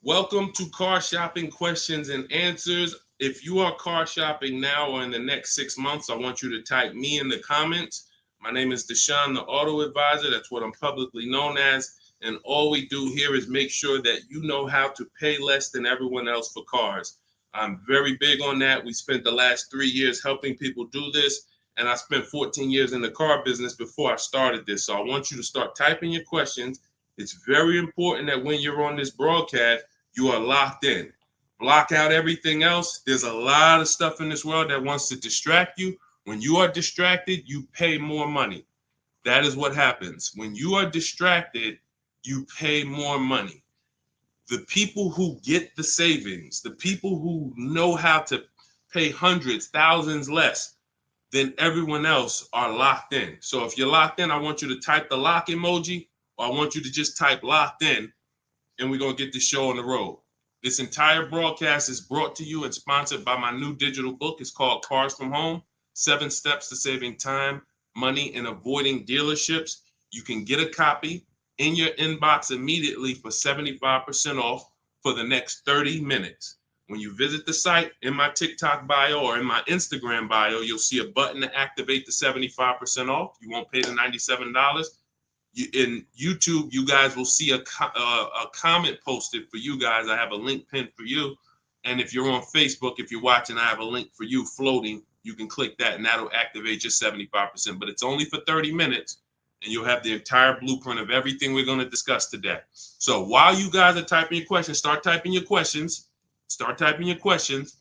Welcome to Car Shopping Questions and Answers. If you are car shopping now or in the next 6 months, I want you to type me in the comments. My name is Deshone the Auto Advisor. That's what I'm publicly known as. And all we do here is make sure that you know how to pay less than everyone else for cars. I'm very big on that. We spent the last 3 years helping people do this. And I spent 14 years in the car business before I started this. So I want you to start typing your questions. It's very important that when you're on this broadcast, you are locked in. Block out everything else. There's a lot of stuff in this world that wants to distract you. When you are distracted, you pay more money. That is what happens. When you are distracted, you pay more money. The people who get the savings, the people who know how to pay hundreds, thousands less than everyone else are locked in. So if you're locked in, I want you to type the lock emoji, or I want you to just type locked in, and we're going to get this show on the road. This entire broadcast is brought to you and sponsored by my new digital book. It's called Cars from Home, 7 Steps to Saving Time, Money, and Avoiding Dealerships. You can get a copy in your inbox immediately for 75% off for the next 30 minutes. When you visit the site, in my TikTok bio or in my Instagram bio, you'll see a button to activate the 75% off. You won't pay the $97. In YouTube, you guys will see a comment posted for you guys. I have a link pinned for you. And if you're on Facebook, if you're watching, I have a link for you floating. You can click that and that'll activate your 75%. But it's only for 30 minutes and you'll have the entire blueprint of everything we're going to discuss today. So while you guys are typing your questions, start typing your questions. Start typing your questions.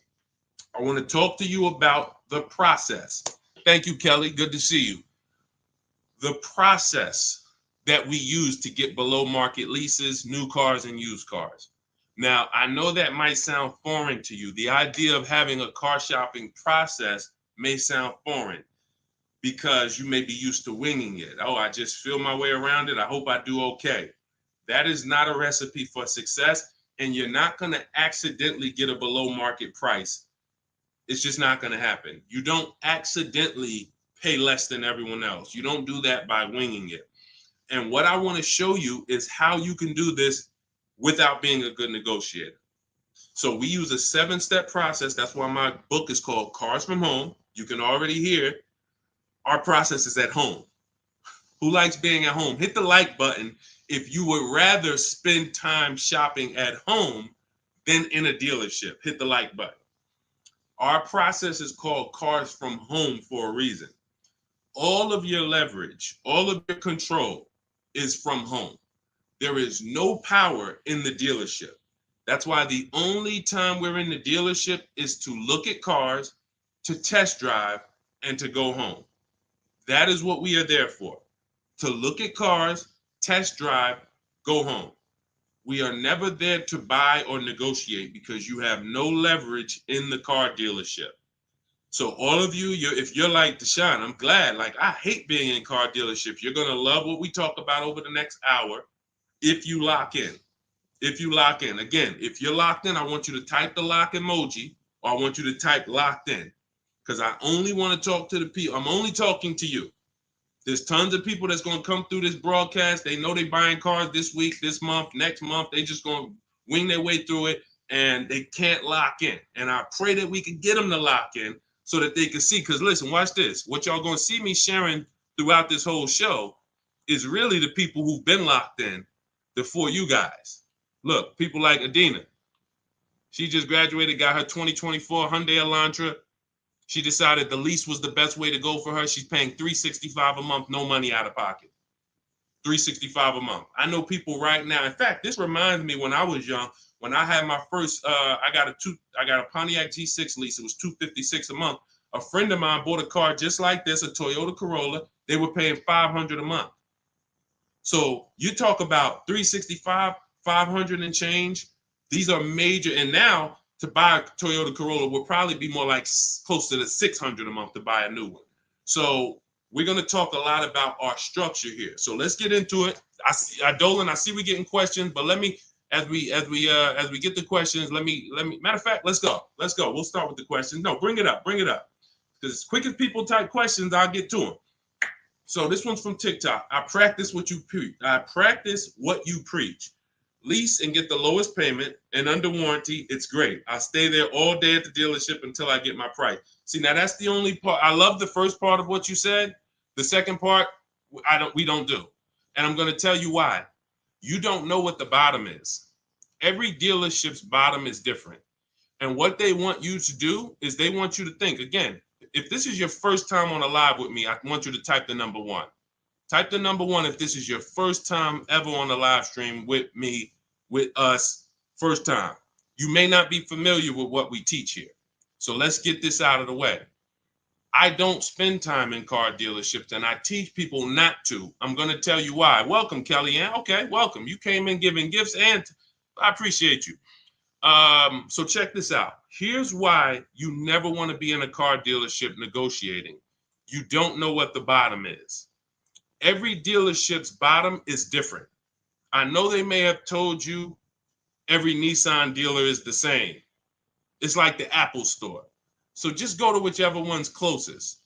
I want to talk to you about the process. Thank you, Kelly. Good to see you. The process that we use to get below market leases, new cars, and used cars. Now, I know that might sound foreign to you. The idea of having a car shopping process may sound foreign because you may be used to winging it. Oh, I just feel my way around it. I hope I do okay. That is not a recipe for success, and you're not going to accidentally get a below market price. It's just not going to happen. You don't accidentally pay less than everyone else. You don't do that by winging it. And what I want to show you is how you can do this without being a good negotiator. So we use a 7-step process. That's why my book is called Cars from Home. You can already hear our process is at home. Who likes being at home? Hit the like button if you would rather spend time shopping at home than in a dealership. Hit the like button. Our process is called Cars from Home for a reason. All of your leverage, all of your control is from home. There is no power in the dealership. That's why the only time we're in the dealership is to look at cars, to test drive, and to go home. That is what we are there for. To look at cars, test drive, go home. We are never there to buy or negotiate because you have no leverage in the car dealership. So all of you, if you're like Deshone, I'm glad. Like, I hate being in car dealerships. You're going to love what we talk about over the next hour if you lock in. If you lock in. Again, if you're locked in, I want you to type the lock emoji, or I want you to type locked in, because I only want to talk to the people. I'm only talking to you. There's tons of people that's going to come through this broadcast. They know they're buying cars this week, this month, next month. They just going to wing their way through it, and they can't lock in. And I pray that we can get them to lock in so that they can see. Because listen, watch this. What y'all going to see me sharing throughout this whole show is really the people who've been locked in before you guys. Look, people like Adina. She just graduated, got her 2024 Hyundai Elantra. She decided the lease was the best way to go for her. She's paying $365 a month, no money out of pocket. $365 a month. I know people right now. In fact, this reminds me when I was young, when I had my first, I got a Pontiac G6 lease. It was $256 a month. A friend of mine bought a car just like this, a Toyota Corolla. They were paying $500 a month. So you talk about 365, 500 and change. These are major. And now to buy a Toyota Corolla will probably be more like close to the $600 a month to buy a new one. So we're going to talk a lot about our structure here. So let's get into it. Dolan, I see we getting questions, but let me, as we get the questions, let me, matter of fact, let's go. We'll start with the questions. No, bring it up. Because as quick as people type questions, I'll get to them. So this one's from TikTok. I practice what you preach. lease and get the lowest payment and under warranty, it's great. I stay there all day at the dealership until I get my price. See, now that's the only part. I love the first part of what you said. The second part, we don't do. And I'm going to tell you why. You don't know what the bottom is. Every dealership's bottom is different. And what they want you to do is they want you to think, again, if this is your first time on a live with me, I want you to type the number 1. Type the number 1 if this is your first time ever on a live stream with me, with us, first time. You may not be familiar with what we teach here. So let's get this out of the way. I don't spend time in car dealerships, and I teach people not to. I'm going to tell you why. Welcome, Kellyanne. Okay, welcome. You came in giving gifts, and I appreciate you. So check this out. Here's why you never want to be in a car dealership negotiating. You don't know what the bottom is. Every dealership's bottom is different. I know they may have told you every Nissan dealer is the same. It's like the Apple store. So just go to whichever one's closest.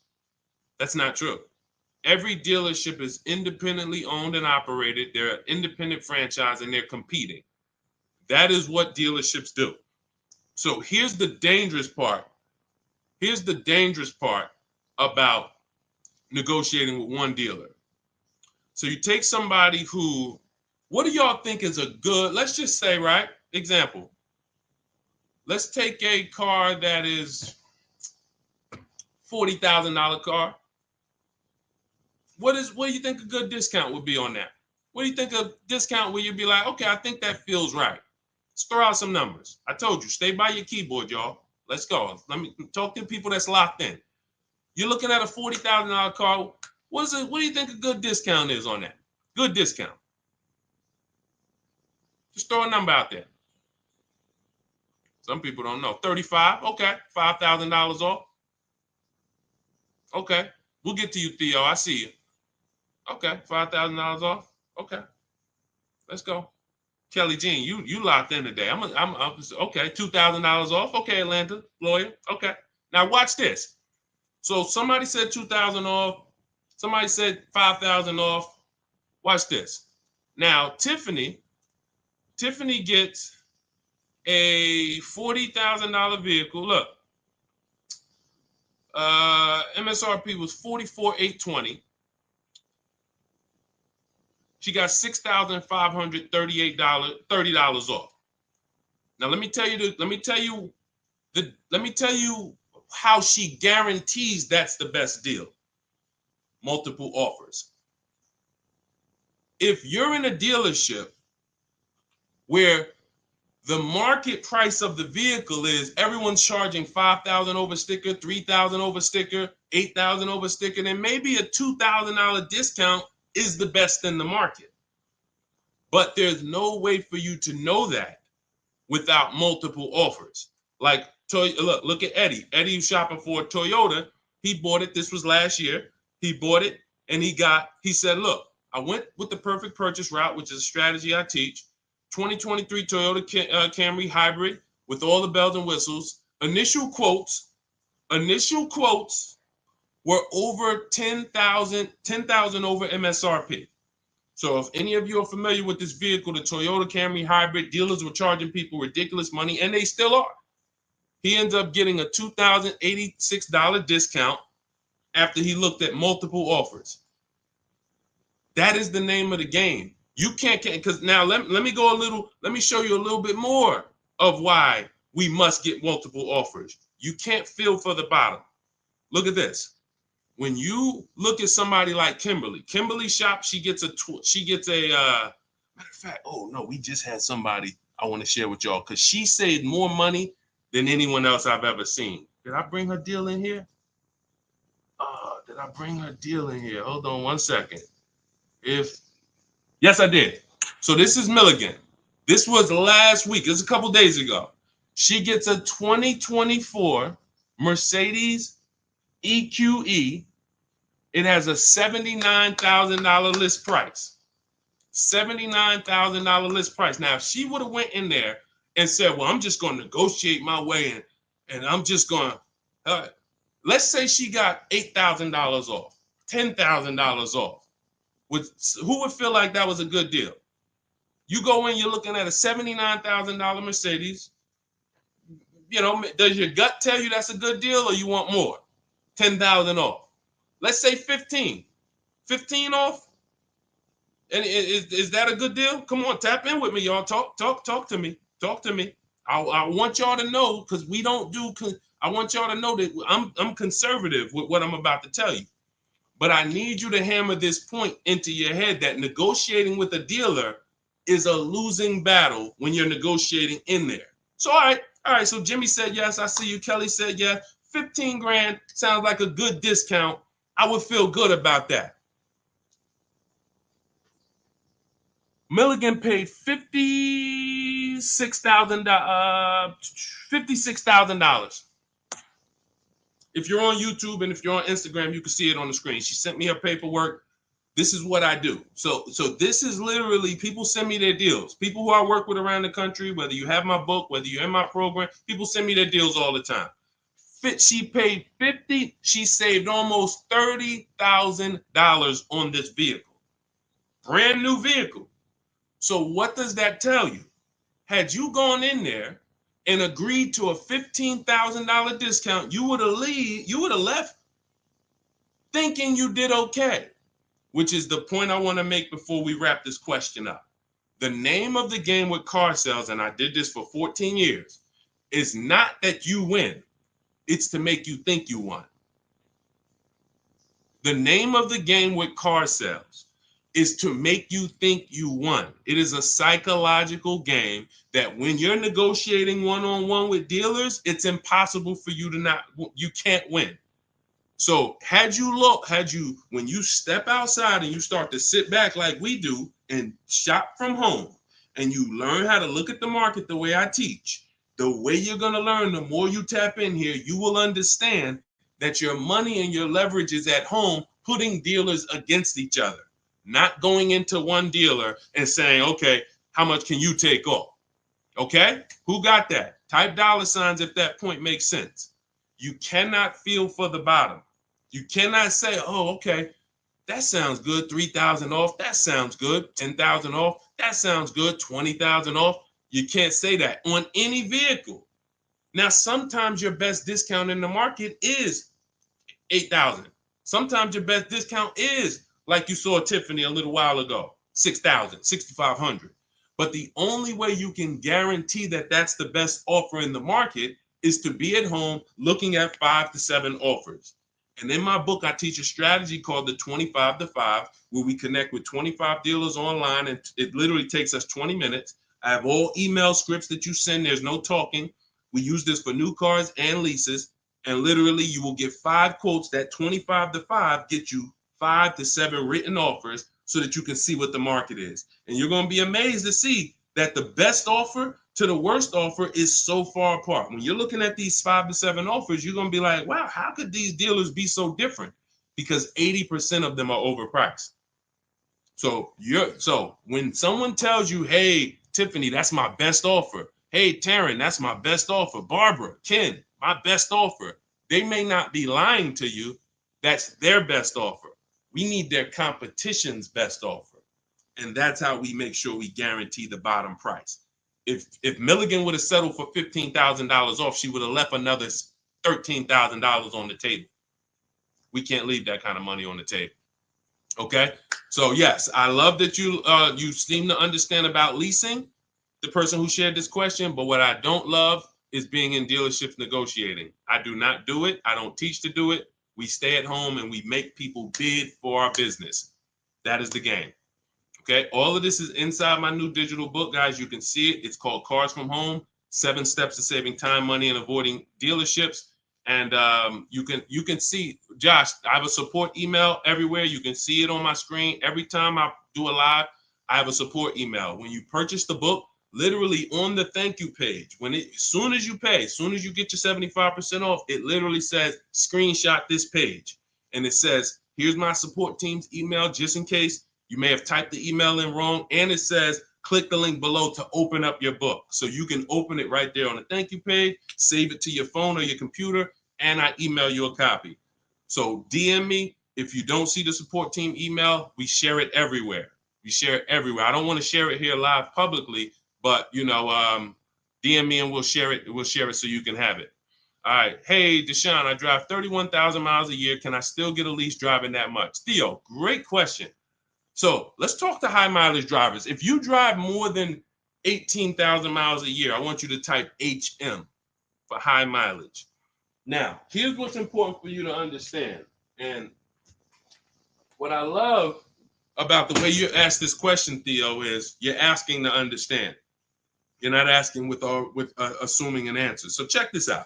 That's not true. Every dealership is independently owned and operated. They're an independent franchise and they're competing. That is what dealerships do. So here's the dangerous part. Here's the dangerous part about negotiating with one dealer. So you take somebody who, what do y'all think is a good, let's just say, right? Example. Let's take a car that is $40,000 car. What do you think a good discount would be on that? What do you think a discount where you'd be like, okay, I think that feels right. Let's throw out some numbers. I told you, stay by your keyboard, y'all. Let's go. Let me talk to people that's locked in. You're looking at a $40,000 car. What do you think a good discount is on that? Good discount. Just throw a number out there. Some people don't know. 35, okay. $5,000 off. Okay. We'll get to you, Theo. I see you. Okay. $5,000 off. Okay. Let's go. Kelly Jean, you locked in today. I'm okay. $2,000 off. Okay, Atlanta lawyer. Okay. Now watch this. So somebody said 2,000 off. Somebody said 5,000 off. Watch this. Now Tiffany gets a $40,000 vehicle. Look, MSRP was $44,820. She got $6,538, $30 off. Now let me tell you how she guarantees that's the best deal. Multiple offers. If you're in a dealership where the market price of the vehicle is everyone's charging $5,000 over sticker, $3,000 over sticker, $8,000 over sticker, then maybe a $2,000 discount is the best in the market. But there's no way for you to know that without multiple offers. Like, look at Eddie. Eddie's shopping for a Toyota. He bought it. This was last year. He bought it and he said, look, I went with the perfect purchase route, which is a strategy I teach. 2023 Toyota Camry hybrid with all the bells and whistles. Initial quotes were over 10,000 over MSRP. So if any of you are familiar with this vehicle, the Toyota Camry hybrid, dealers were charging people ridiculous money, and they still are. He ends up getting a $2,086 discount after he looked at multiple offers. That is the name of the game. You can't, because now let me show you a little bit more of why we must get multiple offers. You can't feel for the bottom. Look at this. When you look at somebody like Kimberly shop, she gets a matter of fact, oh no, we just had somebody I want to share with y'all because she saved more money than anyone else I've ever seen. Did I bring her deal in here? Did I bring her deal in here? Hold on one second. Yes, I did. So this is Milligan. This was last week. It was a couple days ago. She gets a 2024 Mercedes EQE. It has a $79,000 list price. $79,000 list price. Now, if she would have went in there and said, well, I'm just going to negotiate my way in, and I'm just going to, let's say she got $8,000 off, $10,000 off. Who would feel like that was a good deal? You go in, you're looking at a $79,000 Mercedes. You know, does your gut tell you that's a good deal, or you want more? 10,000 off. Let's say 15. 15 off. And is that a good deal? Come on, tap in with me, y'all. Talk to me. Talk to me. I want y'all to know, because we don't do. I want y'all to know that I'm conservative with what I'm about to tell you. But I need you to hammer this point into your head that negotiating with a dealer is a losing battle when you're negotiating in there. So all right. So Jimmy said yes. I see you. Kelly said yes. 15 grand sounds like a good discount. I would feel good about that. Milligan paid $56,000. If you're on YouTube and if you're on Instagram, you can see it on the screen. She sent me her paperwork. This is what I do. So this is literally, people send me their deals. People who I work with around the country, whether you have my book, whether you're in my program, people send me their deals all the time. She paid 50. She saved almost $30,000 on this vehicle. Brand new vehicle. So what does that tell you? Had you gone in there and agreed to a $15,000 discount, you would have left thinking you did okay, which is the point I want to make before we wrap this question up. The name of the game with car sales, and I did this for 14 years, is not that you win. It's to make you think you won. The name of the game with car sales is to make you think you won. It is a psychological game that when you're negotiating one-on-one with dealers, it's impossible for you to you can't win. So when you step outside and you start to sit back like we do and shop from home, and you learn how to look at the market the way I teach, the way you're going to learn, the more you tap in here, you will understand that your money and your leverage is at home, putting dealers against each other. Not going into one dealer and saying, okay, how much can you take off? Okay, who got that? Type $ if that point makes sense. You cannot feel for the bottom. You cannot say, oh, okay, that sounds good. 3,000 off. That sounds good. 10,000 off. That sounds good. 20,000 off. You can't say that on any vehicle. Now, sometimes your best discount in the market is 8,000. Sometimes your best discount is, like you saw Tiffany a little while ago, 6,000, 6,500. But the only way you can guarantee that that's the best offer in the market is to be at home looking at 5 to 7 offers. And in my book, I teach a strategy called the 25 to 5, where we connect with 25 dealers online, and it literally takes us 20 minutes. I have all email scripts that you send. There's no talking. We use this for new cars and leases. And literally, you will get 5 quotes. That 25 to 5 get you 5 to 7 written offers so that you can see what the market is. And you're going to be amazed to see that the best offer to the worst offer is so far apart. When you're looking at these 5 to 7 offers, you're going to be like, wow, how could these dealers be so different? Because 80% of them are overpriced. So when someone tells you, hey, Tiffany, that's my best offer. Hey, Taryn, that's my best offer. Barbara, Ken, my best offer. They may not be lying to you. That's their best offer. We need their competition's best offer. And that's how we make sure we guarantee the bottom price. If Milligan would have settled for $15,000 off, she would have left another $13,000 on the table. We can't leave that kind of money on the table. Okay? So yes, I love that you seem to understand about leasing, the person who shared this question, but what I don't love is being in dealerships negotiating. I do not do it. I don't teach to do it. We stay at home and we make people bid for our business. That is the game. Okay, all of this is inside my new digital book, guys. You can see it. It's called Cars from Home: 7 Steps to Saving Time, Money, and Avoiding Dealerships. And you can see, Josh, I have a support email everywhere. You can see it on my screen. Every time I do a live, I have a support email. When you purchase the book, literally on the thank you page, as soon as you pay, as soon as you get your 75% off, it literally says, screenshot this page. And it says, here's my support team's email, just in case you may have typed the email in wrong. And it says, click the link below to open up your book. So you can open it right there on the thank you page, save it to your phone or your computer, and I email you a copy. So DM me. If you don't see the support team email, we share it everywhere. We share it everywhere. I don't want to share it here live publicly, but DM me and we'll share it. We'll share it so you can have it. All right. Hey, Deshone, I drive 31,000 miles a year. Can I still get a lease driving that much? Theo, great question. So let's talk to high mileage drivers. If you drive more than 18,000 miles a year, I want you to type HM for high mileage. Now, here's what's important for you to understand. And what I love about the way you ask this question, Theo, is you're asking to understand. You're not asking with assuming an answer. So check this out.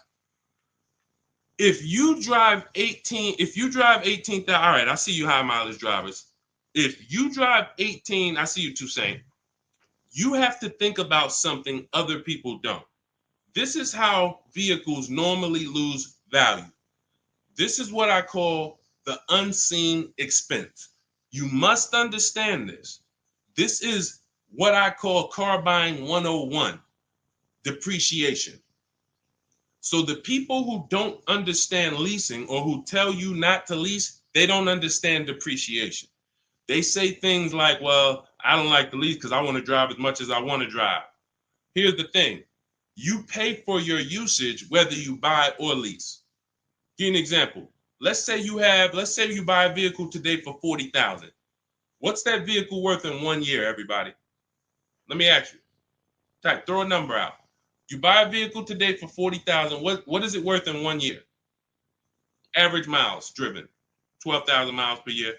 If you drive 18,000, all right, I see you high mileage drivers. If you drive 18, I see you Toussaint. You have to think about something other people don't. This is how vehicles normally lose value. This is what I call the unseen expense. You must understand this. This is what I call car buying 101, depreciation. So the people who don't understand leasing or who tell you not to lease, they don't understand depreciation. They say things like, well, I don't like to lease because I want to drive as much as I want to drive. Here's the thing. You pay for your usage whether you buy or lease. Give you an example. Let's say you buy a vehicle today for $40,000. What's that vehicle worth in 1 year, everybody? Let me ask you. Throw a number out. You buy a vehicle today for $40,000. What is it worth in 1 year? Average miles driven, 12,000 miles per year.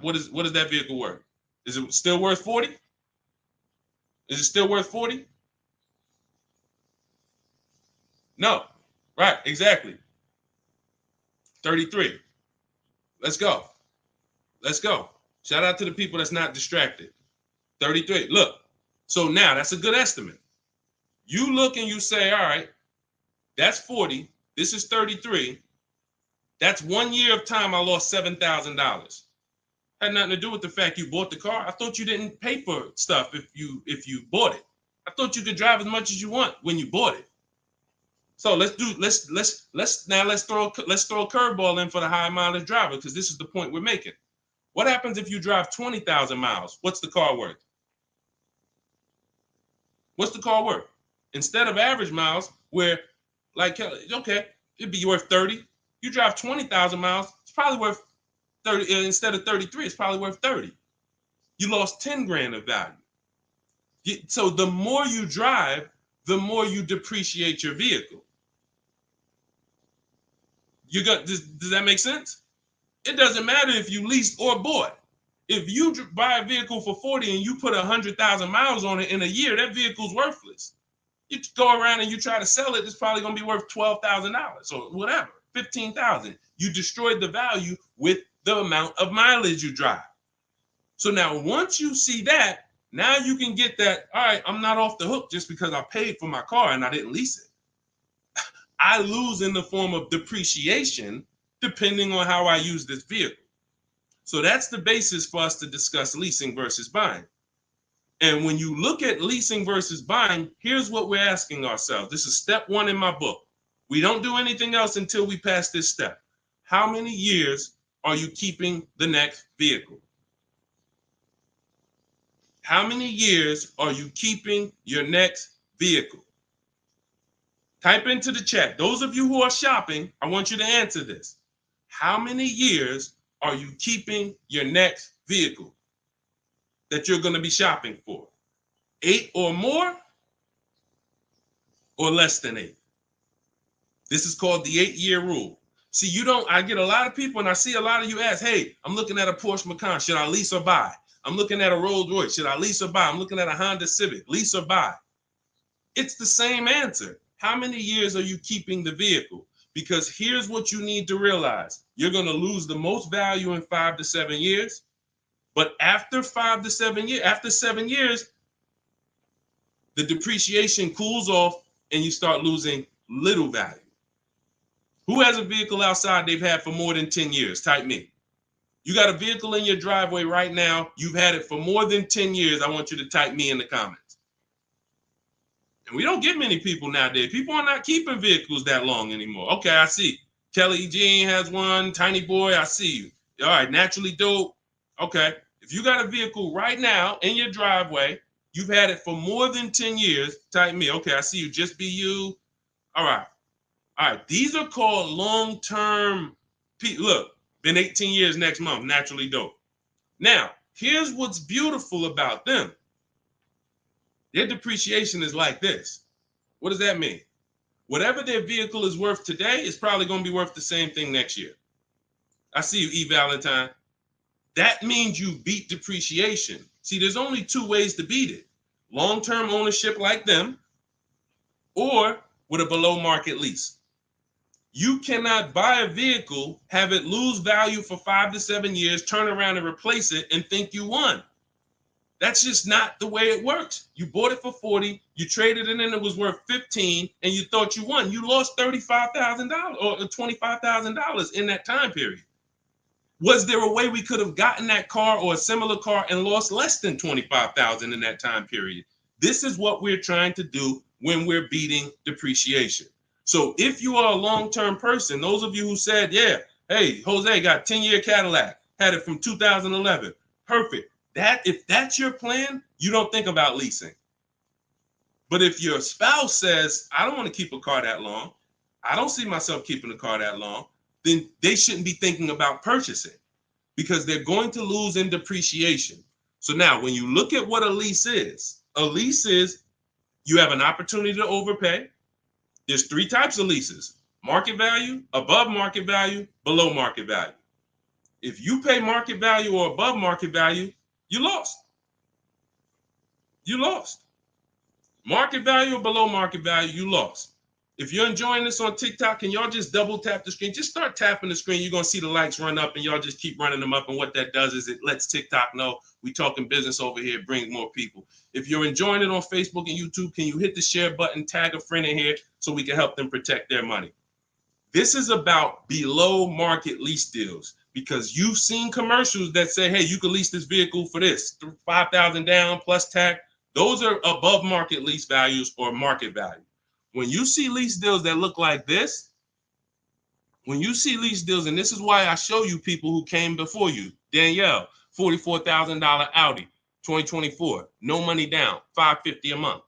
What is that vehicle worth? Is it still worth 40? Is it still worth 40? No. Right, exactly. 33. Let's go. Let's go. Shout out to the people that's not distracted. 33. Look. So now that's a good estimate. You look and you say, all right, that's 40. This is 33. That's 1 year of time I lost $7,000. Had nothing to do with the fact you bought the car. I thought you didn't pay for stuff if you bought it. I thought you could drive as much as you want when you bought it. So let's throw a curveball in for the high mileage driver, because this is the point we're making. What happens if you drive 20,000 miles? What's the car worth? What's the car worth? Instead of average miles, where like, okay, it'd be worth 30. You drive 20,000 miles, it's probably worth 30. Instead of 33, it's probably worth 30. You lost 10 grand of value. So the more you drive, the more you depreciate your vehicle. Does that make sense? It doesn't matter if you leased or bought. If you buy a vehicle for 40 and you put 100,000 miles on it in a year, that vehicle's worthless. You go around and you try to sell it, it's probably going to be worth $12,000 or whatever, $15,000. You destroyed the value with the amount of mileage you drive. So now once you see that, now you can get that, all right, I'm not off the hook just because I paid for my car and I didn't lease it. I lose in the form of depreciation depending on how I use this vehicle. So that's the basis for us to discuss leasing versus buying. And when you look at leasing versus buying, here's what we're asking ourselves. This is step one in my book. We don't do anything else until we pass this step. How many years are you keeping the next vehicle? How many years are you keeping your next vehicle? Type into the chat. Those of you who are shopping, I want you to answer this. How many years are you keeping your next vehicle that you're going to be shopping for? 8 or more, or less than 8? This is called the 8-year rule. See, I get a lot of people, and I see a lot of you ask, hey, I'm looking at a Porsche Macan. Should I lease or buy? I'm looking at a Rolls Royce. Should I lease or buy? I'm looking at a Honda Civic. Lease or buy? It's the same answer. How many years are you keeping the vehicle? Because here's what you need to realize. You're going to lose the most value in 5 to 7 years. But after 5 to 7 years, after 7 years, the depreciation cools off and you start losing little value. Who has a vehicle outside they've had for more than 10 years? Type me. You got a vehicle in your driveway right now. You've had it for more than 10 years. I want you to type me in the comments. And we don't get many people nowadays. People are not keeping vehicles that long anymore. Okay, I see. Kelly Jean has one. Tiny Boy, I see you. All right, Naturally Dope. Okay. If you got a vehicle right now in your driveway, you've had it for more than 10 years, type me. Okay, I see you, just be you. All right. All right. These are called long-term. Look, been 18 years next month, naturally dope. Now, here's what's beautiful about them. Their depreciation is like this. What does that mean? Whatever their vehicle is worth today is probably going to be worth the same thing next year. I see you, E. Valentine. That means you beat depreciation. See, there's only two ways to beat it. Long-term ownership like them, or with a below market lease. You cannot buy a vehicle, have it lose value for 5 to 7 years, turn around and replace it and think you won. That's just not the way it works. You bought it for 40, you traded it in, it was worth 15, and you thought you won. You lost $35,000 or $25,000 in that time period. Was there a way we could have gotten that car or a similar car and lost less than $25,000 in that time period? This is what we're trying to do when we're beating depreciation. So if you are a long-term person, those of you who said, yeah, hey, Jose got 10-year Cadillac, had it from 2011, perfect. If that's your plan, you don't think about leasing. But if your spouse says, I don't want to keep a car that long, I don't see myself keeping a car that long, then they shouldn't be thinking about purchasing because they're going to lose in depreciation. So now when you look at what a lease is you have an opportunity to overpay. There's 3 types of leases: market value, above market value, below market value. If you pay market value or above market value, you lost. You lost. Market value or below market value, you lost. If you're enjoying this on TikTok, can y'all just double tap the screen? Just start tapping the screen. You're going to see the likes run up, and y'all just keep running them up. And what that does is it lets TikTok know we talking business over here, bring more people. If you're enjoying it on Facebook and YouTube, can you hit the share button, tag a friend in here so we can help them protect their money? This is about below market lease deals because you've seen commercials that say, hey, you can lease this vehicle for this, $5,000 down plus tax. Those are above market lease values or market value. When you see lease deals that look like this, and this is why I show you people who came before you. Danielle, $44,000 Audi, 2024, no money down, $550 a month.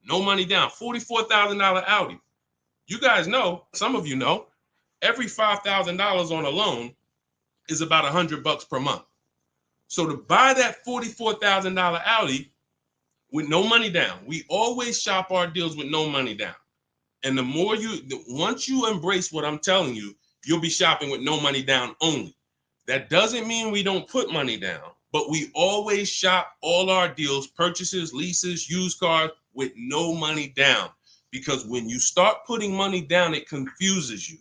No money down, $44,000 Audi. You guys know, some of you know, every $5,000 on a loan is about $100 per month. So to buy that $44,000 Audi with no money down, we always shop our deals with no money down. And once you embrace what I'm telling you, you'll be shopping with no money down only. That doesn't mean we don't put money down, but we always shop all our deals, purchases, leases, used cars with no money down. Because when you start putting money down, it confuses you.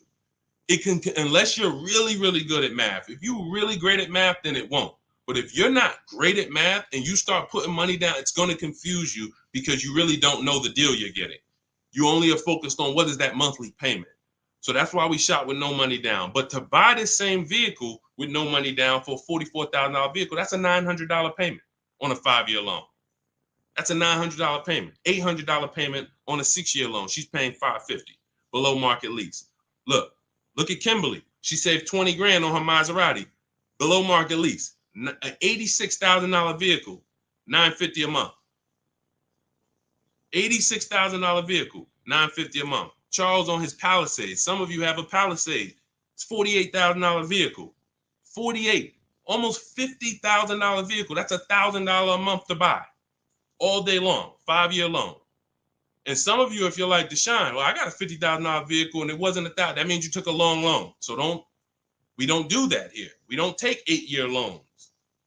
Unless you're really, really good at math. If you're really great at math, then it won't. But if you're not great at math and you start putting money down, it's going to confuse you because you really don't know the deal you're getting. You only are focused on what is that monthly payment. So that's why we shop with no money down. But to buy this same vehicle with no money down for a $44,000 vehicle, that's a $900 payment on a 5-year loan. That's a $900 payment, $800 payment on a 6-year loan. She's paying $550 below market lease. Look at Kimberly. She saved 20 grand on her Maserati, below market lease, an $86,000 vehicle, $950 a month. $86,000 vehicle, $950 a month. Charles on his Palisade. Some of you have a Palisade. It's $48,000 vehicle. 48, almost $50,000 vehicle. That's $1,000 a month to buy. All day long, 5-year loan. And some of you, if you're like Deshone, well, I got a $50,000 vehicle and it wasn't $1,000. That means you took a long loan. So we don't do that here. We don't take 8-year loans.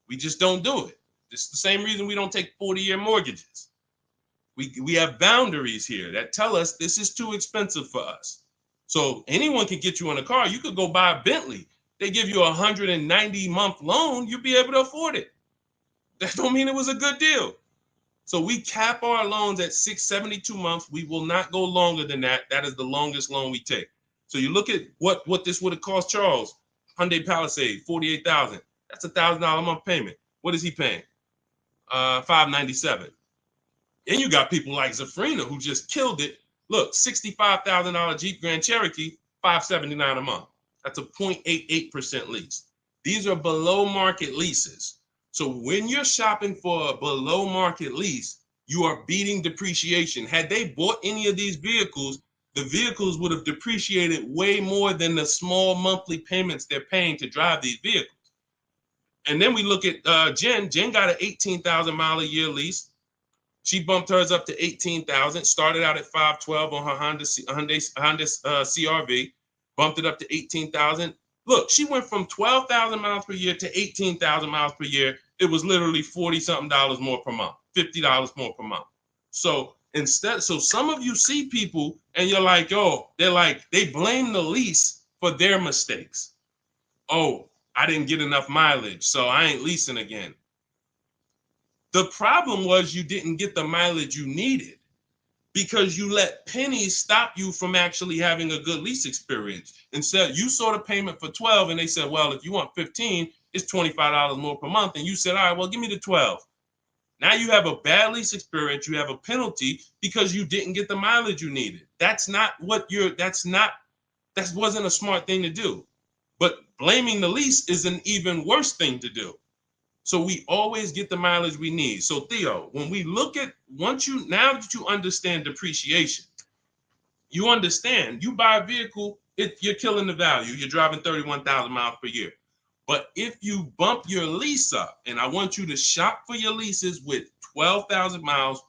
We just don't do it. It's the same reason we don't take 40-year mortgages. We have boundaries here that tell us this is too expensive for us. So anyone can get you in a car. You could go buy a Bentley. They give you a 190-month loan. You'll be able to afford it. That don't mean it was a good deal. So we cap our loans at 672 months. We will not go longer than that. That is the longest loan we take. So you look at what this would have cost Charles. Hyundai Palisade, $48,000. That's $1,000 a month payment. What is he paying? $597. And you got people like Zafrina who just killed it. Look, $65,000 Jeep Grand Cherokee, $579 a month. That's a 0.88% lease. These are below market leases. So when you're shopping for a below market lease, you are beating depreciation. Had they bought any of these vehicles, the vehicles would have depreciated way more than the small monthly payments they're paying to drive these vehicles. And then we look at Jen. Jen got an 18,000 mile a year lease. She bumped hers up to 18,000. Started out at 512 on her Honda CRV. Bumped it up to 18,000. Look, she went from 12,000 miles per year to 18,000 miles per year. It was literally 40 something dollars more per month, $50 more per month. So some of you see people and you're like, oh, they blame the lease for their mistakes. Oh, I didn't get enough mileage, so I ain't leasing again. The problem was you didn't get the mileage you needed because you let pennies stop you from actually having a good lease experience. Instead, you saw the payment for 12 and they said, well, if you want 15, it's $25 more per month. And you said, all right, well, give me the 12. Now you have a bad lease experience. You have a penalty because you didn't get the mileage you needed. That wasn't a smart thing to do. But blaming the lease is an even worse thing to do. So we always get the mileage we need. So Theo, when we look at now that you understand depreciation, you understand you buy a vehicle, you're killing the value. You're driving 31,000 miles per year. But if you bump your lease up, and I want you to shop for your leases with 12,000 miles,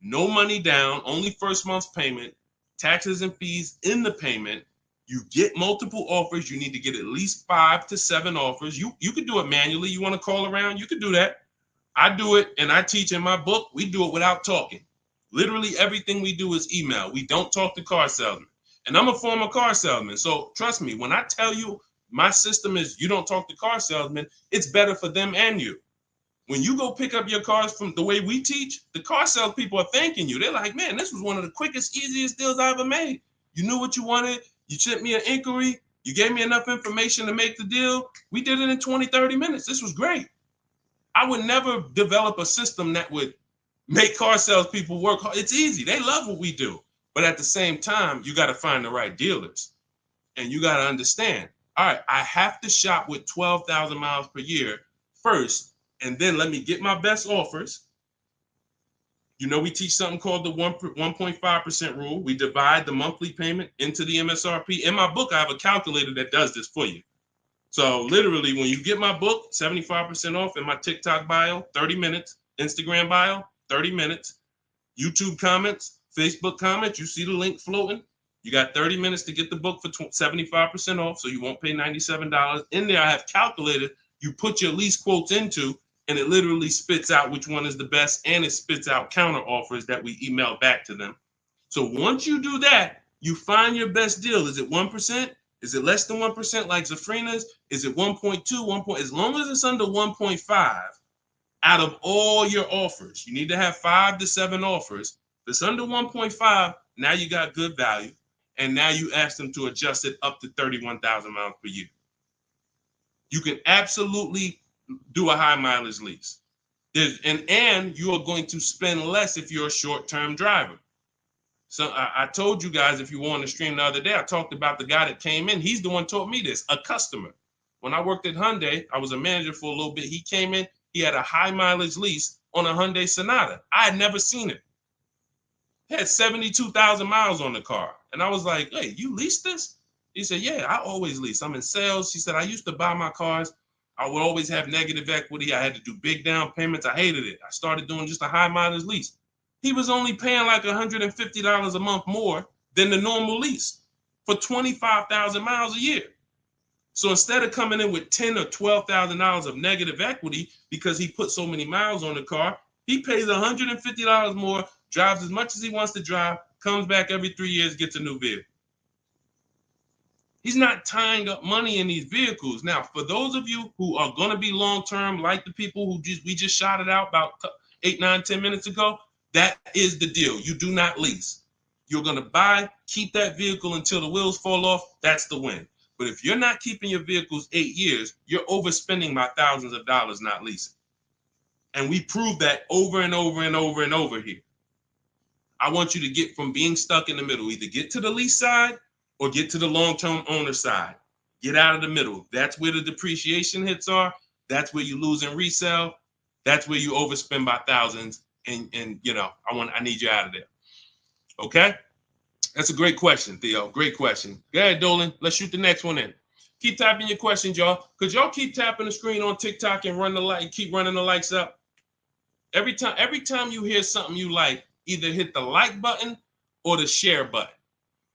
no money down, only first month's payment, taxes and fees in the payment. You get multiple offers. You need to get at least 5 to 7 offers. You could do it manually. You want to call around? You could do that. I do it, and I teach in my book. We do it without talking. Literally everything we do is email. We don't talk to car salesmen. And I'm a former car salesman. So trust me, when I tell you my system is you don't talk to car salesmen, it's better for them and you. When you go pick up your cars from the way we teach, the car sales people are thanking you. They're like, man, this was one of the quickest, easiest deals I ever made. You knew what you wanted. You sent me an inquiry. You gave me enough information to make the deal. We did it in 20, 30 minutes. This was great. I would never develop a system that would make car sales people work hard. It's easy. They love what we do. But at the same time, you got to find the right dealers. And you got to understand, all right, I have to shop with 12,000 miles per year first, and then let me get my best offers. You know, we teach something called the 1.5% rule. We divide the monthly payment into the MSRP. In my book, I have a calculator that does this for you. So literally, when you get my book, 75% off in my TikTok bio, 30 minutes, Instagram bio, 30 minutes, YouTube comments, Facebook comments, you see the link floating. You got 30 minutes to get the book for 75% off, so you won't pay $97. In there, I have calculated, you put your lease quotes into, and it literally spits out which one is the best, and it spits out counter offers that we email back to them. So once you do that, you find your best deal. Is it 1%? Is it less than 1% like Zafrina's? Is it 1.2, 1. As long as it's under 1.5, out of all your offers, you need to have 5 to 7 offers. If it's under 1.5, now you got good value. And now you ask them to adjust it up to 31,000 miles per year. You can absolutely do a high mileage lease. And you are going to spend less if you're a short-term driver. So I told you guys, if you were on the stream the other day, I talked about the guy that came in. He's the one taught me this, a customer. When I worked at Hyundai, I was a manager for a little bit. He came in, he had a high mileage lease on a Hyundai Sonata. I had never seen it. He had 72,000 miles on the car. And I was like, hey, you leased this? He said, yeah, I always lease. I'm in sales. He said, I used to buy my cars. I would always have negative equity. I had to do big down payments. I hated it. I started doing just a high mileage lease. He was only paying like $150 a month more than the normal lease for 25,000 miles a year. So instead of coming in with $10,000 or $12,000 of negative equity because he put so many miles on the car, he pays $150 more, drives as much as he wants to drive, comes back every 3 years, gets a new vehicle. He's not tying up money in these vehicles. Now, for those of you who are going to be long-term, like the people who we just shouted out about 8, 9, 10 minutes ago, that is the deal. You do not lease. You're going to buy, keep that vehicle until the wheels fall off. That's the win. But if you're not keeping your vehicles 8 years, you're overspending by thousands of dollars not leasing. And we prove that over and over and over and over here. I want you to get from being stuck in the middle, either get to the lease side or get to the long-term owner side. Get out of the middle. That's where the depreciation hits are. That's where you lose in resale. That's where you overspend by thousands, and I need you out of there. Okay, that's a great question, Theo. Great question. Go ahead, Dolan. Let's shoot the next one in. Keep typing your questions, y'all. Could y'all keep tapping the screen on TikTok and keep running the likes up? Every time you hear something you like, either hit the like button or the share button.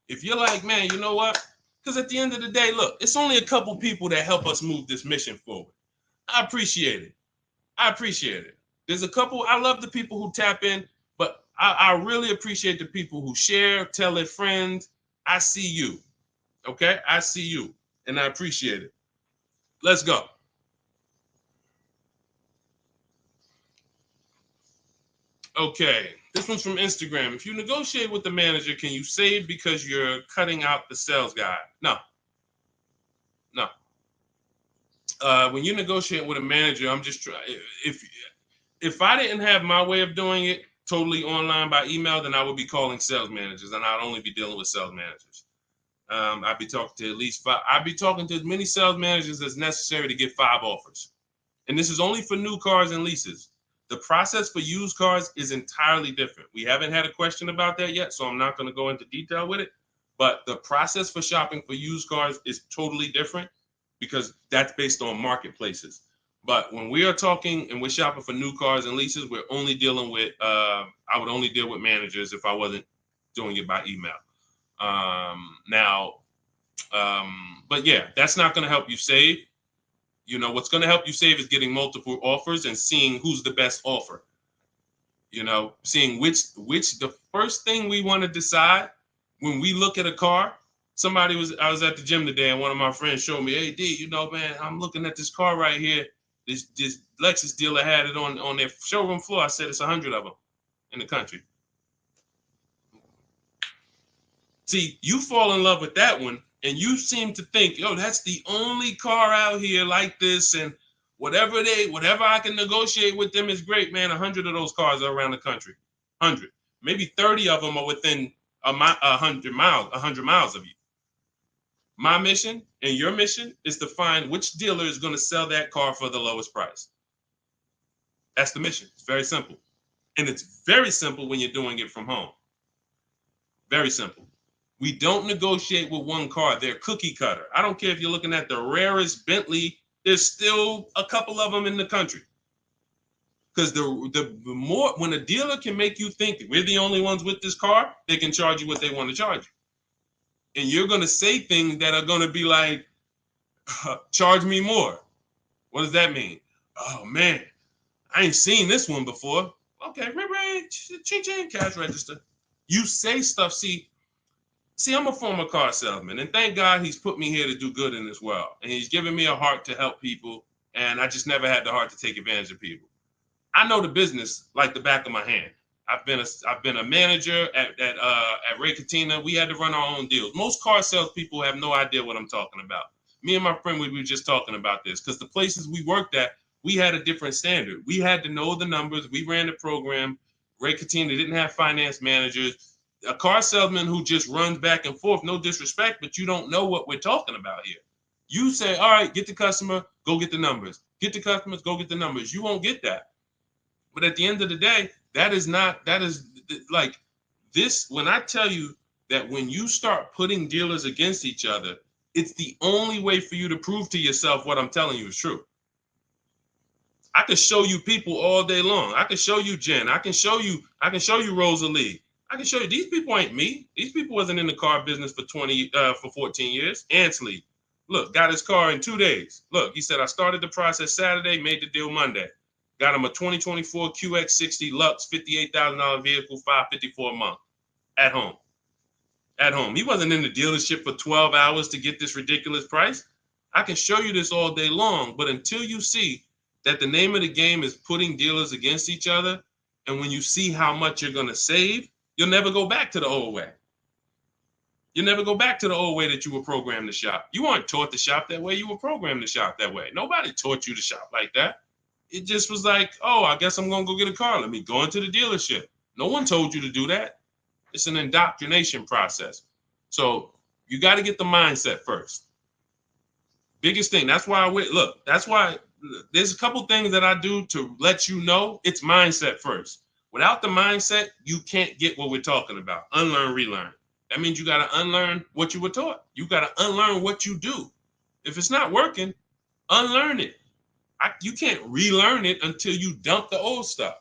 If you're like, man, you know what? Because at the end of the day, look, it's only a couple people that help us move this mission forward. I appreciate it. There's a couple. I love the people who tap in, but I really appreciate the people who share, tell their friends. I see you. Okay? I see you, and I appreciate it. Let's go. Okay, this one's from Instagram. If you negotiate with the manager, can you save because you're cutting out the sales guy? No. When you negotiate with a manager, I'm just trying. If I didn't have my way of doing it totally online by email, then I would be calling sales managers, and I'd only be dealing with sales managers. I'd be talking to at least 5. I'd be talking to as many sales managers as necessary to get 5 offers. And this is only for new cars and leases. The process for used cars is entirely different. We haven't had a question about that yet, so I'm not going to go into detail with it. But the process for shopping for used cars is totally different because that's based on marketplaces. But when we are talking and we're shopping for new cars and leases, we're only dealing with, I would only deal with managers if I wasn't doing it by email. But yeah, that's not going to help you save. What's going to help you save is getting multiple offers and seeing who's the best offer. Seeing which the first thing we want to decide when we look at a car. I was at the gym today and one of my friends showed me, hey, D, man, I'm looking at this car right here. This Lexus dealer had it on their showroom floor. I said it's 100 of them in the country. See, you fall in love with that one. And you seem to think, that's the only car out here like this, and whatever I can negotiate with them is great, man. 100 of those cars are around the country. 100, maybe 30 of them are within 100 miles of you. My mission and your mission is to find which dealer is going to sell that car for the lowest price. That's the mission. It's very simple, and it's very simple when you're doing it from home. Very simple. We don't negotiate with one car. They're cookie cutter. I don't care if you're looking at the rarest Bentley. There's still a couple of them in the country. Because the more, when a dealer can make you think we're the only ones with this car, they can charge you what they want to charge you. And you're going to say things that are going to be like, charge me more. What does that mean? Oh, man, I ain't seen this one before. Okay, ching, cash register. You say stuff, See, I'm a former car salesman, and thank God he's put me here to do good in this world. And he's given me a heart to help people, and I just never had the heart to take advantage of people. I know the business like the back of my hand. I've been a manager at Ray Katina. We had to run our own deals. Most car salespeople have no idea what I'm talking about. Me and my friend, we were just talking about this because the places we worked at, we had a different standard. We had to know the numbers. We ran the program. Ray Katina didn't have finance managers. A car salesman who just runs back and forth, no disrespect, but you don't know what we're talking about here. You say, all right, get the customer, go get the numbers. Get the customers, go get the numbers. You won't get that. But at the end of the day, that is like this. When I tell you that when you start putting dealers against each other, it's the only way for you to prove to yourself what I'm telling you is true. I can show you people all day long. I can show you Jen. I can show you Rosalie. I can show you these people ain't me. These people wasn't in the car business for 14 years. Ansley, look, got his car in 2 days. Look, he said, I started the process Saturday, made the deal Monday. Got him a 2024 QX60 Lux, $58,000 vehicle, $554 a month at home. At home. He wasn't in the dealership for 12 hours to get this ridiculous price. I can show you this all day long, but until you see that the name of the game is putting dealers against each other, and when you see how much you're going to save, you'll never go back to the old way. You'll never go back to the old way that you were programmed to shop. You weren't taught to shop that way. You were programmed to shop that way. Nobody taught you to shop like that. It just was like, oh, I guess I'm going to go get a car. Let me go into the dealership. No one told you to do that. It's an indoctrination process. So you got to get the mindset first. Biggest thing. That's why that's why there's a couple things that I do to let you know it's mindset first. Without the mindset, you can't get what we're talking about. Unlearn, relearn. That means you got to unlearn what you were taught. You got to unlearn what you do. If it's not working, unlearn it. You can't relearn it until you dump the old stuff.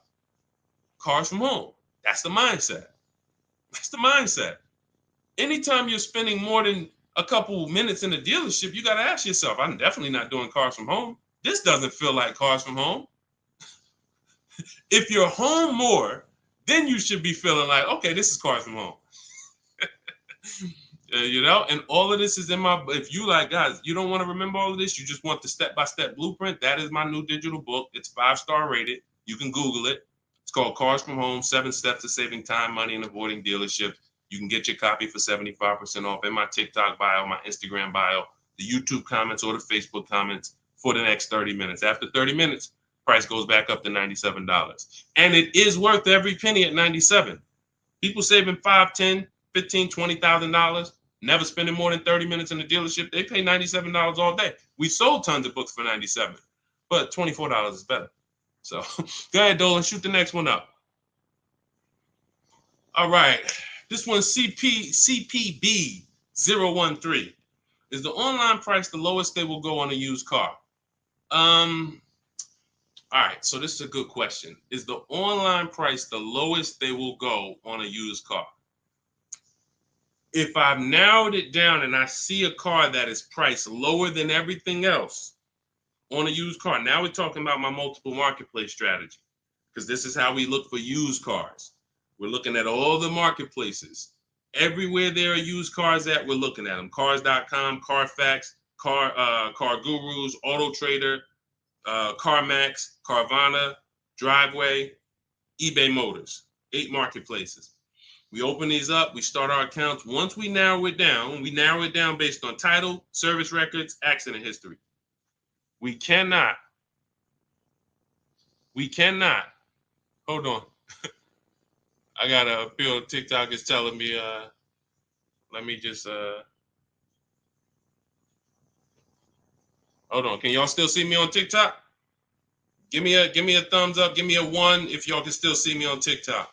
Cars from home. That's the mindset. That's the mindset. Anytime you're spending more than a couple minutes in the dealership, you got to ask yourself, I'm definitely not doing cars from home. This doesn't feel like cars from home. If you're home more, then you should be feeling like, okay, this is cars from home. And all of this is in my, if you like, guys, you don't want to remember all of this, you just want the step-by-step blueprint, that is my new digital book. It's 5-star rated. You can Google it. It's called Cars from Home, 7 Steps to Saving Time, Money, and Avoiding Dealerships. You can get your copy for 75% off in my TikTok bio, my Instagram bio, the YouTube comments, or the Facebook comments for the next 30 minutes. After 30 minutes, price goes back up to $97. And it is worth every penny at $97. People saving $5, $10, $15, $20,000, never spending more than 30 minutes in the dealership. They pay $97 all day. We sold tons of books for $97, but $24 is better. So go ahead, Dolan, shoot the next one up. All right. This one's CPB013. Is the online price the lowest they will go on a used car? All right, so this is a good question. Is the online price the lowest they will go on a used car? If I've narrowed it down and I see a car that is priced lower than everything else on a used car, now we're talking about my multiple marketplace strategy, because this is how we look for used cars. We're looking at all the marketplaces. Everywhere there are used cars at, we're looking at them. Cars.com, Carfax, Car Gurus, Auto Trader, CarMax, Carvana, Driveway, eBay Motors. 8 marketplaces. We open these up, we start our accounts. Once we narrow it down based on title, service records, accident history. We cannot, hold on. I got a feel TikTok is telling me, let me just, hold on. Can y'all still see me on TikTok? Give me a thumbs up. Give me a 1 if y'all can still see me on TikTok.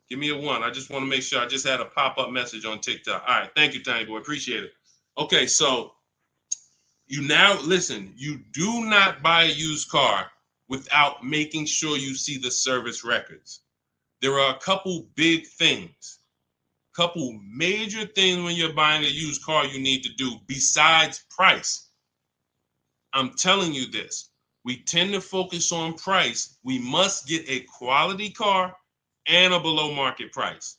Give me a 1. I just want to make sure. I just had a pop-up message on TikTok. All right. Thank you, Tiny Boy. Appreciate it. Okay, so you do not buy a used car without making sure you see the service records. There are a couple big things, couple major things when you're buying a used car you need to do besides price. I'm telling you this. We tend to focus on price. We must get a quality car and a below market price.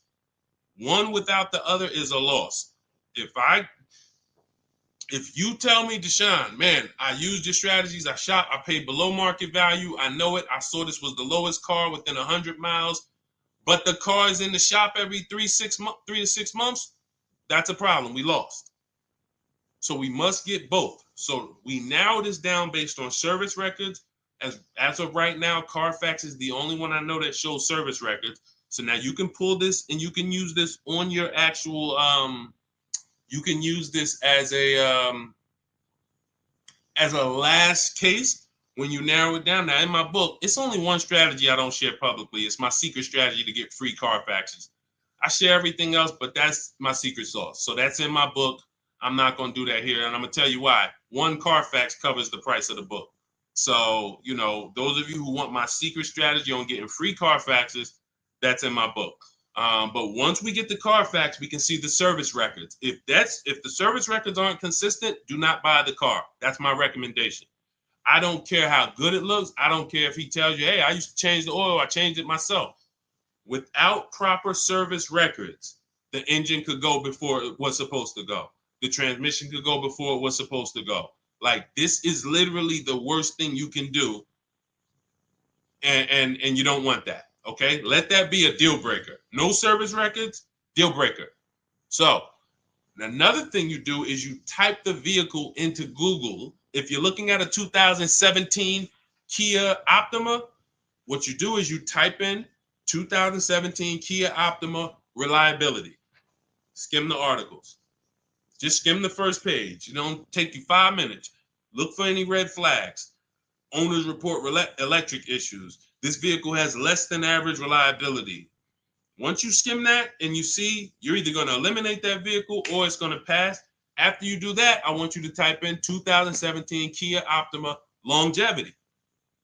One without the other is a loss. If you tell me, Deshone, man, I used your strategies, I shop, I paid below market value, I know it, I saw this was the lowest car within 100 miles, but the car is in the shop every 3 to 6 months, that's a problem. We lost. So we must get both. So we narrow this down based on service records. As of right now, Carfax is the only one I know that shows service records. So now you can pull this and you can use this on your actual, you can use this as a last case when you narrow it down. Now in my book, it's only one strategy I don't share publicly. It's my secret strategy to get free Carfaxes. I share everything else, but that's my secret sauce. So that's in my book. I'm not going to do that here. And I'm going to tell you why. One Carfax covers the price of the book. So, those of you who want my secret strategy on getting free Carfaxes, that's in my book. But once we get the Carfax, we can see the service records. If the service records aren't consistent, do not buy the car. That's my recommendation. I don't care how good it looks. I don't care if he tells you, hey, I used to change the oil. I changed it myself. Without proper service records, the engine could go before it was supposed to go. The transmission could go before it was supposed to go. Like, this is literally the worst thing you can do. And you don't want that. Okay, let that be a deal breaker. No service records, deal breaker. So another thing you do is you type the vehicle into Google. If you're looking at a 2017 Kia Optima, what you do is you type in 2017 Kia Optima reliability. Skim the articles. Just skim the first page. It don't take you 5 minutes. Look for any red flags. Owners report electric issues. This vehicle has less than average reliability. Once you skim that and you see you're either going to eliminate that vehicle or it's going to pass, after you do that, I want you to type in 2017 Kia Optima longevity.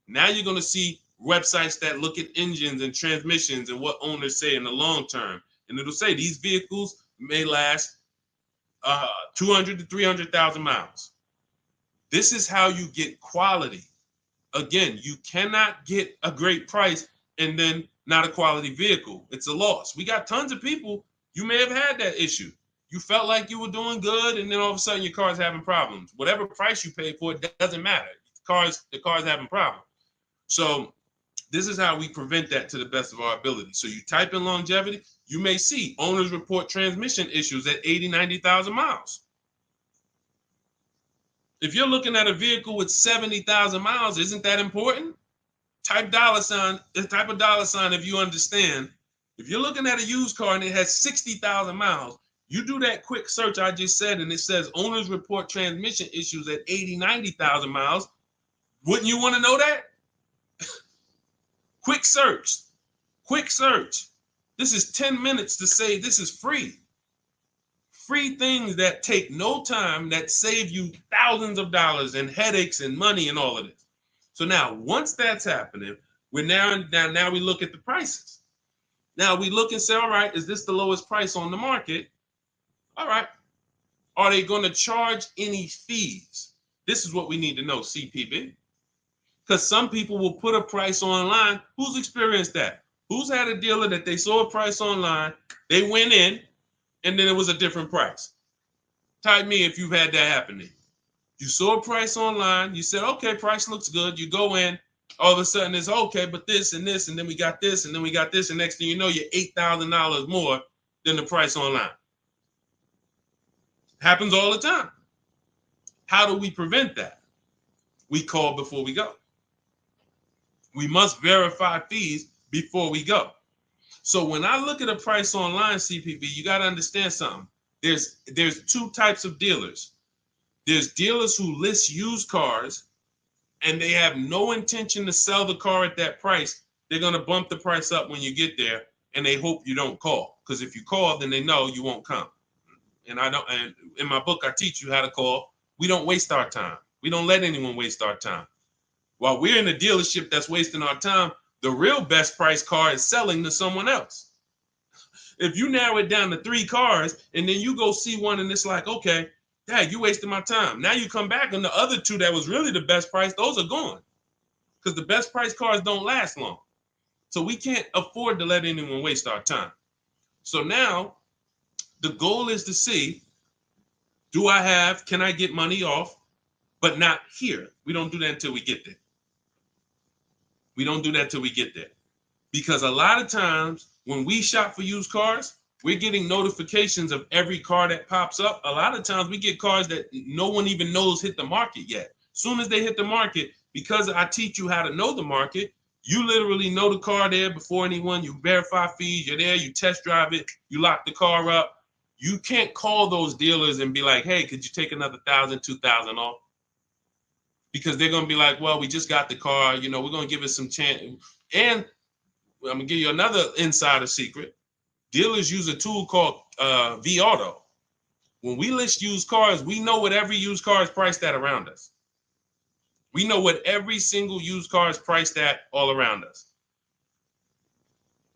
Now you're going to see websites that look at engines and transmissions and what owners say in the long term. And it'll say these vehicles may last 200 to 300,000 miles. This is how you get quality. Again, you cannot get a great price and then not a quality vehicle. It's a loss. We got tons of people, you may have had that issue. You felt like you were doing good, and then all of a sudden your car's having problems. Whatever price you paid for it doesn't matter. The car's having problems. So this is how we prevent that to the best of our ability. So you type in longevity, you may see owners report transmission issues at 80, 90,000 miles. If you're looking at a vehicle with 70,000 miles, isn't that important? Type dollar sign if you understand. If you're looking at a used car and it has 60,000 miles, you do that quick search I just said, and it says owners report transmission issues at 80, 90,000 miles. Wouldn't you want to know that? Quick search. This is 10 minutes to say this is free. Free things that take no time, that save you thousands of dollars and headaches and money and all of this. So now, once that's happening, we look at the prices. Now we look and say, all right, is this the lowest price on the market? All right. Are they going to charge any fees? This is what we need to know, CPB. Because some people will put a price online. Who's experienced that? Who's had a dealer that they saw a price online, they went in, and then it was a different price? Type me if you've had that happen to you. You saw a price online, you said, okay, price looks good. You go in, all of a sudden it's okay, but this and this, and then we got this, and then we got this, and next thing you know, you're $8,000 more than the price online. Happens all the time. How do we prevent that? We call before we go. We must verify fees before we go. So when I look at a price online, CPV, you got to understand something. There's two types of dealers. There's dealers who list used cars and they have no intention to sell the car at that price. They're going to bump the price up when you get there, and they hope you don't call. Because if you call, then they know you won't come. And in my book, I teach you how to call. We don't waste our time. We don't let anyone waste our time. While we're in a dealership that's wasting our time, the real best price car is selling to someone else. If you narrow it down to 3 cars and then you go see one and it's like, okay, Dad, you wasted my time. Now you come back and the other 2 that was really the best price, those are gone. Because the best price cars don't last long. So we can't afford to let anyone waste our time. So now the goal is to see, can I get money off, but not here. We don't do that until we get there. Because a lot of times when we shop for used cars, we're getting notifications of every car that pops up. A lot of times we get cars that no one even knows hit the market yet. Soon as they hit the market, because I teach you how to know the market, you literally know the car there before anyone. You verify fees, you're there, you test drive it, you lock the car up. You can't call those dealers and be like, hey, could you take another $1,000, $2,000 off? Because they're going to be like, well, we just got the car. We're going to give it some chance. And I'm going to give you another insider secret. Dealers use a tool called V-Auto. When we list used cars, we know what every used car is priced at around us. We know what every single used car is priced at all around us.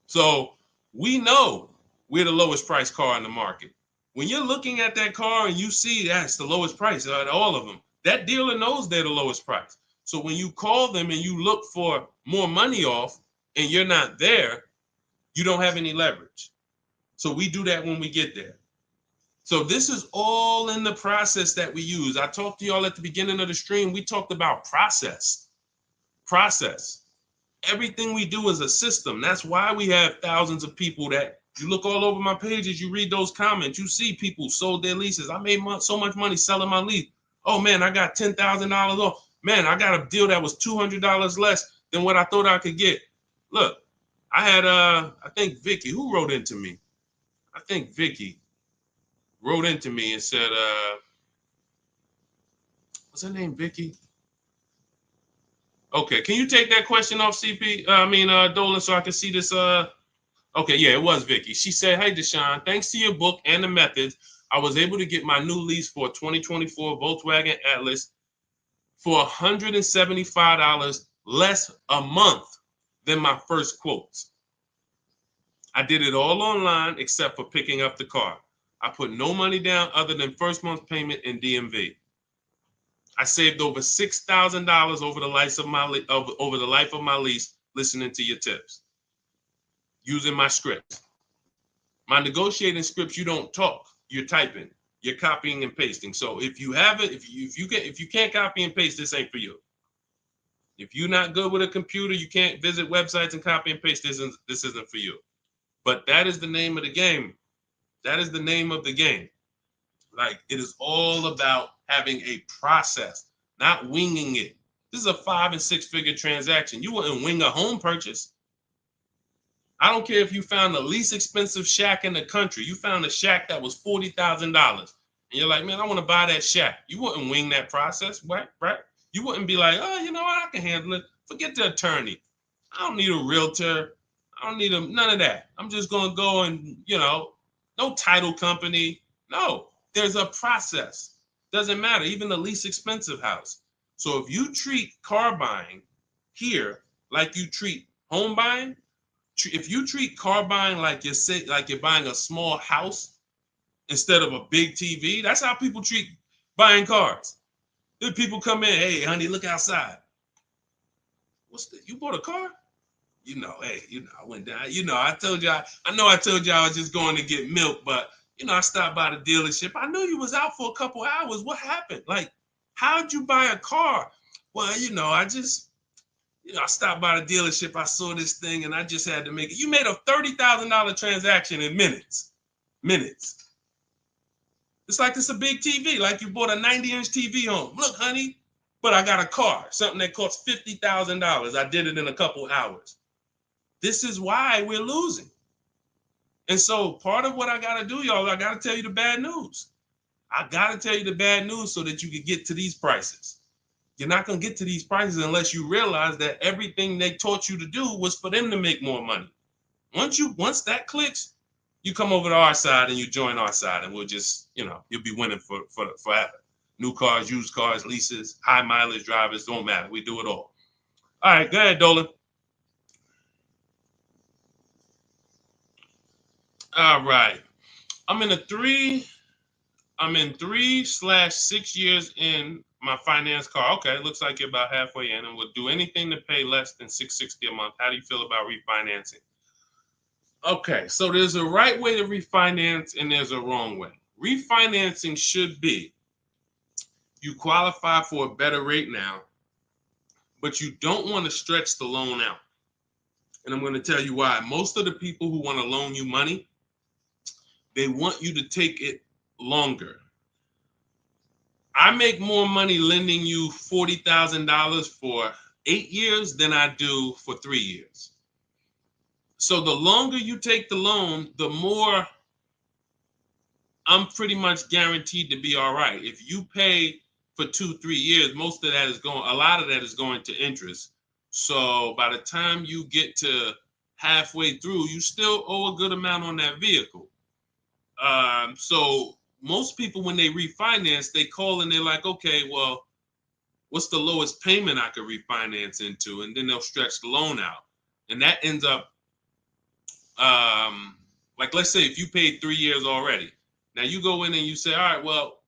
So we know we're the lowest priced car in the market. When you're looking at that car and you see that's the lowest price out of all of them, that dealer knows they're the lowest price. So when you call them and you look for more money off and you're not there, you don't have any leverage. So we do that when we get there. So this is all in the process that we use. I talked to y'all at the beginning of the stream. We talked about process. Everything we do is a system. That's why we have thousands of people that you look all over my pages, you read those comments, you see people sold their leases. I made so much money selling my lease. Oh man, I got $10,000 off. Man, I got a deal that was $200 less than what I thought I could get. Look, I had, I think Vicky, who wrote into me? I think Vicky wrote into me and said, What's her name, Vicky? Okay, can you take that question off, CP? Dolan, so I can see this. Okay, yeah, it was Vicky. She said, "Hey, Deshone, thanks to your book and the methods, I was able to get my new lease for a 2024 Volkswagen Atlas for $175 less a month than my first quotes. I did it all online except for picking up the car. I put no money down other than first month's payment and DMV. I saved over $6,000 over the life of my lease listening to your tips, using my scripts. My negotiating scripts, you don't talk, you're typing, you're copying and pasting. So if you have it, if you can't copy and paste, this ain't for you. If you're not good with a computer, you can't visit websites and copy and paste. This isn't for you. But that is the name of the game. That is the name of the game. Like, it is all about having a process, not winging it. This is a 5 and 6 figure transaction. You wouldn't wing a home purchase. I don't care if you found the least expensive shack in the country. You found a shack that was $40,000. And you're like, man, I want to buy that shack. You wouldn't wing that process, right? You wouldn't be like, oh, you know what? I can handle it. Forget the attorney. I don't need a realtor. I don't need none of that. I'm just going to go and, no title company. No, there's a process. Doesn't matter. Even the least expensive house. So if you treat car buying here like you treat home buying, if you treat car buying like you're buying a small house instead of a big TV, that's how people treat buying cars. Then people come in, hey, honey, look outside. You bought a car? Hey, I went down. I told you, I told you I was just going to get milk, but I stopped by the dealership. I knew you was out for a couple hours. What happened? Like, how'd you buy a car? Well, I stopped by the dealership. I saw this thing and I just had to make it. You made a $30,000 transaction in minutes. It's like it's a big TV, like you bought a 90-inch TV home. Look, honey, but I got a car, something that costs $50,000. I did it in a couple hours. This is why we're losing. And so part of what I got to do, y'all, I got to tell you the bad news. I got to tell you the bad news so that you can get to these prices. You're not going to get to these prices unless you realize that everything they taught you to do was for them to make more money. Once that clicks, you come over to our side and you join our side, and we'll just, you'll be winning for forever. New cars, used cars, leases, high mileage drivers, don't matter. We do it all. All right, go ahead, Dolan. All right. I'm in 3/6 years in my finance car. Okay, it looks like you're about halfway in, and would do anything to pay less than $660 a month. How do you feel about refinancing? Okay, so there's a right way to refinance and there's a wrong way. Refinancing should be you qualify for a better rate now, but you don't want to stretch the loan out. And I'm going to tell you why. Most of the people who want to loan you money, they want you to take it longer. I make more money lending you $40,000 for 8 years than I do for 3 years. So the longer you take the loan, the more I'm pretty much guaranteed to be all right. If you pay for 2-3 years, a lot of that is going to interest. So by the time you get to halfway through, you still owe a good amount on that vehicle. So most people, when they refinance, they call and they're like, okay, well, what's the lowest payment I could refinance into? And then they'll stretch the loan out. And that ends up, like, let's say if you paid 3 years already. Now you go in and you say, all right, well,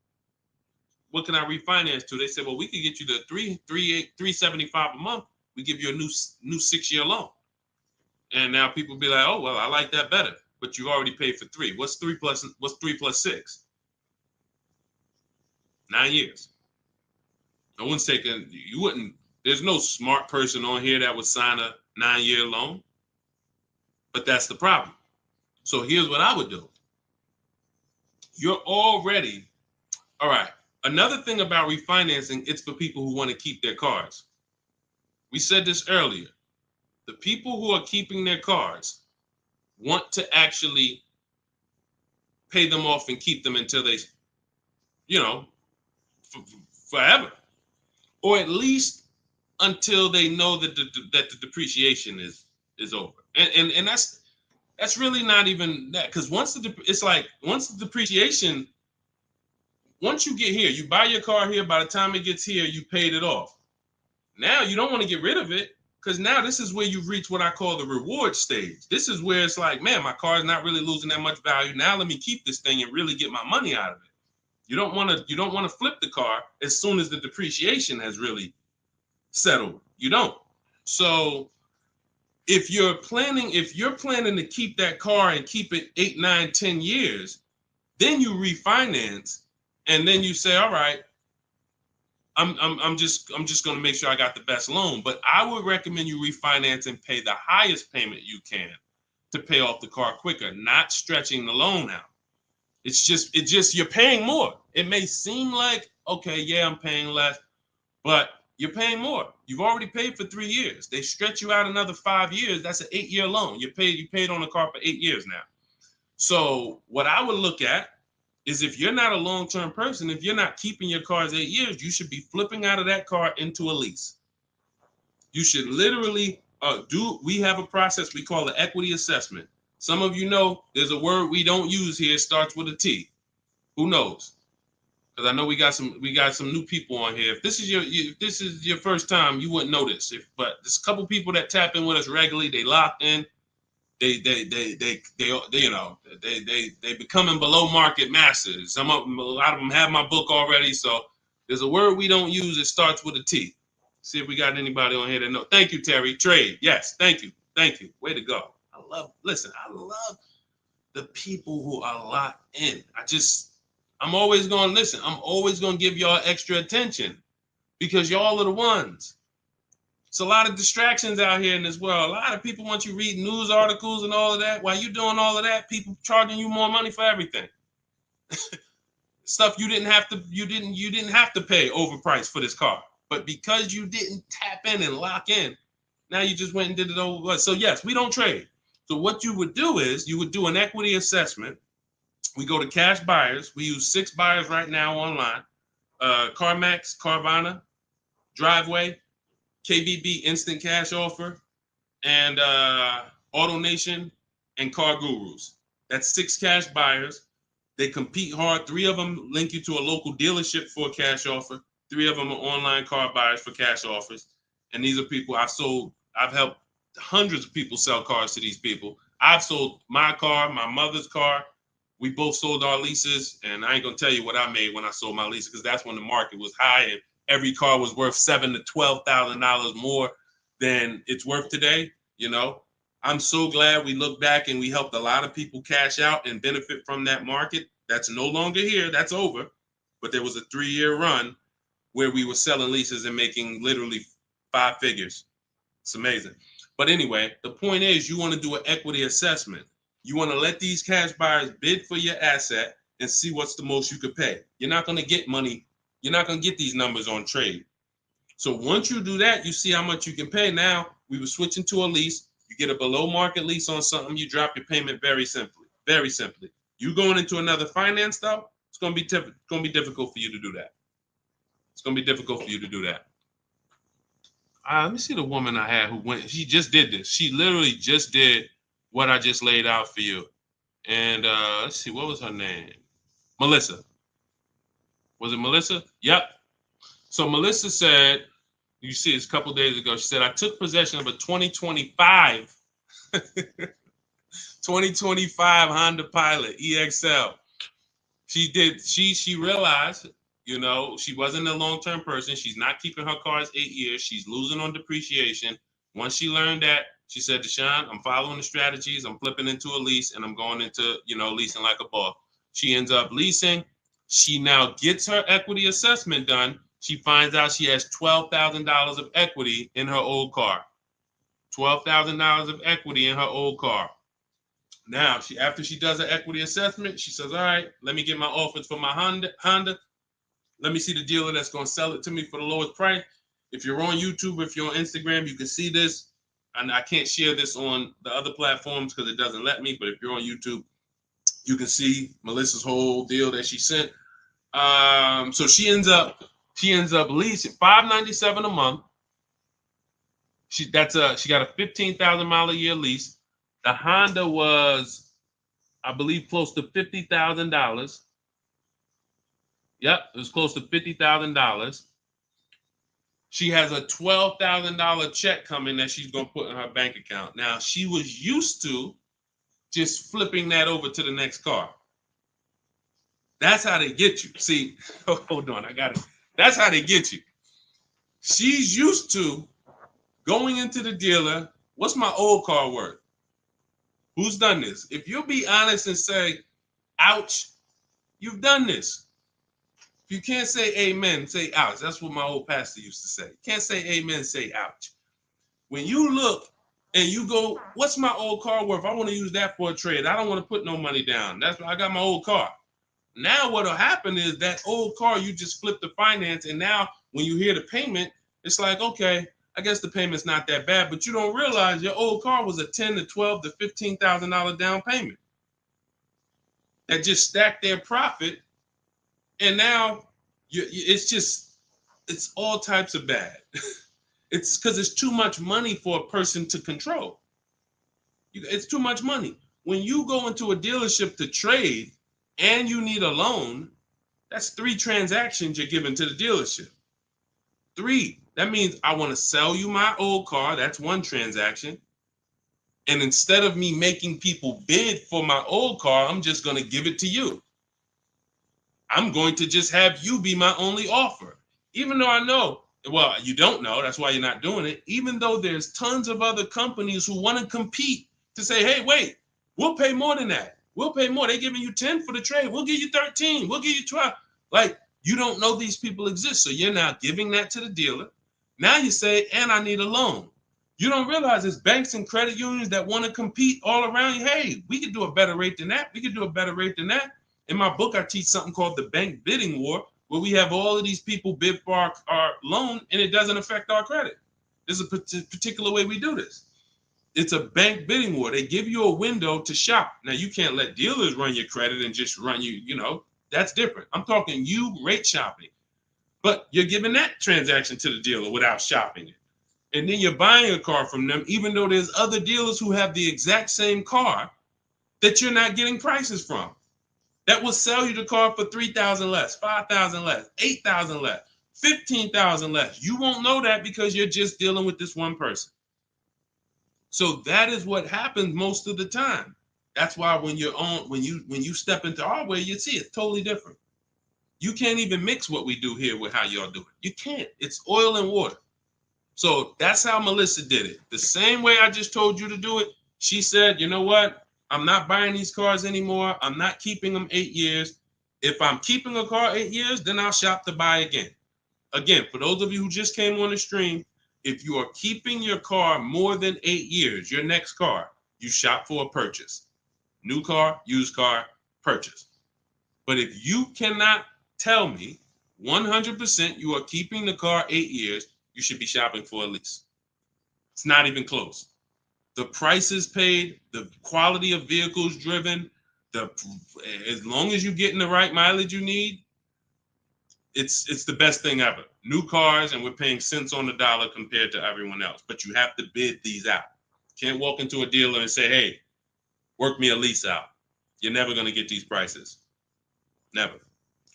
what can I refinance to? They say, well, we could get you the $375 a month. We give you a new 6-year loan. And now people be like, oh, well, I like that better. But you already paid for 3. What's 3 plus 6? 9 years. No one's taking, there's no smart person on here that would sign a 9-year loan. But that's the problem. So here's what I would do. You're already, all right. Another thing about refinancing, it's for people who want to keep their cars. We said this earlier. The people who are keeping their cars want to actually pay them off and keep them until they, forever. or at least until they know that the depreciation is over. And that's really not even that, because once the depreciation, once you get here, you buy your car here, by the time it gets here, you paid it off. Now you don't want to get rid of it, because now this is where you've reached what I call the reward stage. This is where it's like, man, my car is not really losing that much value. Now let me keep this thing and really get my money out of it. You don't want to flip the car as soon as the depreciation has really settled. You don't. So if you're planning to keep that car and keep it 8, 9, 10 years, then you refinance, and then you say, all right, I'm just going to make sure I got the best loan. But I would recommend you refinance and pay the highest payment you can to pay off the car quicker, not stretching the loan out. It's just you're paying more. It may seem like, okay, yeah, I'm paying less, but you're paying more. You've already paid for 3 years. They stretch you out another 5 years. That's an 8-year loan. You paid on the car for 8 years now. So what I would look at is, if you're not a long-term person, if you're not keeping your cars 8 years, you should be flipping out of that car into a lease. You should literally we have a process we call the equity assessment. Some of you know there's a word we don't use here. It starts with a T. Who knows? Because I know we got some new people on here. If this is your first time, you wouldn't know this. But there's a couple people that tap in with us regularly. They locked in. They becoming below market masters. A lot of them have my book already. So there's a word we don't use. It starts with a T. See if we got anybody on here that know. Thank you, Terry. Trade. Yes. Thank you. Way to go. I love the people who are locked in. I'm always going to listen. I'm always going to give y'all extra attention, because y'all are the ones. It's a lot of distractions out here in this world. A lot of people want you reading news articles and all of that. While you doing all of that, people charging you more money for everything. Stuff you didn't have to pay overpriced for this car. But because you didn't tap in and lock in, now you just went and did it over. So yes, we don't trade. So what you would do is you would do an equity assessment. We go to cash buyers. We use 6 buyers right now online. CarMax, Carvana, Driveway, KBB Instant Cash Offer, and AutoNation and Car Gurus. That's 6 cash buyers. They compete hard. 3 of them link you to a local dealership for a cash offer. 3 of them are online car buyers for cash offers. And these are people I've helped hundreds of people sell cars to these people. I've sold my car, my mother's car. We both sold our leases, and I ain't gonna tell you what I made when I sold my leases, because that's when the market was high and every car was worth $7,000 to $12,000 more than it's worth today. You know, I'm so glad we look back and we helped a lot of people cash out and benefit from that market. That's no longer here. That's over. But there was a 3-year run where we were selling leases and making literally 5 figures. It's amazing. But anyway, the point is, you want to do an equity assessment. You want to let these cash buyers bid for your asset and see what's the most you could pay. You're not going to get money. You're not going to get these numbers on trade. So once you do that, you see how much you can pay. Now, we were switching to a lease. You get a below market lease on something, you drop your payment very simply. Very simply. You going into another finance though, it's going to be difficult for you to do that. It's going to be difficult for you to do that. Let me see the woman I had who went. She just did this. She literally just did what I just laid out for you. And let's see, what was her name? Melissa. Was it Melissa? Yep. So Melissa said, you see this a couple days ago, she said, I took possession of a 2025 Honda Pilot EXL. She realized, you know, she wasn't a long-term person. She's not keeping her cars 8 years. She's losing on depreciation. Once she learned that, she said, Deshone, I'm following the strategies. I'm flipping into a lease and I'm going into, leasing like a boss. She ends up leasing. She now gets her equity assessment done. She finds out she has $12,000 of equity in her old car. $12,000 of equity in her old car. Now, after she does her equity assessment, she says, all right, let me get my offers for my Honda. Let me see the dealer that's going to sell it to me for the lowest price. If you're on YouTube, if you're on Instagram, you can see this. And I can't share this on the other platforms because it doesn't let me. But if you're on YouTube, you can see Melissa's whole deal that she sent. So she ends up She ends up leasing $597 a month. She got a 15,000 mile a year lease. The Honda was, I believe, close to $50,000. Yep, it was close to $50,000. She has a $12,000 check coming that she's gonna put in her bank account. Now, she was used to just flipping that over to the next car. That's how they get you. See, hold on, I got it. That's how they get you. She's used to going into the dealer. What's my old car worth? Who's done this? If you'll be honest and say, ouch, you've done this. If you can't say amen, say ouch. That's what my old pastor used to say. Can't say amen, say ouch. When you look and you go, what's my old car worth? I want to use that for a trade. I don't want to put no money down. That's why I got my old car. Now what'll happen is that old car, you just flip the finance, and now when you hear the payment, it's like, okay, I guess the payment's not that bad, but you don't realize your old car was a $10,000 to $12,000 to $15,000 down payment that just stacked their profit, and now it's all types of bad. It's because it's too much money for a person to control. It's too much money. When you go into a dealership to trade and you need a loan, that's 3 transactions you're giving to the dealership. 3. That means I want to sell you my old car. That's 1 transaction. And instead of me making people bid for my old car, I'm just going to give it to you. I'm going to just have you be my only offer. Even though I know, well, you don't know, that's why you're not doing it. Even though there's tons of other companies who want to compete to say, hey, wait, we'll pay more than that. We'll pay more. They're giving you 10 for the trade. We'll give you 13. We'll give you 12. Like, you don't know these people exist. So you're now giving that to the dealer. Now you say, and I need a loan. You don't realize there's banks and credit unions that want to compete all around you. Hey, we could do a better rate than that. We could do a better rate than that. In my book, I teach something called the bank bidding war, where we have all of these people bid for our loan, and it doesn't affect our credit. There's a particular way we do this. It's a bank bidding war. They give you a window to shop. Now, you can't let dealers run your credit and just run you, that's different. I'm talking you rate shopping. But you're giving that transaction to the dealer without shopping it. And then you're buying a car from them, even though there's other dealers who have the exact same car that you're not getting prices from. That will sell you the car for $3,000 less, $5,000 less, $8,000 less, $15,000 less. You won't know that because you're just dealing with this one person. So that is what happens most of the time. That's why when you step into our way, you see it's totally different. You can't even mix what we do here with how y'all do it. You can't. It's oil and water. So that's how Melissa did it. The same way I just told you to do it. She said, you know what? I'm not buying these cars anymore. I'm not keeping them 8 years. If I'm keeping a car 8 years, then I'll shop to buy again. Again, for those of you who just came on the stream, if you are keeping your car more than 8 years, your next car, you shop for a purchase. New car, used car, purchase. But if you cannot tell me 100% you are keeping the car 8 years, you should be shopping for a lease. It's not even close. The prices paid, the quality of vehicles driven, as long as you're getting the right mileage you need, it's the best thing ever. New cars, and we're paying cents on the dollar compared to everyone else. But you have to bid these out. Can't walk into a dealer and say, hey, work me a lease out. You're never going to get these prices. Never.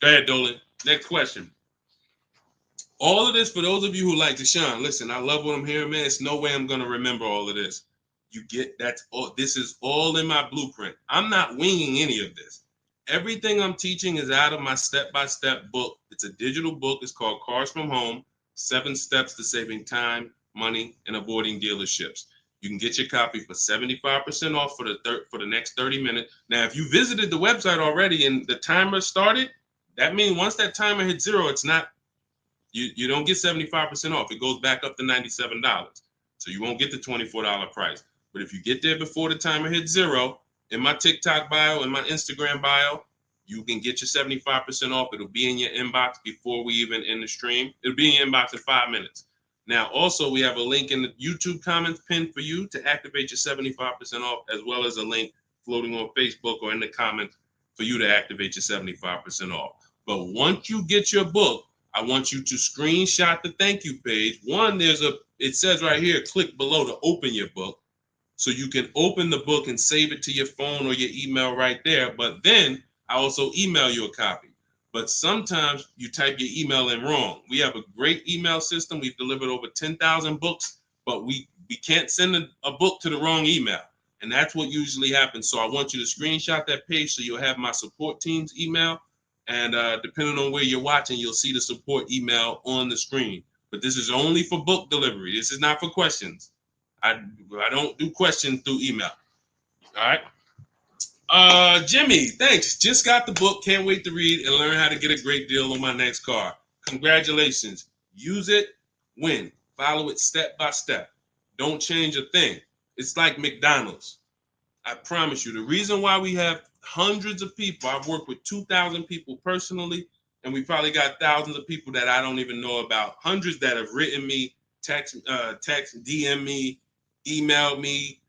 Go ahead, Dolan. Next question. All of this, for those of you who like Deshone, listen, I love what I'm hearing, man. It's no way I'm going to remember all of this. This is all in my blueprint. I'm not winging any of this. Everything I'm teaching is out of my step-by-step book. It's a digital book. It's called Cars from Home, 7 Steps to Saving Time, Money, and Avoiding Dealerships. You can get your copy for 75% off for the next 30 minutes. Now, if you visited the website already and the timer started, that means once that timer hits 0, it's not, you don't get 75% off. It goes back up to $97. So you won't get the $24 price. But if you get there before the timer hits 0, in my TikTok bio, in my Instagram bio, you can get your 75% off. It'll be in your inbox before we even end the stream. It'll be in your inbox in 5 minutes. Now, also, we have a link in the YouTube comments pinned for you to activate your 75% off, as well as a link floating on Facebook or in the comments for you to activate your 75% off. But once you get your book, I want you to screenshot the thank you page. One, it says right here, click below to open your book. So you can open the book and save it to your phone or your email right there. But then I also email you a copy. But sometimes you type your email in wrong. We have a great email system. We've delivered over 10,000 books, but we can't send a book to the wrong email. And that's what usually happens. So I want you to screenshot that page so you'll have my support team's email. And depending on where you're watching, you'll see the support email on the screen. But this is only for book delivery. This is not for questions. I don't do questions through email. All right. Jimmy, thanks. Just got the book. Can't wait to read and learn how to get a great deal on my next car. Congratulations. Use it, win. Follow it step by step. Don't change a thing. It's like McDonald's. I promise you. The reason why we have hundreds of people, I've worked with 2,000 people personally, and we probably got thousands of people that I don't even know about. Hundreds that have written me, text, DM me, emailed me.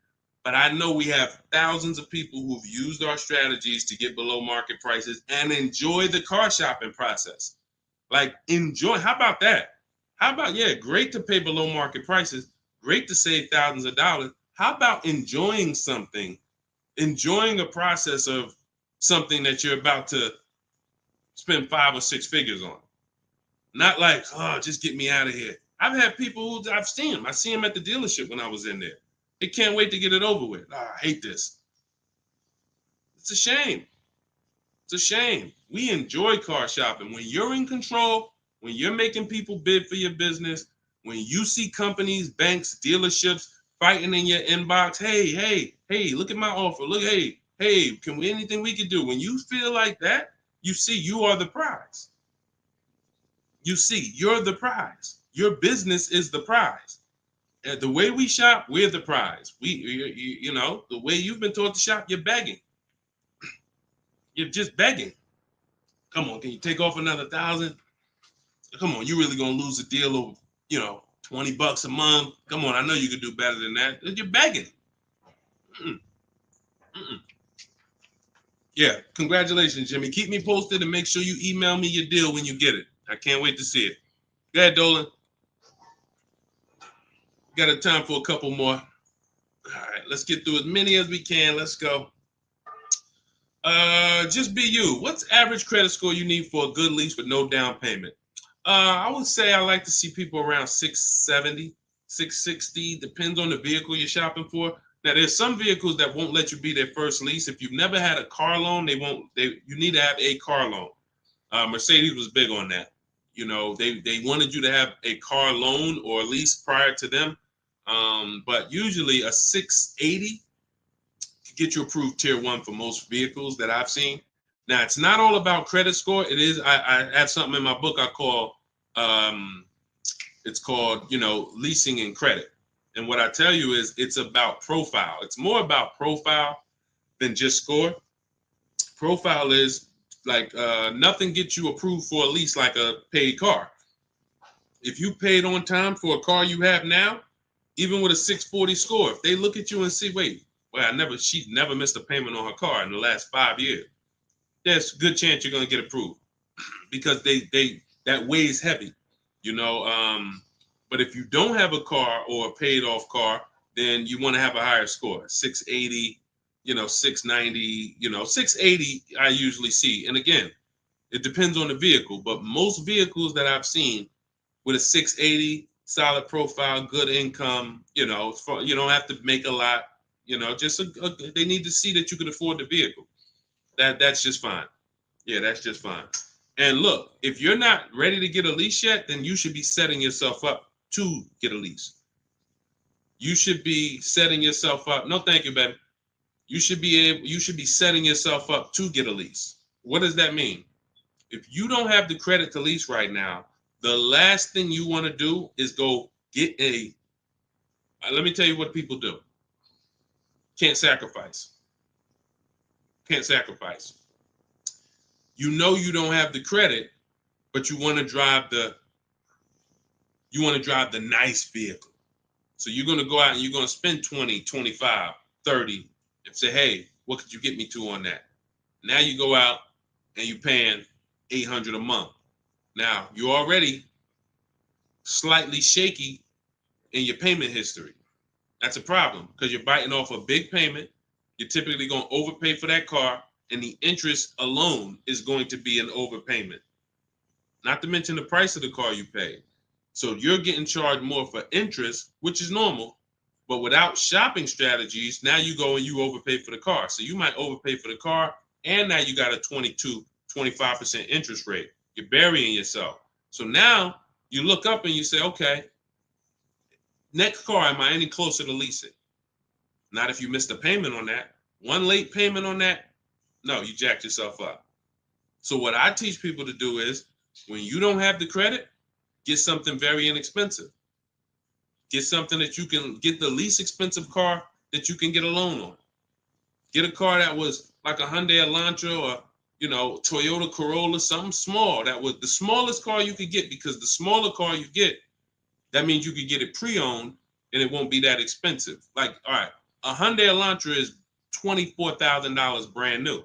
But I know we have thousands of people who've used our strategies to get below market prices and enjoy the car shopping process. Like, enjoy. How about that? How about, yeah, great to pay below market prices, great to save thousands of dollars. How about enjoying something, enjoying a process of something that you're about to spend 5 or 6 figures on? Not like, oh, just get me out of here. I've had people who I've seen them. I see them at the dealership when I was in there. They can't wait to get it over with. Oh, I hate this. It's a shame. It's a shame. We enjoy car shopping. When you're in control, when you're making people bid for your business, when you see companies, banks, dealerships fighting in your inbox, hey, look at my offer. Look, hey, can we anything we can do? When you feel like that, you see you are the prize. You see, you're the prize. Your business is the prize. The way we shop, we're the prize. You know, the way you've been taught to shop, you're begging. You're just begging. Come on, can you take off another 1,000? Come on, you really gonna lose a deal of, $20 a month? Come on, I know you could do better than that. You're begging. Mm-mm. Mm-mm. Yeah, congratulations, Jimmy. Keep me posted and make sure you email me your deal when you get it. I can't wait to see it. Go ahead, Dolan. Got a time for a couple more. All right, let's get through as many as we can. Let's go. Just be you. What's average credit score you need for a good lease with no down payment? I would say I like to see people around 670, 660. Depends on the vehicle you're shopping for. Now, there's some vehicles that won't let you be their first lease. If you've never had a car loan, you need to have a car loan. Mercedes was big on that. They wanted you to have a car loan or lease prior to them. But usually a 680 can get you approved tier 1 for most vehicles that I've seen. Now, it's not all about credit score. It is. I have something in my book I call, it's called, leasing and credit. And what I tell you is it's about profile. It's more about profile than just score. Profile is like nothing gets you approved for a lease like a paid car. If you paid on time for a car you have now, even with a 640 score, if they look at you and see, wait, well, she's never missed a payment on her car in the last 5 years, there's a good chance you're going to get approved because that weighs heavy, But if you don't have a car or a paid off car, then you want to have a higher score, 680, 690, 680 I usually see. And again, it depends on the vehicle, but most vehicles that I've seen with a 680, solid profile, good income, you don't have to make a lot, they need to see that you can afford the vehicle. That's just fine. Yeah, that's just fine. And look, if you're not ready to get a lease yet, then you should be setting yourself up to get a lease. You should be setting yourself up. No, thank you, baby. You should be setting yourself up to get a lease. What does that mean? If you don't have the credit to lease right now, the last thing you want to do is go get let me tell you what people do. Can't sacrifice. Can't sacrifice. You don't have the credit, but you want to drive the nice vehicle. So you're going to go out and you're going to spend 20, 25, 30 and say, hey, what could you get me to on that? Now you go out and you're paying $800 a month. Now, you're already slightly shaky in your payment history. That's a problem because you're biting off a big payment. You're typically going to overpay for that car, and the interest alone is going to be an overpayment. Not to mention the price of the car you pay. So you're getting charged more for interest, which is normal. But without shopping strategies, now you go and you overpay for the car. So you might overpay for the car, and now you got a 25% interest rate. You're burying yourself. So now you look up and you say, okay, next car, am I any closer to leasing? Not if you missed a payment on that. One late payment on that, no, you jacked yourself up. So what I teach people to do is when you don't have the credit, get something very inexpensive. Get something that you can get the least expensive car that you can get a loan on. Get a car that was like a Hyundai Elantra or, Toyota Corolla, something small. That was the smallest car you could get, because the smaller car you get, that means you could get it pre-owned and it won't be that expensive. Like, all right, a Hyundai Elantra is $24,000 brand new.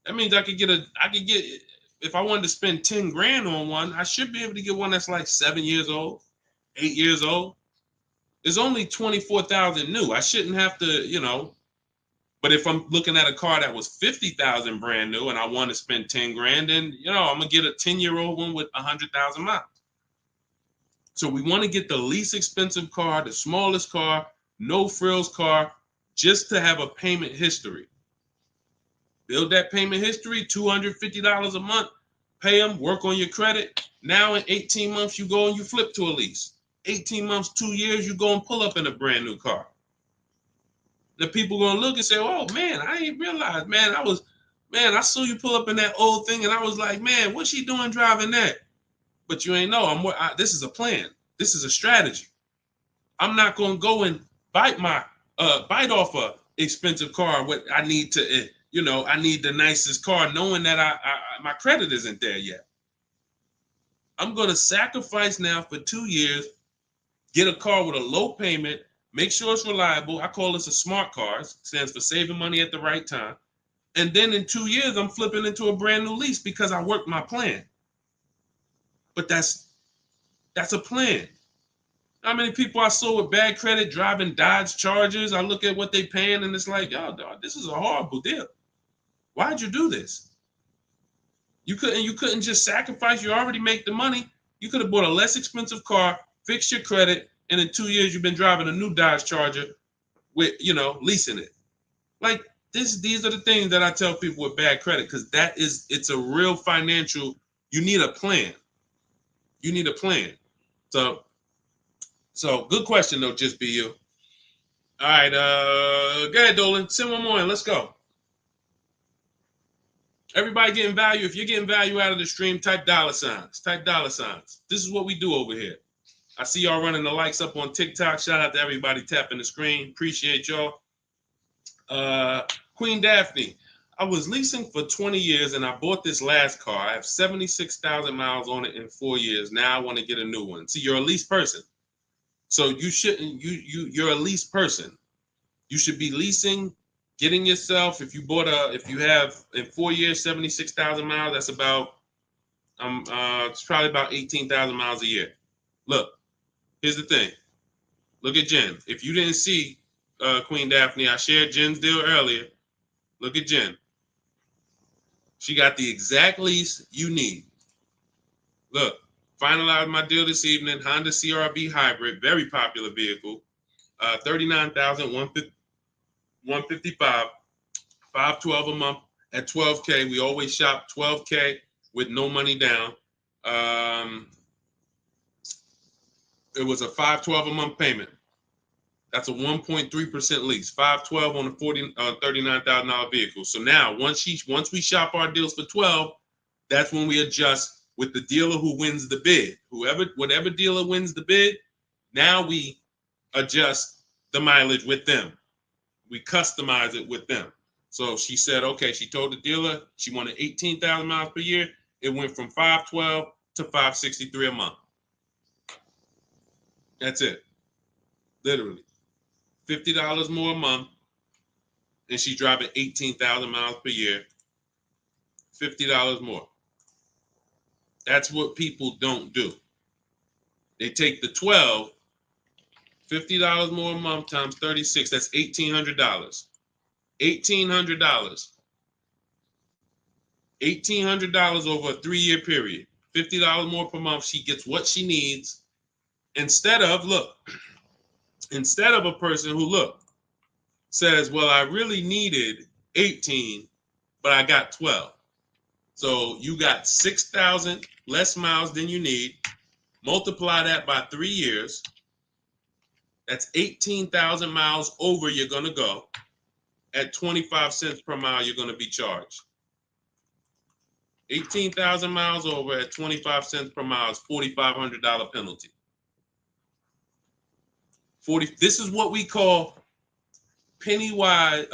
That means I could get, if I wanted to spend 10 grand on one, I should be able to get one that's like 7 years old, 8 years old. It's only 24,000 new. I shouldn't have to, but if I'm looking at a car that was 50,000 brand new and I want to spend 10 grand, then, I'm going to get a 10-year-old one with 100,000 miles. So we want to get the least expensive car, the smallest car, no frills car, just to have a payment history. Build that payment history, $250 a month, pay them, work on your credit. Now in 18 months, you go and you flip to a lease. 18 months, 2 years, you go and pull up in a brand new car. The people going to look and say, oh, man, I ain't realized, man, I saw you pull up in that old thing, and I was like, man, what's she doing driving that? But you ain't know, this is a plan. This is a strategy. I'm not going to go and bite off a expensive car. What I need to, I need the nicest car, knowing that my credit isn't there yet. I'm going to sacrifice now for 2 years, get a car with a low payment, make sure it's reliable. I call this a smart car. It stands for saving money at the right time. And then in 2 years, I'm flipping into a brand new lease because I worked my plan. But that's a plan. How many people I saw with bad credit driving Dodge Chargers? I look at what they paying and it's like, yo, dog, this is a horrible deal. Why'd you do this? You couldn't just sacrifice. You already make the money. You could have bought a less expensive car, fixed your credit, and in 2 years you've been driving a new Dodge Charger with, leasing it. Like these are the things that I tell people with bad credit, because it's a real financial, you need a plan. You need a plan. So good question though, just be you. All right, go ahead, Dolan. Send one more in. Let's go. Everybody getting value. If you're getting value out of the stream, type $signs. Type $signs. This is what we do over here. I see y'all running the likes up on TikTok. Shout out to everybody tapping the screen. Appreciate y'all. Queen Daphne, I was leasing for 20 years and I bought this last car. I have 76,000 miles on it in 4 years. Now I want to get a new one. See, you're a lease person. So you shouldn't, you're a lease person. You should be leasing, getting yourself, if you have in 4 years, 76,000 miles, that's about, it's probably about 18,000 miles a year. Look, here's the thing. Look at Jen. If you didn't see Queen Daphne, I shared Jen's deal earlier. Look at Jen. She got the exact lease you need. Look, finalized my deal this evening. Honda CR-V hybrid, very popular vehicle. 39,155, 512 a month at 12K. We always shop 12K with no money down. It was a 512 a month payment. That's a 1.3% lease. 512 on a $39,000 vehicle. So now once we shop our deals for 12, that's when we adjust with the dealer who wins the bid. Whatever dealer wins the bid, now we adjust the mileage with them. We customize it with them. So she said, okay, she told the dealer she wanted 18,000 miles per year. It went from 512 to 563 a month. That's it. Literally. $50 more a month, and she's driving 18,000 miles per year. $50 more. That's what people don't do. They take the 12, $50 more a month times 36, that's $1,800. $1,800. $1,800 over a 3-year period. $50 more per month. She gets what she needs instead of a person who says, well, I really needed 18, but I got 12. So you got 6,000 less miles than you need. Multiply that by 3 years. That's 18,000 miles over you're going to go. At 25 cents per mile, you're going to be charged. 18,000 miles over at 25 cents per mile is $4,500 penalty. This is what we call penny wise,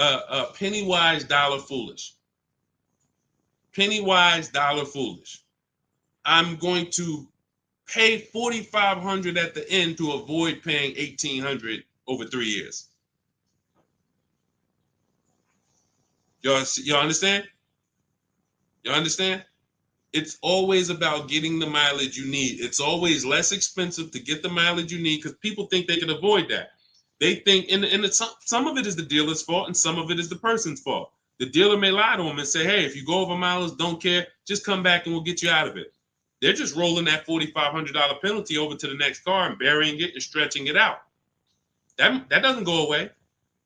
dollar foolish. Penny wise, dollar foolish. I'm going to pay $4,500 at the end to avoid paying $1,800 over 3 years. Y'all understand? You understand? It's always about getting the mileage you need. It's always less expensive to get the mileage you need because people think they can avoid that. They think, and some of it is the dealer's fault and some of it is the person's fault. The dealer may lie to them and say, hey, if you go over mileage, don't care, just come back and we'll get you out of it. They're just rolling that $4,500 penalty over to the next car and burying it and stretching it out. That doesn't go away.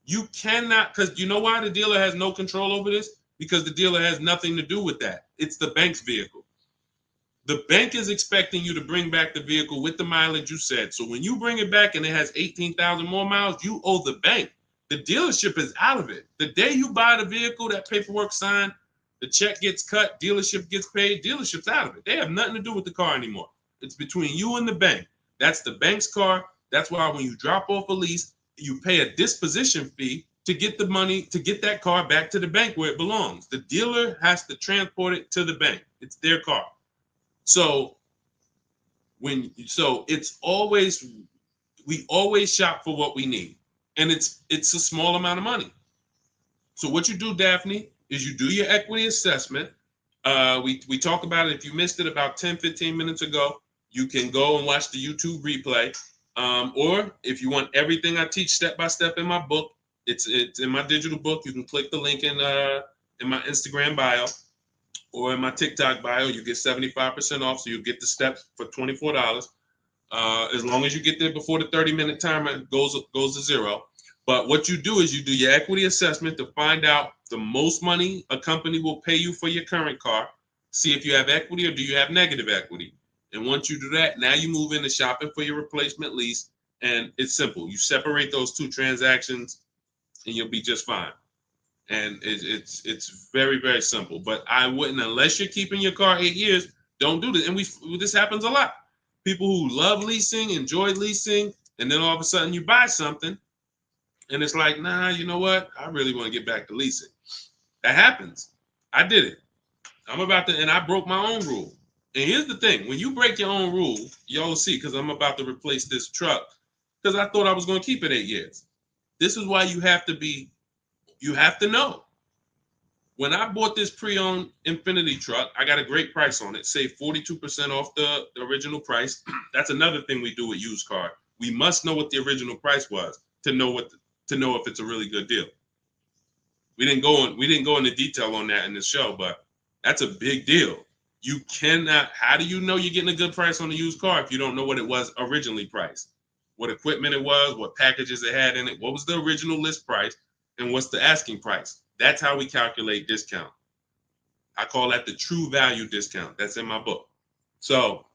You cannot, because you know why the dealer has no control over this? Because the dealer has nothing to do with that. It's the bank's vehicle. The bank is expecting you to bring back the vehicle with the mileage you said. So when you bring it back and it has 18,000 more miles, you owe the bank. The dealership is out of it. The day you buy the vehicle, that paperwork signed, the check gets cut, dealership gets paid, dealership's out of it. They have nothing to do with the car anymore. It's between you and the bank. That's the bank's car. That's why when you drop off a lease, you pay a disposition fee to get the money, to get that car back to the bank where it belongs. The dealer has to transport it to the bank. It's their car. So it's always, we always shop for what we need. And it's a small amount of money. So what you do, Daphne, is you do your equity assessment. We talked about it. If you missed it about 10, 15 minutes ago, you can go and watch the YouTube replay. Or if you want everything I teach step by step in my book, it's in my digital book. You can click the link in my Instagram bio or in my TikTok bio. You get 75% off, so you get the steps for $24. As long as you get there before the 30-minute timer goes to zero. But what you do is you do your equity assessment to find out the most money a company will pay you for your current car. See if you have equity or do you have negative equity. And once you do that, now you move into shopping for your replacement lease. And it's simple. You separate those two transactions and you'll be just fine. And it's very, very simple. But I wouldn't, unless you're keeping your car 8 years, don't do this. And this happens a lot. People who love leasing, enjoy leasing, and then all of a sudden you buy something and it's like, nah, you know what? I really want to get back to leasing. That happens. I did it. And I broke my own rule. And here's the thing. When you break your own rule, y'all see, because I'm about to replace this truck, because I thought I was going to keep it 8 years. This is why you have to know. When I bought this pre-owned Infiniti truck, I got a great price on it, saved 42% off the original price. That's another thing we do with used car. We must know what the original price was to know if it's a really good deal. We didn't go into detail on that in this show, but that's a big deal. You cannot, how do you know you're getting a good price on a used car if you don't know what it was originally priced? What equipment it was, what packages it had in it, what was the original list price, and what's the asking price? That's how we calculate discount. I call that the true value discount. That's in my book. So,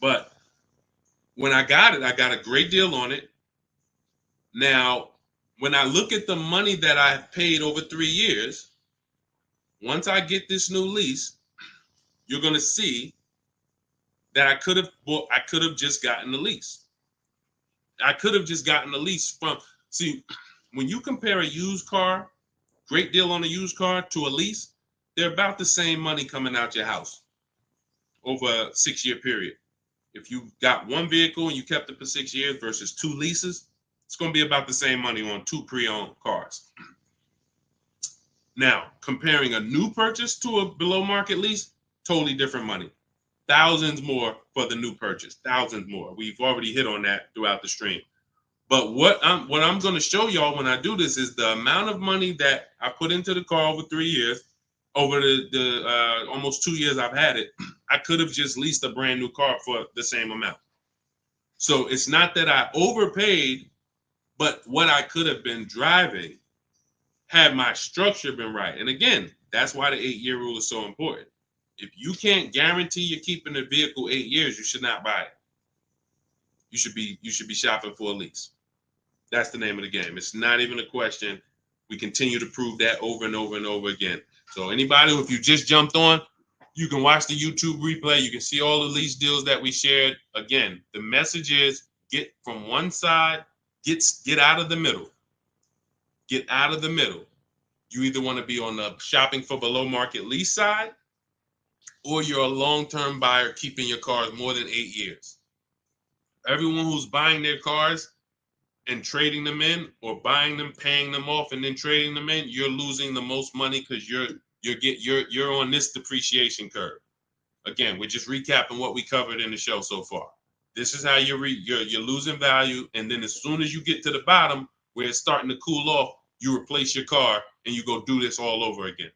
but when I got it, I got a great deal on it. Now, when I look at the money that I paid over 3 years, once I get this new lease, you're going to see that I could have just gotten the lease. I could have just gotten the lease when you compare a used car, great deal on a used car, to a lease, they're about the same money coming out your house over a 6-year period. If you got one vehicle and you kept it for 6 years versus 2 leases, it's going to be about the same money on 2 pre-owned cars. Now, comparing a new purchase to a below market lease, totally different money. thousands more for the new purchase, thousands more. We've already hit on that throughout the stream. But what I'm going to show y'all when I do this is the amount of money that I put into the car over 3 years, over the almost 2 years I've had it. I could have just leased a brand new car for the same amount. So it's not that I overpaid, but what I could have been driving had my structure been right. And again, that's why the 8-year rule is so important. If you can't guarantee you're keeping the vehicle 8 years, you should not buy it. You should be shopping for a lease. That's the name of the game. It's not even a question. We continue to prove that over and over and over again. So anybody, if you just jumped on, you can watch the YouTube replay. You can see all the lease deals that we shared. Again, the message is get from one side, get out of the middle. Get out of the middle. You either want to be on the shopping for below market lease side, or you're a long-term buyer keeping your cars more than 8 years. Everyone who's buying their cars and trading them in, or buying them, paying them off, and then trading them in, you're losing the most money because you're on this depreciation curve. Again, we're just recapping what we covered in the show so far. This is how you're losing value, and then as soon as you get to the bottom where it's starting to cool off, you replace your car and you go do this all over again.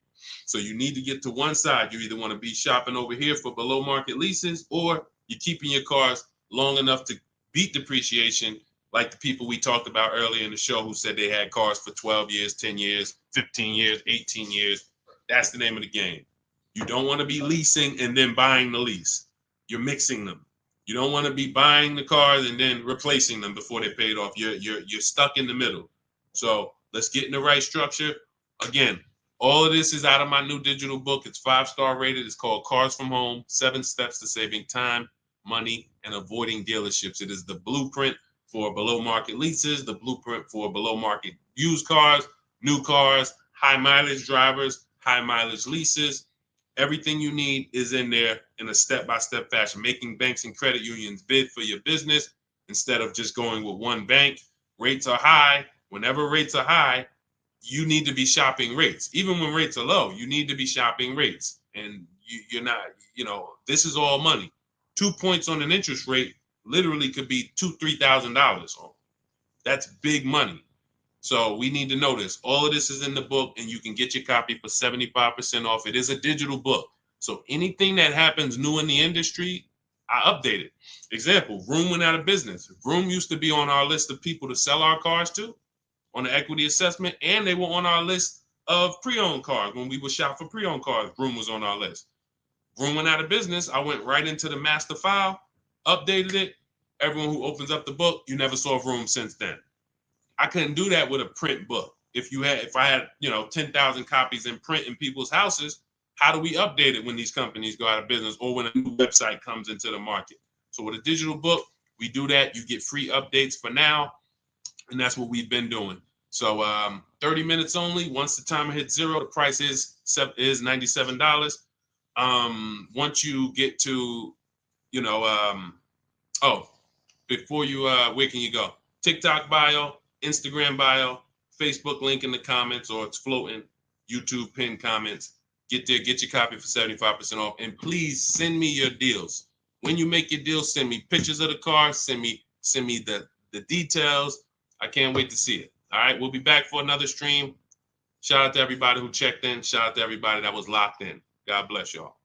So you need to get to one side. You either want to be shopping over here for below market leases, or you're keeping your cars long enough to beat depreciation, like the people we talked about earlier in the show who said they had cars for 12 years, 10 years, 15 years, 18 years. That's the name of the game. You don't want to be leasing and then buying the lease. You're mixing them. You don't want to be buying the cars and then replacing them before they're paid off. You're stuck in the middle. So let's get in the right structure. Again, all of this is out of my new digital book. It's 5-star rated. It's called Cars from Home, 7 Steps to Saving Time, Money, and Avoiding Dealerships. It is the blueprint for below market leases, the blueprint for below market used cars, new cars, high mileage drivers, high mileage leases. Everything you need is in there in a step-by-step fashion, making banks and credit unions bid for your business instead of just going with one bank. Rates are high. Whenever rates are high, you need to be shopping rates. Even when rates are low, you need to be shopping rates. And you're not, this is all money. 2 points on an interest rate literally could be $2,000-$3,000. That's big money. So we need to know this. All of this is in the book, and you can get your copy for 75% off. It is a digital book. So anything that happens new in the industry, I update it. Example, Vroom went out of business. Vroom used to be on our list of people to sell our cars to on the equity assessment, and they were on our list of pre-owned cars. When we would shop for pre-owned cars, Vroom was on our list. Vroom went out of business. I went right into the master file, updated it. Everyone who opens up the book, you never saw Vroom since then. I couldn't do that with a print book. If I had 10,000 copies in print in people's houses, how do we update it when these companies go out of business or when a new website comes into the market? So with a digital book, we do that. You get free updates for now, and that's what we've been doing. So 30 minutes only. Once the timer hits 0, the price is $97. Once you get to, before you, where can you go? TikTok bio, Instagram bio, Facebook link in the comments, or it's floating, YouTube pinned comments. Get there, get your copy for 75% off. And please send me your deals. When you make your deals, send me pictures of the car, send me the details. I can't wait to see it. All right, we'll be back for another stream. Shout out to everybody who checked in. Shout out to everybody that was locked in. God bless y'all.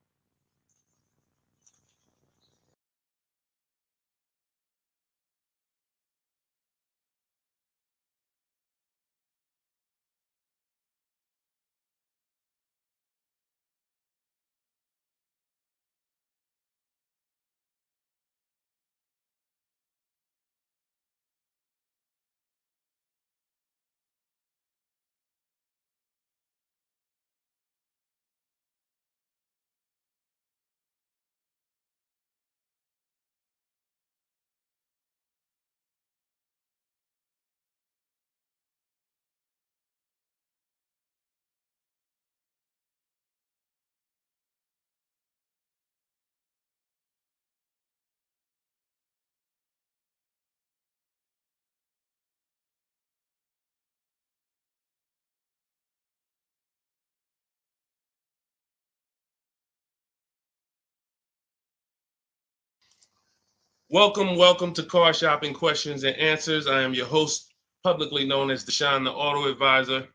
Welcome to Car Shopping Questions and Answers. I am your host, publicly known as Deshone the Auto Advisor.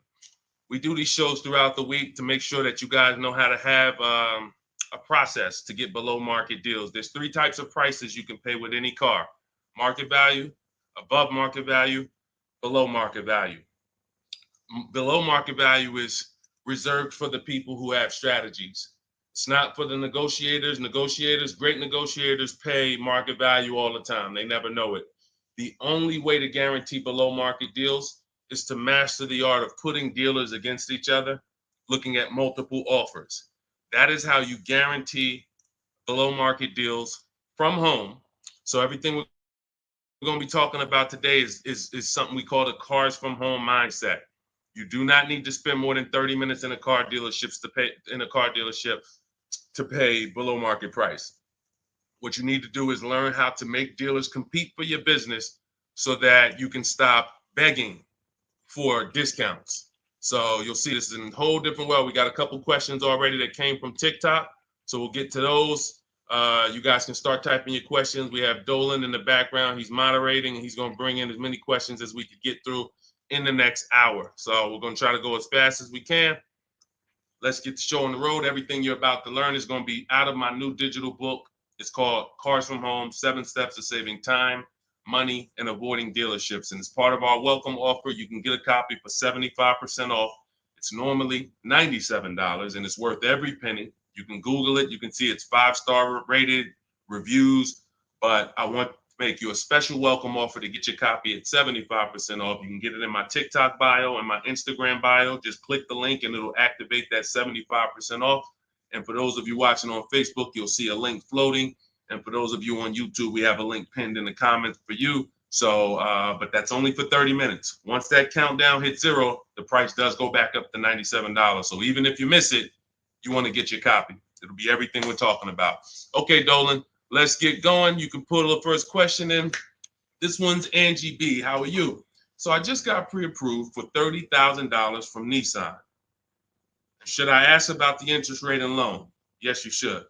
We do these shows throughout the week to make sure that you guys know how to have a process to get below market deals. There's three types of prices you can pay with any car: market value, above market value, below market value. Below market value is reserved for the people who have strategies. It's not for the negotiators. Great negotiators pay market value all the time. They never know it. The only way to guarantee below market deals is to master the art of putting dealers against each other, looking at multiple offers. That is how you guarantee below market deals from home. So everything we're going to be talking about today is something we call the cars from home mindset. You do not need to spend more than 30 minutes in a car dealership to pay below market price. What you need to do is learn how to make dealers compete for your business so that you can stop begging for discounts. So you'll see this in a whole different way. We got a couple questions already that came from TikTok. So we'll get to those. You guys can start typing your questions. We have Dolan in the background. He's moderating and he's going to bring in as many questions as we could get through in the next hour. So we're going to try to go as fast as we can. Let's get the show on the road. Everything you're about to learn is going to be out of my new digital book. It's called Cars from Home, 7 Steps to Saving Time, Money, and Avoiding Dealerships. And as part of our welcome offer, you can get a copy for 75% off. It's normally $97 and it's worth every penny. You can Google it. You can see it's 5-star rated reviews, but I want to make you a special welcome offer to get your copy at 75% off. You can get it in my TikTok bio and my Instagram bio. Just click the link and it'll activate that 75% off. And for those of you watching on Facebook, you'll see a link floating. And for those of you on YouTube, we have a link pinned in the comments for you. So, but that's only for 30 minutes. Once that countdown hits 0, the price does go back up to $97. So even if you miss it, you want to get your copy. It'll be everything we're talking about. Okay, Dolan, let's get going. You can put the first question in. This one's Angie B. How are you? So I just got pre-approved for $30,000 from Nissan. Should I ask about the interest rate and loan? Yes, you should.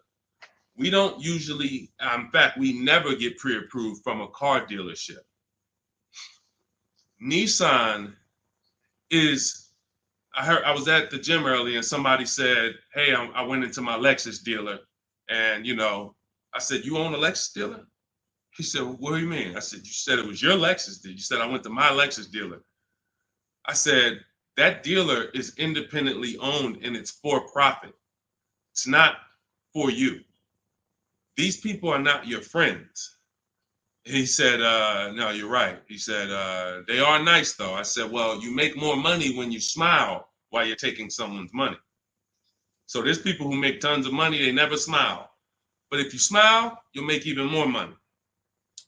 We don't usually, in fact, we never get pre-approved from a car dealership. Nissan is, I was at the gym earlier and somebody said, hey, I went into my Lexus dealer and, I said, you own a Lexus dealer? He said, well, what do you mean? I said, you said it was your Lexus dealer. You said I went to my Lexus dealer. I said, that dealer is independently owned and it's for profit. It's not for you. These people are not your friends. He said, no, you're right. He said, they are nice though. I said, well, you make more money when you smile while you're taking someone's money. So there's people who make tons of money, they never smile. But if you smile, you'll make even more money.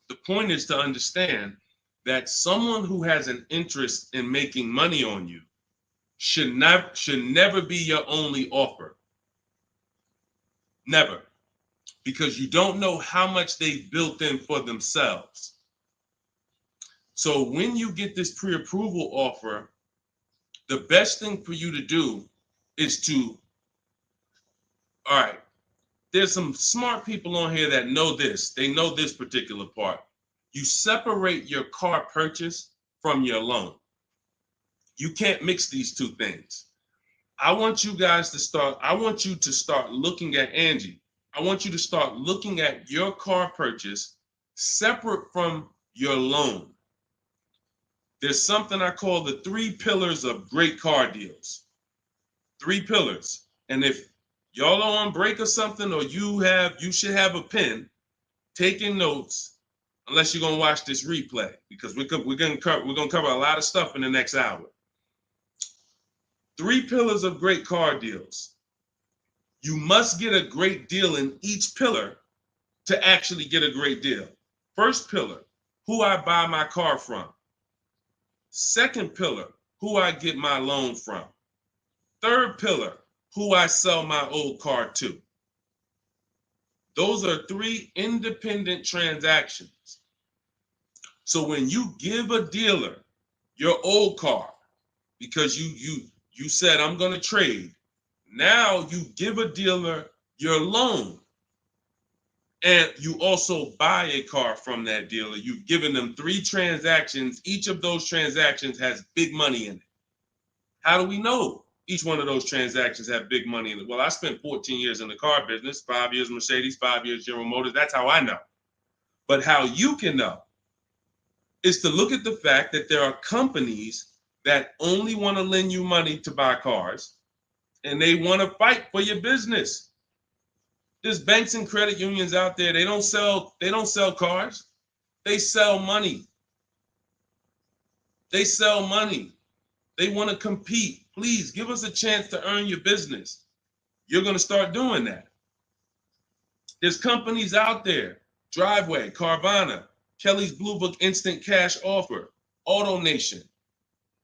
The point is to understand that someone who has an interest in making money on you should never be your only offer. Never. Because you don't know how much they've built in for themselves. So when you get this pre-approval offer, the best thing for you to do is to, all right, there's some smart people on here that know this. They know this particular part. You separate your car purchase from your loan. You can't mix these two things. I want you to start looking at Angie. I want you to start looking at your car purchase separate from your loan. There's something I call the 3 pillars of great car deals. 3 pillars. And if y'all are on break or something, or you should have a pen taking notes, unless you're gonna watch this replay, because we're gonna cover a lot of stuff in the next hour. 3 pillars of great car deals. You must get a great deal in each pillar to actually get a great deal. First pillar, who I buy my car from. Second pillar, who I get my loan from. Third pillar, who I sell my old car to. Those are 3 independent transactions. So when you give a dealer your old car, because you said I'm going to trade, now you give a dealer your loan. And you also buy a car from that dealer. You've given them 3 transactions. Each of those transactions has big money in it. How do we know each one of those transactions have big money in it? Well, I spent 14 years in the car business, 5 years Mercedes, 5 years General Motors. That's how I know. But how you can know is to look at the fact that there are companies that only want to lend you money to buy cars, and they want to fight for your business. There's banks and credit unions out there. They don't sell cars. They sell money. They sell money. They want to compete. Please give us a chance to earn your business. You're going to start doing that. There's companies out there, Driveway, Carvana, Kelly's Blue Book Instant Cash Offer, AutoNation,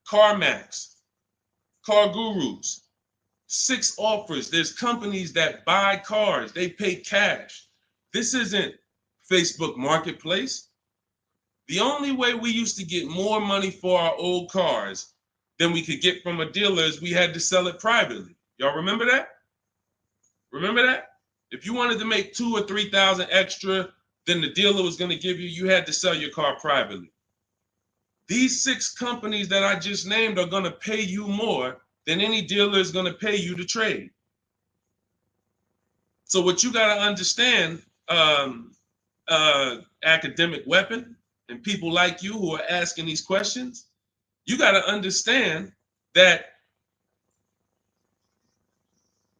CarMax, Car Gurus, 6 offers. There's companies that buy cars. They pay cash. This isn't Facebook Marketplace. The only way we used to get more money for our old cars than we could get from a dealer is we had to sell it privately. Y'all remember that? Remember that? If you wanted to make 2,000 or 3,000 extra than the dealer was going to give you, you had to sell your car privately. These 6 companies that I just named are going to pay you more than any dealer is going to pay you to trade. So what you got to understand, academic weapon, and people like you who are asking these questions, you got to understand that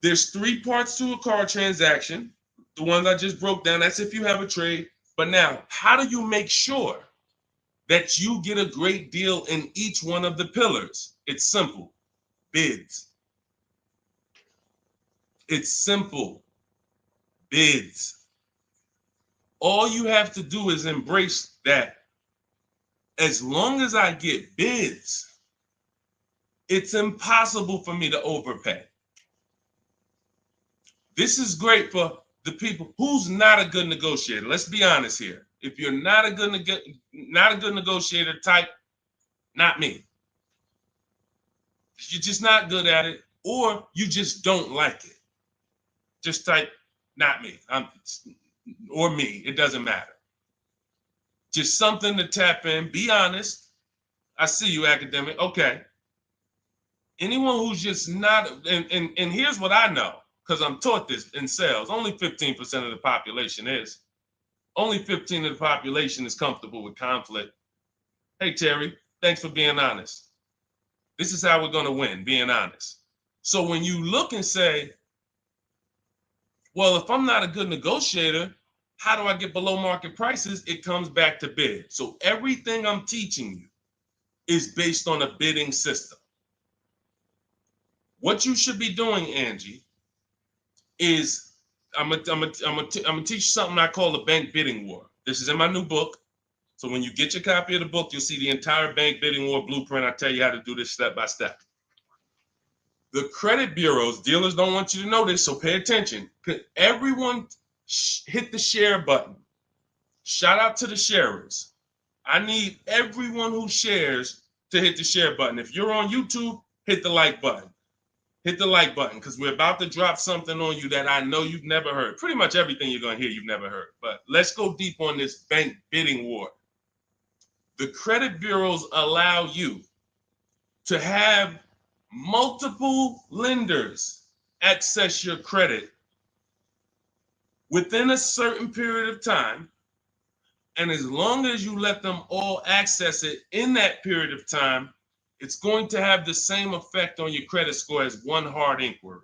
there's 3 parts to a car transaction. The ones I just broke down, that's if you have a trade. But now, how do you make sure that you get a great deal in each one of the pillars? It's simple. Bids. It's simple. Bids. All you have to do is embrace that. As long as I get bids, it's impossible for me to overpay. This is great for the people who's not a good negotiator. Let's be honest here. If you're not a good negotiator, type not me. You're just not good at it, or you just don't like it. Just type not me. Or me. It doesn't matter. Just something to tap in. Be honest. I see you, academic. Okay. Anyone who's just not, and here's what I know, because I'm taught this in sales. Only 15% of the population is. Only 15% of the population is comfortable with conflict. Hey, Terry, thanks for being honest. This is how we're going to win, being honest. So when you look and say, well, if I'm not a good negotiator, how do I get below market prices? It comes back to bid. So everything I'm teaching you is based on a bidding system. What you should be doing, Angie, is I'm gonna teach you something I call the bank bidding war. This is in my new book. So when you get your copy of the book, you'll see the entire bank bidding war blueprint. I tell you how to do this step by step. The credit bureaus, dealers don't want you to know this, so pay attention. Everyone hit the share button. Shout out to the sharers. I need everyone who shares to hit the share button. If you're on YouTube, hit the like button. Hit the like button, because we're about to drop something on you that I know you've never heard. Pretty much everything you're going to hear you've never heard. But let's go deep on this bank bidding war. The credit bureaus allow you to have multiple lenders access your credit within a certain period of time. And as long as you let them all access it in that period of time, it's going to have the same effect on your credit score as one hard inquiry.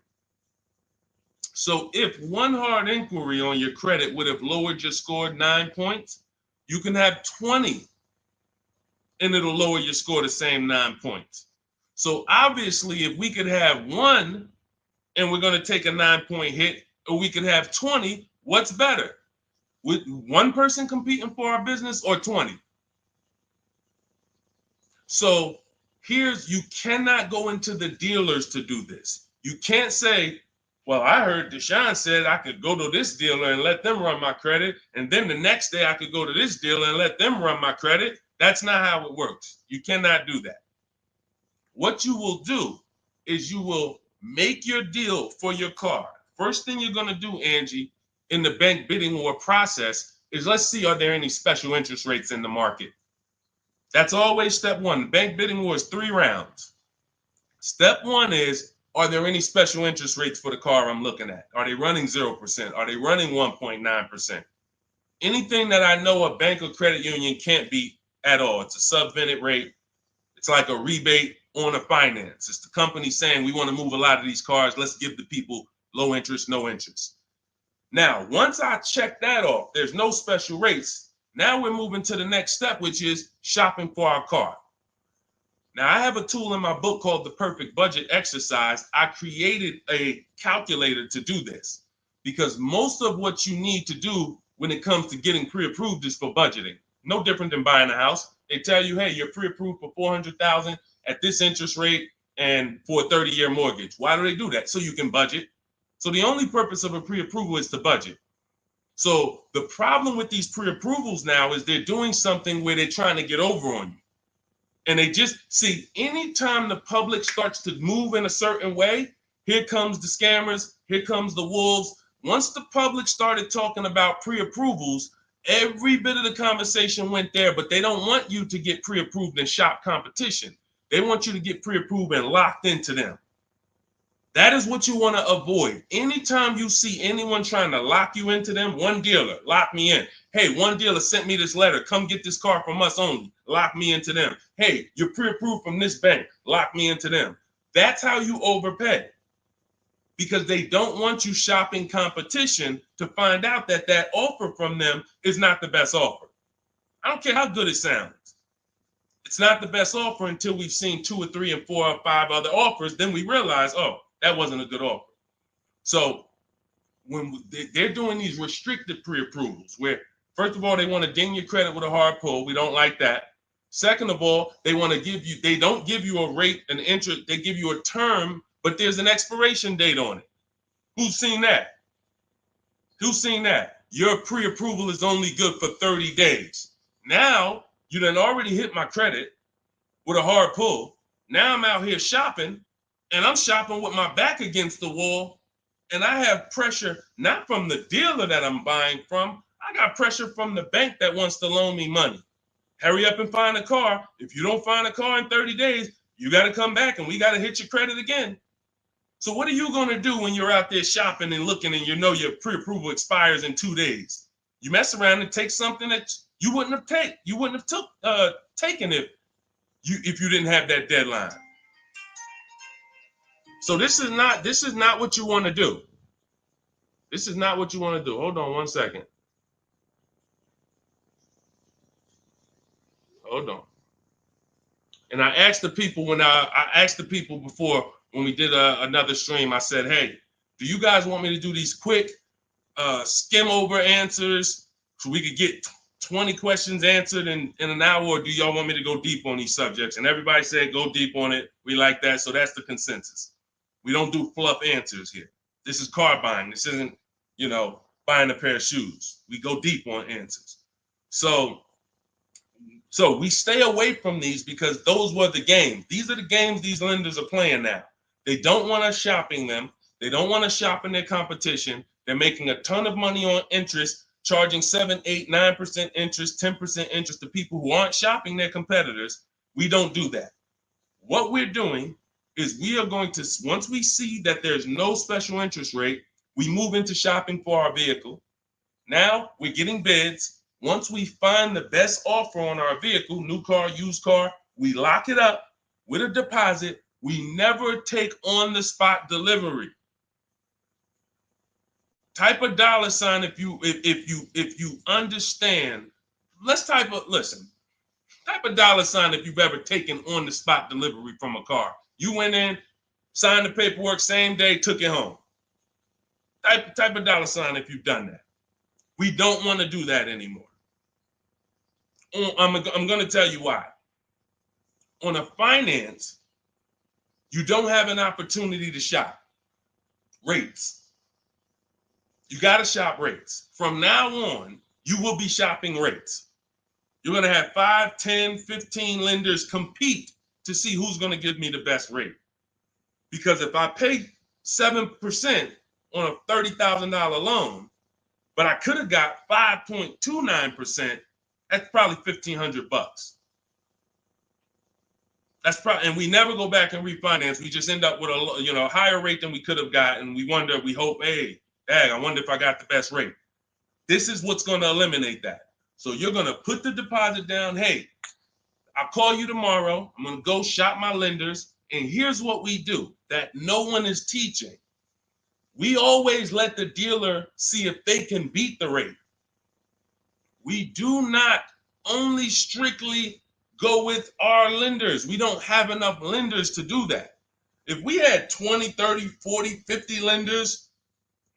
So if one hard inquiry on your credit would have lowered your score 9 points, you can have 20 and it'll lower your score the same 9 points. So obviously, if we could have one and we're going to take a 9-point hit, or we could have 20, what's better? With one person competing for our business or 20? So you cannot go into the dealers to do this. You can't say, well, I heard Deshone said I could go to this dealer and let them run my credit, and then the next day I could go to this dealer and let them run my credit. That's not how it works. You cannot do that. What you will do is you will make your deal for your car. First thing you're going to do, Angie, in the bank bidding war process is let's see, are there any special interest rates in the market? That's always step one. The bank bidding war is 3 rounds. Step one is, are there any special interest rates for the car I'm looking at? Are they running 0%? Are they running 1.9%? Anything that I know a bank or credit union can't beat at all. It's a subvented rate. It's like a rebate on a finance. It's the company saying we want to move a lot of these cars. Let's give the people low interest, no interest. Now, once I check that off, there's no special rates. Now we're moving to the next step, which is shopping for our car. Now, I have a tool in my book called the Perfect Budget Exercise. I created a calculator to do this because most of what you need to do when it comes to getting pre-approved is for budgeting. No different than buying a house. They tell you, hey, you're pre-approved for $400,000 at this interest rate and for a 30-year mortgage. Why do they do that? So you can budget. So the only purpose of a pre-approval is to budget. So the problem with these pre-approvals now is they're doing something where they're trying to get over on you. And they just see anytime the public starts to move in a certain way, here comes the scammers, here comes the wolves. Once the public started talking about pre-approvals, every bit of the conversation went there, but they don't want you to get pre-approved and shop competition. They want you to get pre-approved and locked into them. That is what you want to avoid. Anytime you see anyone trying to lock you into them, one dealer, lock me in. Hey, one dealer sent me this letter. Come get this car from us only. Lock me into them. Hey, you're pre-approved from this bank. Lock me into them. That's how you overpay. Because they don't want you shopping competition to find out that that offer from them is not the best offer. I don't care how good it sounds. It's not the best offer until we've seen 2 or 3 and 4 or 5 other offers. Then we realize, oh, that wasn't a good offer. So when they're doing these restricted pre-approvals, where first of all, they want to ding your credit with a hard pull. We don't like that. Second of all, they want to give you, they don't give you a rate, an interest, they give you a term, but there's an expiration date on it. Who's seen that? Who's seen that? Your pre-approval is only good for 30 days. Now, you done already hit my credit with a hard pull. Now I'm out here shopping, and I'm shopping with my back against the wall, and I have pressure not from the dealer that I'm buying from. I got pressure from the bank that wants to loan me money. Hurry up and find a car. If you don't find a car in 30 days, you got to come back and we got to hit your credit again. So what are you going to do when you're out there shopping and looking and you know your pre-approval expires in 2 days? You mess around and take something that you wouldn't have taken if you didn't have that deadline. So this is not what you want to do. This is not what you want to do. Hold on one second. Hold on. And I asked the people before when we did another stream, I said, hey, do you guys want me to do these quick skim over answers so we could get 20 questions answered in an hour, or do y'all want me to go deep on these subjects? And everybody said go deep on it. We like that. So that's the consensus. We don't do fluff answers here. This is car buying. This isn't, buying a pair of shoes. We go deep on answers. So we stay away from these because those were the games. These are the games these lenders are playing now. They don't want us shopping them. They don't want us shopping their competition. They're making a ton of money on interest, charging 7, 8, 9% interest, 10% interest to people who aren't shopping their competitors. We don't do that. What we're doing is we are going to, once we see that there's no special interest rate, we move into shopping for our vehicle. Now we're getting bids. Once we find the best offer on our vehicle, new car, used car, we lock it up with a deposit. We never take on the spot delivery. Type a $sign if you understand. Type a $sign if you've ever taken on the spot delivery from a car. You went in, signed the paperwork same day, took it home. Type a $sign if you've done that. We don't want to do that anymore. I'm going to tell you why. On a finance, you don't have an opportunity to shop rates. You got to shop rates. From now on, you will be shopping rates. You're going to have 5, 10, 15 lenders compete to see who's going to give me the best rate. Because if I pay 7% on a $30,000 loan, but I could have got 5.29%. That's probably $1,500. That's probably, and we never go back and refinance. We just end up with a higher rate than we could have gotten. We wonder, we hope, hey, dang, I wonder if I got the best rate. This is what's going to eliminate that. So you're going to put the deposit down. Hey, I'll call you tomorrow. I'm going to go shop my lenders. And here's what we do that no one is teaching. We always let the dealer see if they can beat the rate. We do not only strictly go with our lenders. We don't have enough lenders to do that. If we had 20, 30, 40, 50 lenders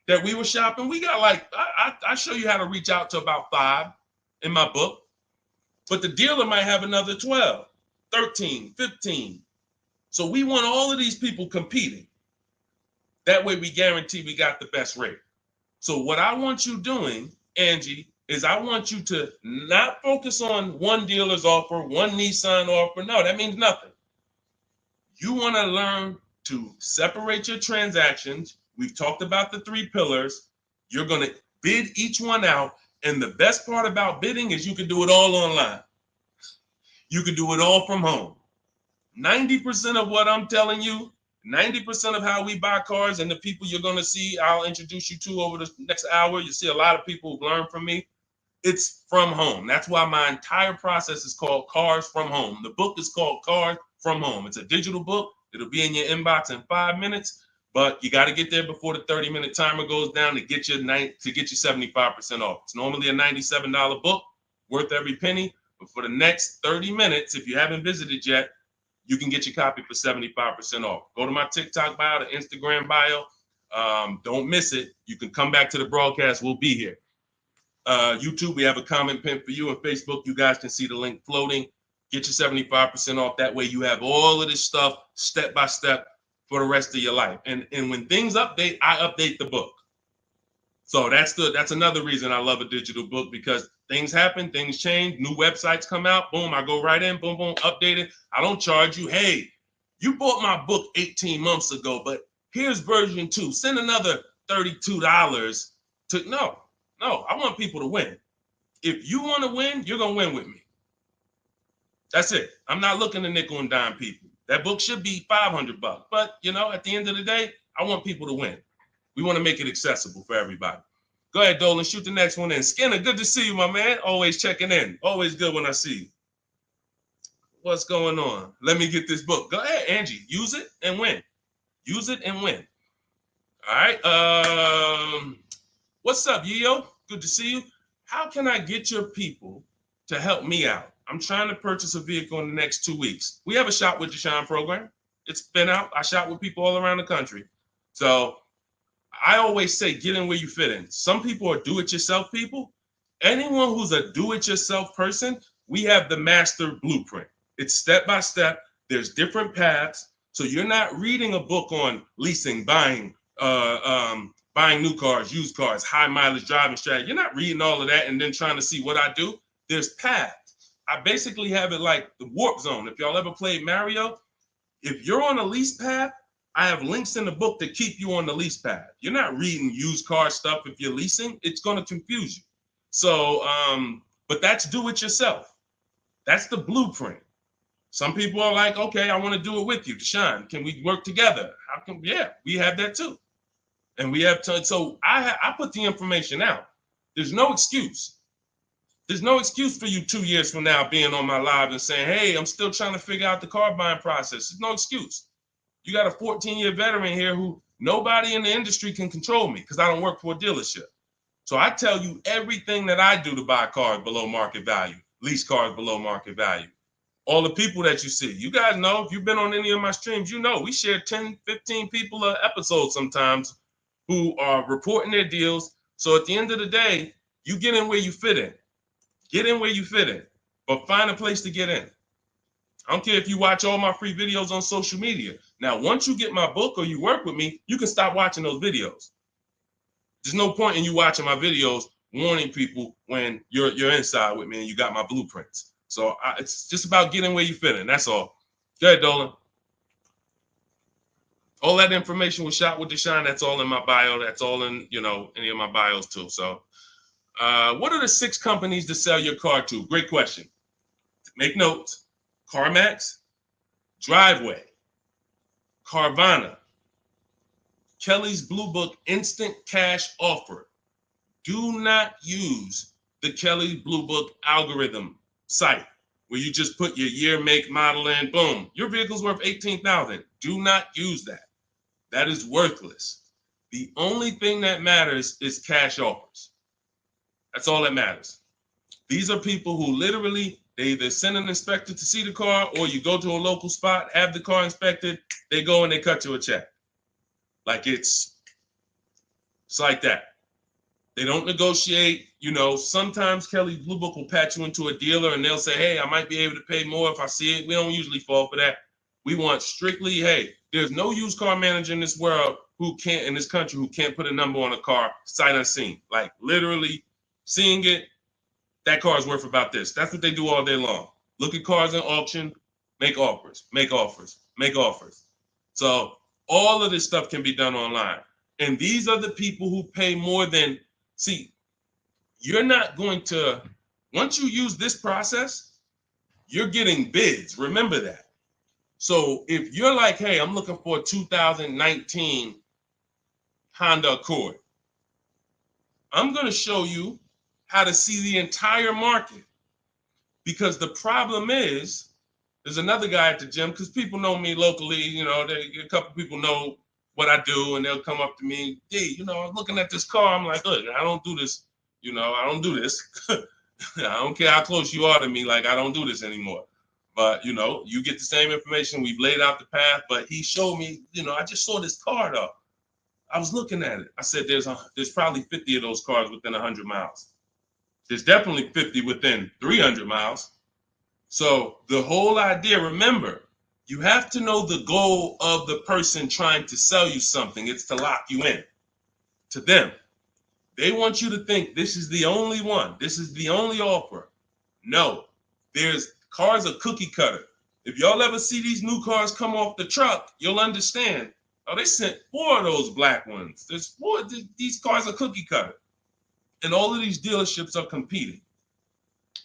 that we were shopping, we got like, I show you how to reach out to about 5 in my book, but the dealer might have another 12, 13, 15. So we want all of these people competing. That way we guarantee we got the best rate. So what I want you doing, Angie, is I want you to not focus on one dealer's offer, one Nissan offer. No, that means nothing. You want to learn to separate your transactions. We've talked about the 3 pillars. You're going to bid each one out. And the best part about bidding is you can do it all online. You can do it all from home. 90% of what I'm telling you, 90% of how we buy cars and the people you're going to see, I'll introduce you to over the next hour. You see a lot of people who've learned from me. It's from home. That's why my entire process is called Cars from Home. The book is called Cars from Home. It's a digital book. It'll be in your inbox in 5 minutes, but you got to get there before the 30-minute timer goes down to get you 75% off. It's normally a $97 book, worth every penny. But for the next 30 minutes, if you haven't visited yet, you can get your copy for 75% off. Go to my TikTok bio, the Instagram bio. Don't miss it. You can come back to the broadcast. We'll be here. YouTube, we have a comment pin for you. On Facebook, you guys can see the link floating. Get your 75% off. That way you have all of this stuff step by step for the rest of your life. And when things update, I update the book. So that's another reason I love a digital book, because things happen, things change, new websites come out, boom, I go right in, boom, boom, update it. I don't charge you. Hey, you bought my book 18 months ago, but here's version 2. Send another $32 to, no, I want people to win. If you want to win, you're going to win with me. That's it. I'm not looking to nickel and dime people. That book should be $500, but at the end of the day, I want people to win. We want to make it accessible for everybody. Go ahead, Dolan, shoot the next one in. Skinner, good to see you, my man. Always checking in. Always good when I see you. What's going on? Let me get this book. Go ahead, Angie. Use it and win. Use it and win. All right. What's up, Yo? Good to see you. How can I get your people to help me out? I'm trying to purchase a vehicle in the next 2 weeks. We have a Shop with Deshone program. It's been out. I shop with people all around the country. So I always say, get in where you fit in. Some people are do-it-yourself people. Anyone who's a do-it-yourself person, we have the master blueprint. It's step-by-step. There's different paths. So you're not reading a book on leasing, buying new cars, used cars, high mileage driving strategy. You're not reading all of that and then trying to see what I do. There's paths. I basically have it like the warp zone. If y'all ever played Mario, if you're on a lease path, I have links in the book to keep you on the lease path. You're not reading used car stuff if you're leasing. It's going to confuse you. So, but that's do it yourself. That's the blueprint. Some people are like, okay, I want to do it with you, Deshone. Can we work together? How can? Yeah, we have that too. And we have to. So I put the information out. There's no excuse. There's no excuse for you 2 years from now being on my live and saying, hey, I'm still trying to figure out the car buying process. There's no excuse. You got a 14-year veteran here who nobody in the industry can control me because I don't work for a dealership. So I tell you everything that I do to buy cars below market value, lease cars below market value. All the people that you see, you guys know, if you've been on any of my streams, you know we share 10, 15 people an episode sometimes who are reporting their deals. So at the end of the day, you get in where you fit in. Get in where you fit in, but find a place to get in. I don't care if you watch all my free videos on social media. Now, once you get my book or you work with me, you can stop watching those videos. There's no point in you watching my videos warning people when you're inside with me and you got my blueprints. So it's just about getting where you fit in. That's all. Go ahead, Dolan. All that information was shot with Deshone. That's all in my bio. That's all in, any of my bios too. So what are the 6 companies to sell your car to? Great question. Make notes. CarMax, Driveway, Carvana, Kelly's Blue Book Instant Cash Offer. Do not use the Kelly Blue Book algorithm site where you just put your year, make, model in, boom. Your vehicle's worth $18,000. Do not use that. That is worthless. The only thing that matters is cash offers. That's all that matters. These are people who literally, they either send an inspector to see the car, or you go to a local spot, have the car inspected, they go and they cut you a check. Like it's like that. They don't negotiate. Sometimes Kelly Blue Book will patch you into a dealer and they'll say, hey, I might be able to pay more if I see it. We don't usually fall for that. We want strictly, hey, there's no used car manager in this world in this country who can't put a number on a car sight unseen. Like literally seeing it, that car is worth about this. That's what they do all day long. Look at cars in auction, make offers, make offers, make offers. So all of this stuff can be done online. And these are the people who pay more than, see, you're not going to, once you use this process, you're getting bids. Remember that. So if you're like, hey, I'm looking for a 2019 Honda Accord, I'm going to show you how to see the entire market. Because the problem is, there's another guy at the gym, because people know me locally, a couple people know what I do, and they'll come up to me, D, I'm looking at this car. I'm like, look, I don't do this. I don't do this. I don't care how close you are to me. Like, I don't do this anymore. But, you get the same information. We've laid out the path. But he showed me, I just saw this car, though. I was looking at it. I said, there's probably 50 of those cars within 100 miles. There's definitely 50 within 300 miles. So the whole idea, remember, you have to know the goal of the person trying to sell you something. It's to lock you in to them. They want you to think this is the only one. This is the only offer. No, there's cars are cookie cutter. If y'all ever see these new cars come off the truck, you'll understand. Oh, they sent 4 of those black ones. There's 4. These cars are cookie cutter. And all of these dealerships are competing.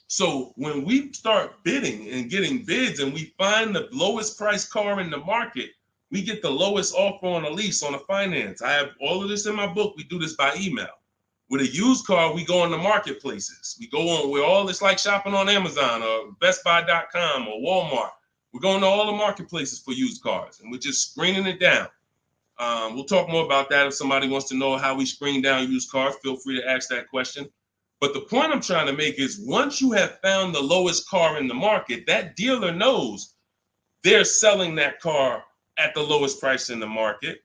So when we start bidding and getting bids and we find the lowest price car in the market, we get the lowest offer on a lease, on a finance. I have all of this in my book. We do this by email. With a used car, we go on the marketplaces. We go on, it's like shopping on Amazon or BestBuy.com or Walmart. We're going to all the marketplaces for used cars, and we're just screening it down. We'll talk more about that. If somebody wants to know how we screen down used cars, feel free to ask that question. But the point I'm trying to make is once you have found the lowest car in the market, that dealer knows they're selling that car at the lowest price in the market.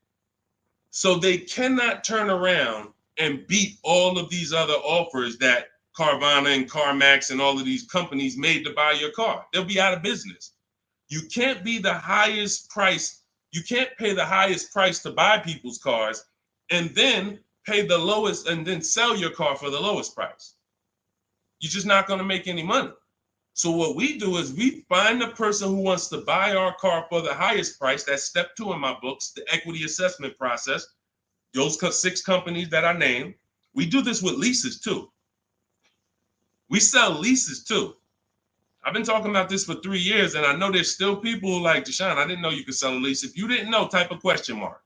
So they cannot turn around and beat all of these other offers that Carvana and CarMax and all of these companies made to buy your car. They'll be out of business. You can't be the highest price. You can't pay the highest price to buy people's cars and then pay the lowest and then sell your car for the lowest price. You're just not going to make any money. So what we do is we find the person who wants to buy our car for the highest price. That's step 2 in my books, the equity assessment process. Those 6 companies that I named. We do this with leases too. We sell leases too. I've been talking about this for 3 years, and I know there's still people who are like, Deshone, I didn't know you could sell a lease. If you didn't know, type a question mark.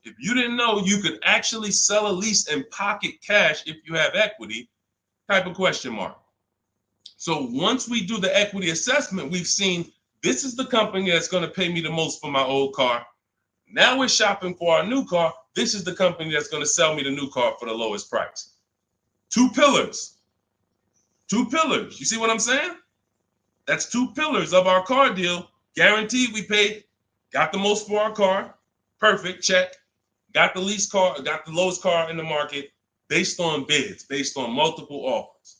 If you didn't know you could actually sell a lease and pocket cash if you have equity, type a question mark. So once we do the equity assessment, we've seen this is the company that's going to pay me the most for my old car. Now we're shopping for our new car. This is the company that's going to sell me the new car for the lowest price. 2 pillars. 2 pillars. You see what I'm saying? That's 2 pillars of our car deal. Guaranteed we paid, got the most for our car. Perfect, check. Got the least car, got the lowest car in the market based on bids, based on multiple offers.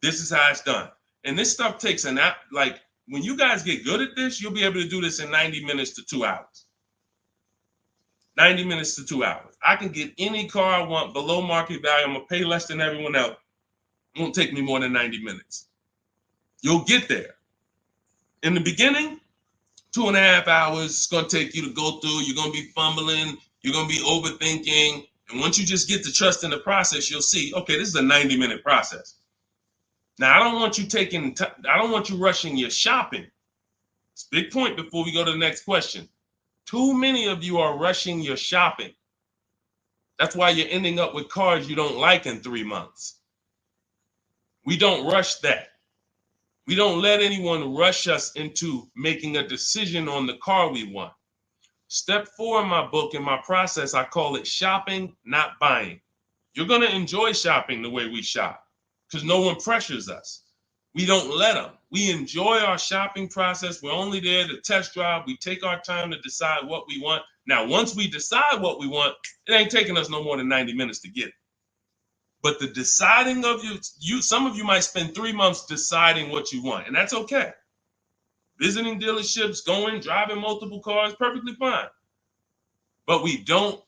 This is how it's done. And this stuff takes an app. Like when you guys get good at this, you'll be able to do this in 90 minutes to 2 hours. 90 minutes to 2 hours. I can get any car I want below market value. I'm going to pay less than everyone else. It won't take me more than 90 minutes. You'll get there. In the beginning, 2.5 hours it's going to take you to go through. You're going to be fumbling. You're going to be overthinking. And once you just get to trust in the process, you'll see, okay, this is a 90-minute process. Now, I don't want you rushing your shopping. It's a big point before we go to the next question. Too many of you are rushing your shopping. That's why you're ending up with cars you don't like in 3 months. We don't rush that. We don't let anyone rush us into making a decision on the car we want. Step 4 in my book, in my process, I call it shopping, not buying. You're going to enjoy shopping the way we shop because no one pressures us. We don't let them. We enjoy our shopping process. We're only there to test drive. We take our time to decide what we want. Now, once we decide what we want, it ain't taking us no more than 90 minutes to get it. But the deciding of some of you might spend 3 months deciding what you want, and that's okay. Visiting dealerships, driving multiple cars, perfectly fine. But we don't,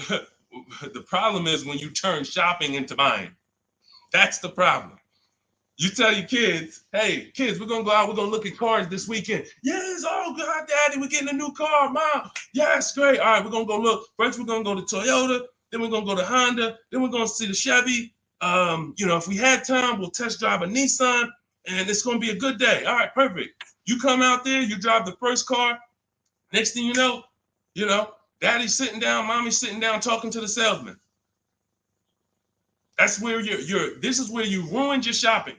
the problem is when you turn shopping into buying. That's the problem. You tell your kids, hey, kids, we're going to go out, we're going to look at cars this weekend. Yes, oh, God, Daddy, we're getting a new car, Mom. Yes, great. All right, we're going to go look. First, we're going to go to Toyota. Then we're going to go to Honda. Then we're going to see the Chevy. If we had time, we'll test drive a Nissan, and it's going to be a good day. All right, perfect. You come out there, you drive the first car. Next thing you know, Daddy's sitting down, Mommy's sitting down talking to the salesman. That's where this is where you ruined your shopping.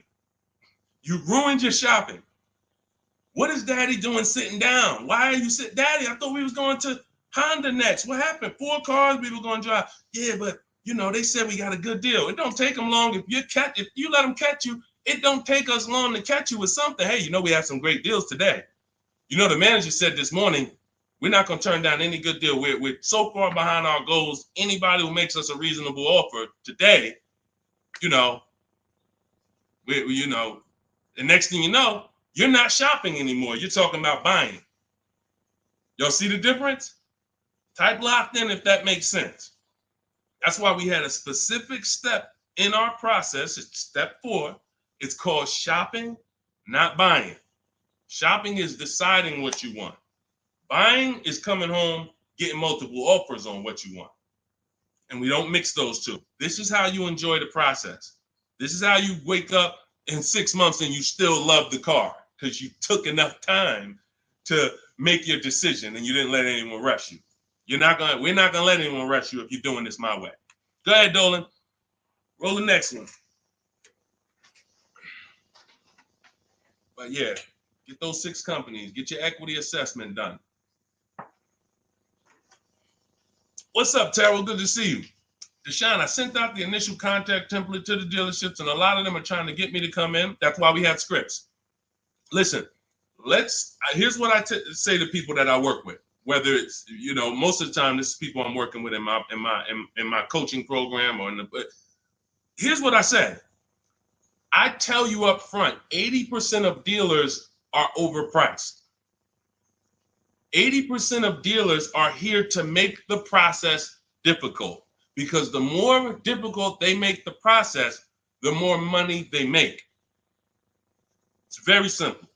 You ruined your shopping. What is Daddy doing sitting down? Why are you sitting? Daddy, I thought we was going to Honda next. What happened? 4 cars we were going to drive. Yeah, but they said we got a good deal. It don't take them long. If you let them catch you, it don't take us long to catch you with something. Hey, we have some great deals today. The manager said this morning, we're not going to turn down any good deal. We're so far behind our goals. Anybody who makes us a reasonable offer today, the next thing you know, you're not shopping anymore. You're talking about buying. Y'all see the difference? Type locked in if that makes sense. That's why we had a specific step in our process. It's step 4. It's called shopping, not buying. Shopping is deciding what you want. Buying is coming home, getting multiple offers on what you want. And we don't mix those two. This is how you enjoy the process. This is how you wake up in 6 months and you still love the car because you took enough time to make your decision and you didn't let anyone rush you. We're not gonna let anyone rush you if you're doing this my way. Go ahead, Dolan. Roll the next one. But yeah, get those 6 companies. Get your equity assessment done. What's up, Terrell? Good to see you. Deshone, I sent out the initial contact template to the dealerships, and a lot of them are trying to get me to come in. That's why we have scripts. Listen, here's what I say to people that I work with. Whether it's most of the time this is people I'm working with in my coaching program here's what I say. I tell you up front, 80% of dealers are overpriced. 80% of dealers are here to make the process difficult because the more difficult they make the process, the more money they make. It's very simple.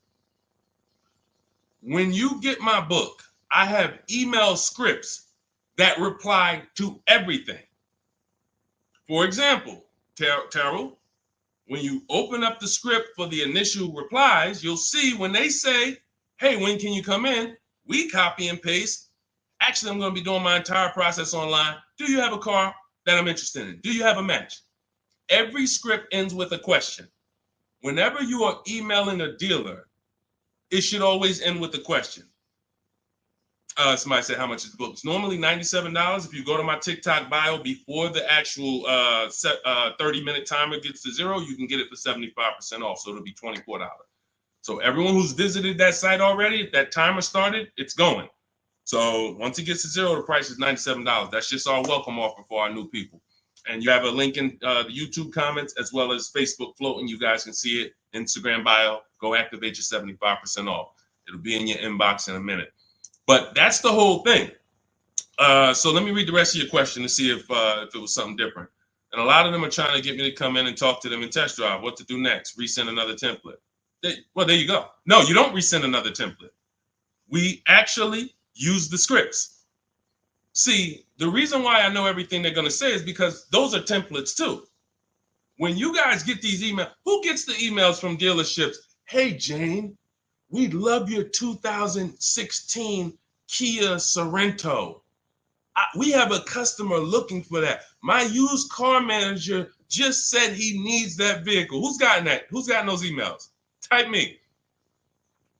When you get my book, I have email scripts that reply to everything. For example, Terrell, when you open up the script for the initial replies, you'll see when they say, hey, when can you come in? We copy and paste. Actually, I'm going to be doing my entire process online. Do you have a car that I'm interested in? Do you have a match? Every script ends with a question. Whenever you are emailing a dealer, it should always end with a question. Somebody said, how much is the book? It's normally $97. If you go to my TikTok bio before the actual 30-minute timer gets to 0, you can get it for 75% off. So it'll be $24. So everyone who's visited that site already, if that timer started, it's going. So once it gets to 0, the price is $97. That's just our welcome offer for our new people. And you have a link in the YouTube comments as well as Facebook floating. You guys can see it. Instagram bio. Go activate your 75% off. It'll be in your inbox in a minute. But that's the whole thing. So let me read the rest of your question to see if it was something different. And a lot of them are trying to get me to come in and talk to them and test drive. What to do next? Resend another template. Well, there you go. No, you don't resend another template. We actually use the scripts. See, the reason why I know everything they're going to say is because those are templates too. When you guys get these emails, who gets the emails from dealerships? Hey, Jane, we love your 2016 Kia Sorento. We have a customer looking for that. My used car manager just said he needs that vehicle. Who's gotten that? Who's gotten those emails? Type me.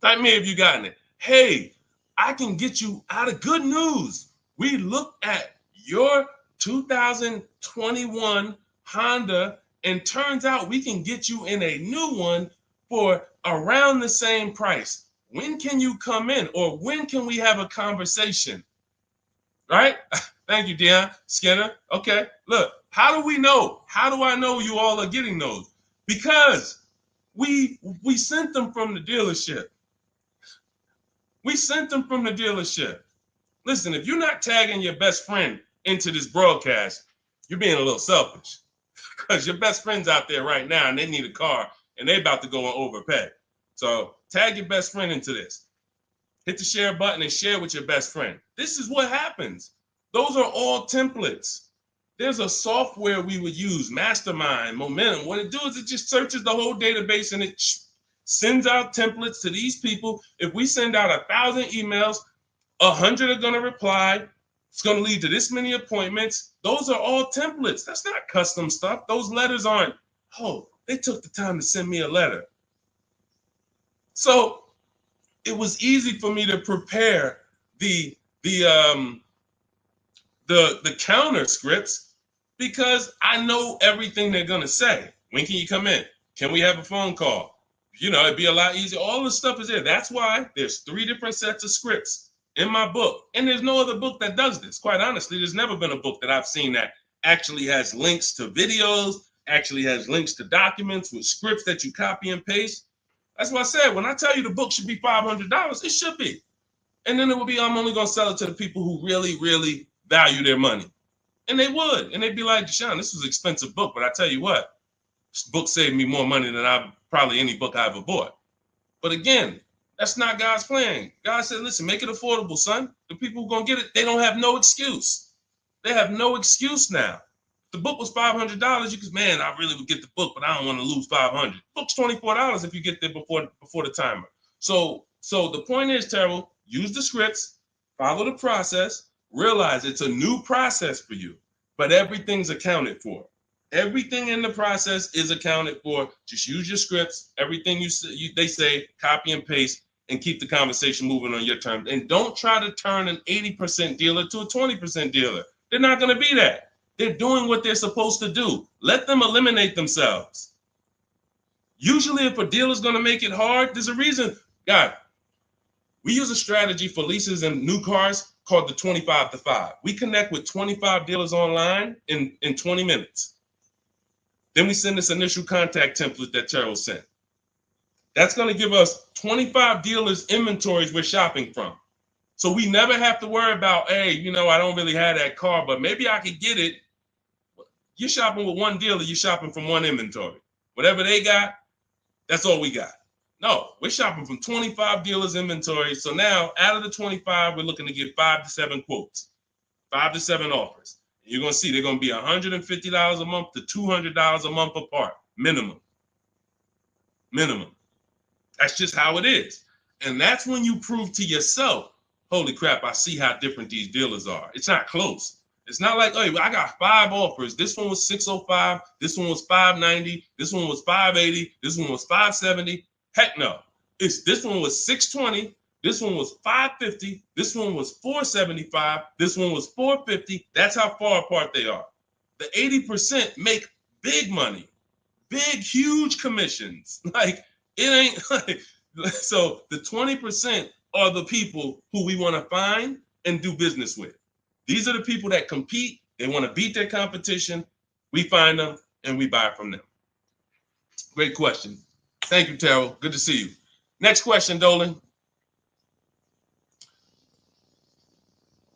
Type me if you gotten it. Hey, I can get you out of good news. We looked at your 2021 Honda, and turns out we can get you in a new one for around the same price. When can you come in? Or when can we have a conversation? Right? Thank you, Dion Skinner. Okay, look, how do we know? How do I know you all are getting those? Because we sent them from the dealership. We sent them from the dealership. Listen, if you're not tagging your best friend into this broadcast, you're being a little selfish because your best friend's out there right now and they need a car and they about to go and overpay. So tag your best friend into this. Hit the share button and share with your best friend. This is what happens. Those are all templates. There's a software we would use, Mastermind, Momentum. What it does is it just searches the whole database and it sends out templates to these people. If we send out 1,000 emails, 100 are going to reply. It's going to lead to this many appointments. Those are all templates. That's not custom stuff. Those letters aren't, oh, they took the time to send me a letter. So it was easy for me to prepare the counter scripts because I know everything they're going to say. When can you come in? Can we have a phone call? You know, it'd be a lot easier. All the stuff is there. That's why there's 3 different sets of scripts in my book. And there's no other book that does this. Quite honestly, there's never been a book that I've seen that actually has links to videos, actually has links to documents with scripts that you copy and paste. That's what I said. When I tell you the book should be $500, it should be. And then it would be, I'm only going to sell it to the people who really, really value their money. And they would. And they'd be like, Deshone, this was an expensive book, but I tell you what, this book saved me more money than probably any book I ever bought. But again, that's not God's plan. God said, listen, make it affordable, son. The people who are going to get it, they don't have no excuse. They have no excuse now. If the book was $500, you could, man, I really would get the book, but I don't want to lose $500. Book's $24 if you get there before the timer. So the point is, Terrell, use the scripts, follow the process, realize it's a new process for you, but everything's accounted for. Everything in the process is accounted for. Just use your scripts. Everything they say, copy and paste, and keep the conversation moving on your terms. And don't try to turn an 80% dealer to a 20% dealer. They're not going to be that. They're doing what they're supposed to do. Let them eliminate themselves. Usually, if a dealer's going to make it hard, there's a reason. God, we use a strategy for leases and new cars called the 25 to 5. We connect with 25 dealers online in 20 minutes. Then we send this initial contact template that Terrell sent. That's going to give us 25 dealers' inventories we're shopping from. So we never have to worry about, hey, you know, I don't really have that car, but maybe I could get it. You're shopping with one dealer, you're shopping from one inventory. Whatever they got, that's all we got. No, we're shopping from 25 dealers' inventory. So now out of the 25, we're looking to get 5 to 7 quotes, 5 to 7 offers. You're going to see they're going to be $150 a month to $200 a month apart, minimum. That's just how it is. And that's when you prove to yourself, holy crap, I see how different these dealers are. It's not close. It's not like, hey, I got 5 offers. This one was $605. This one was $590. This one was $580. This one was $570. Heck no. This one was $620. This one was $550. This one was $475. This one was $450. That's how far apart they are. The 80% make big money, big, huge commissions. Like, it ain't like, so the 20% are the people who we want to find and do business with. These are the people that compete. They want to beat their competition. We find them and we buy from them. Great question. Thank you, Terrell. Good to see you. Next question, Dolan.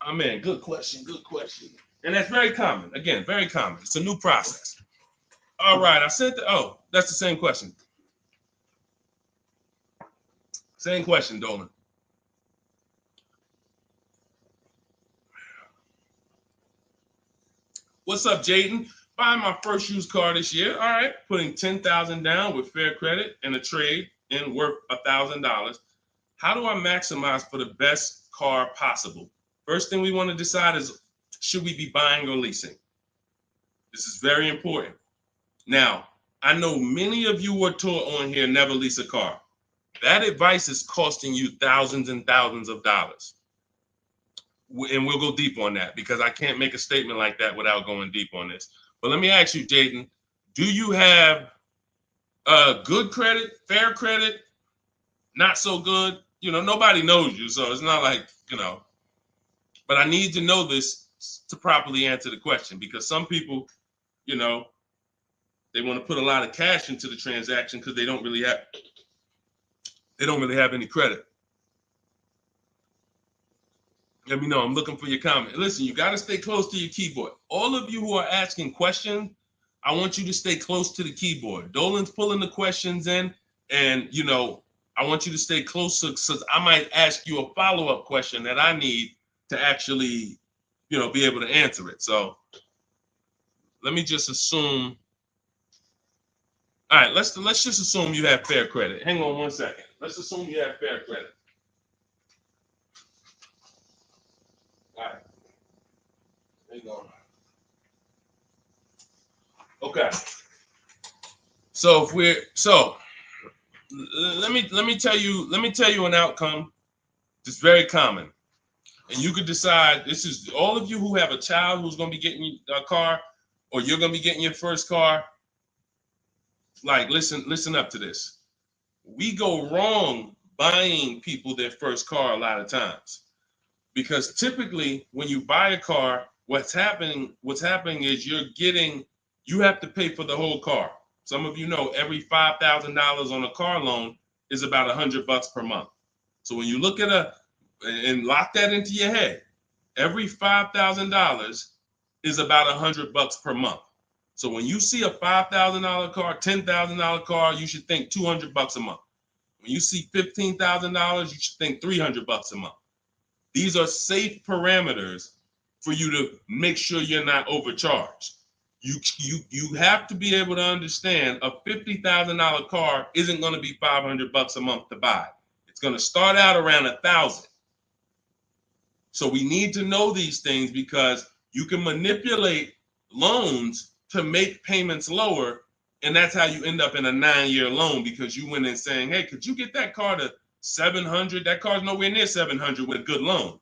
Amen. Good question. And that's very common. Again, very common. It's a new process. All right. I said, that's the same question. Same question, Dolan. What's up, Jaden? Buying my first used car this year. All right, putting $10,000 down with fair credit and a trade in worth $1,000. How do I maximize for the best car possible? First thing we want to decide is, should we be buying or leasing? This is very important. Now, I know many of you were taught on here, never lease a car. That advice is costing you thousands and thousands of dollars. And we'll go deep on that because I can't make a statement like that without going deep on this. But let me ask you, Jaden, do you have good credit, fair credit, not so good? You know, nobody knows you, so it's not like, you know. But I need to know this to properly answer the question, because some people, you know, they want to put a lot of cash into the transaction because they don't really have any credit. Let me know. I'm looking for your comment. Listen, you got to stay close to your keyboard. All of you who are asking questions, I want you to stay close to the keyboard. Dolan's pulling the questions in, and, you know, I want you to stay close, because I might ask you a follow-up question that I need to actually, you know, be able to answer it. So let me just assume. All right, let's just assume you have fair credit. Hang on one second. Let's assume you have fair credit. All right. There you go. Okay. So let me tell you an outcome that's very common. And you could decide, this is all of you who have a child who's going to be getting a car, or you're going to be getting your first car. Like, listen up to this. We go wrong buying people their first car a lot of times, because typically when you buy a car, what's happening is you have to pay for the whole car. Some of you know every $5,000 on a car loan is about $100 per month. So when you look at and lock that into your head, every $5,000 is about $100 per month. So when you see a $5,000 car, $10,000 car, you should think $200 a month. When you see $15,000, you should think $300 a month. These are safe parameters for you to make sure you're not overcharged. You have to be able to understand a $50,000 car isn't going to be $500 a month to buy. It's going to start out around $1,000. So we need to know these things, because you can manipulate loans to make payments lower, and that's how you end up in a 9-year loan, because you went in saying, hey, could you get that car to 700? That car's nowhere near 700 with a good loan.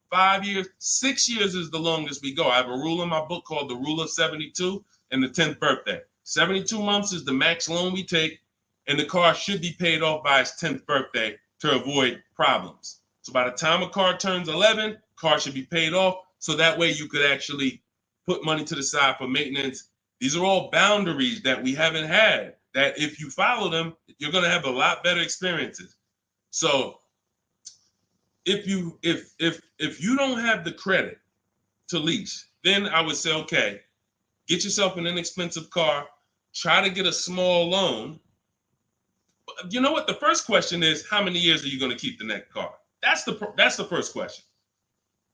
5 years, 6 years is the longest we go. I have a rule in my book called the Rule of 72 and the 10th birthday. 72 months is the max loan we take, and the car should be paid off by its 10th birthday to avoid problems. So by the time a car turns 11, car should be paid off, so that way you could actually put money to the side for maintenance. These are all boundaries that we haven't had, that if you follow them, you're going to have a lot better experiences. So if you don't have the credit to lease, then I would say, okay, get yourself an inexpensive car, try to get a small loan. You know what? The first question is, how many years are you going to keep the next car? That's the first question.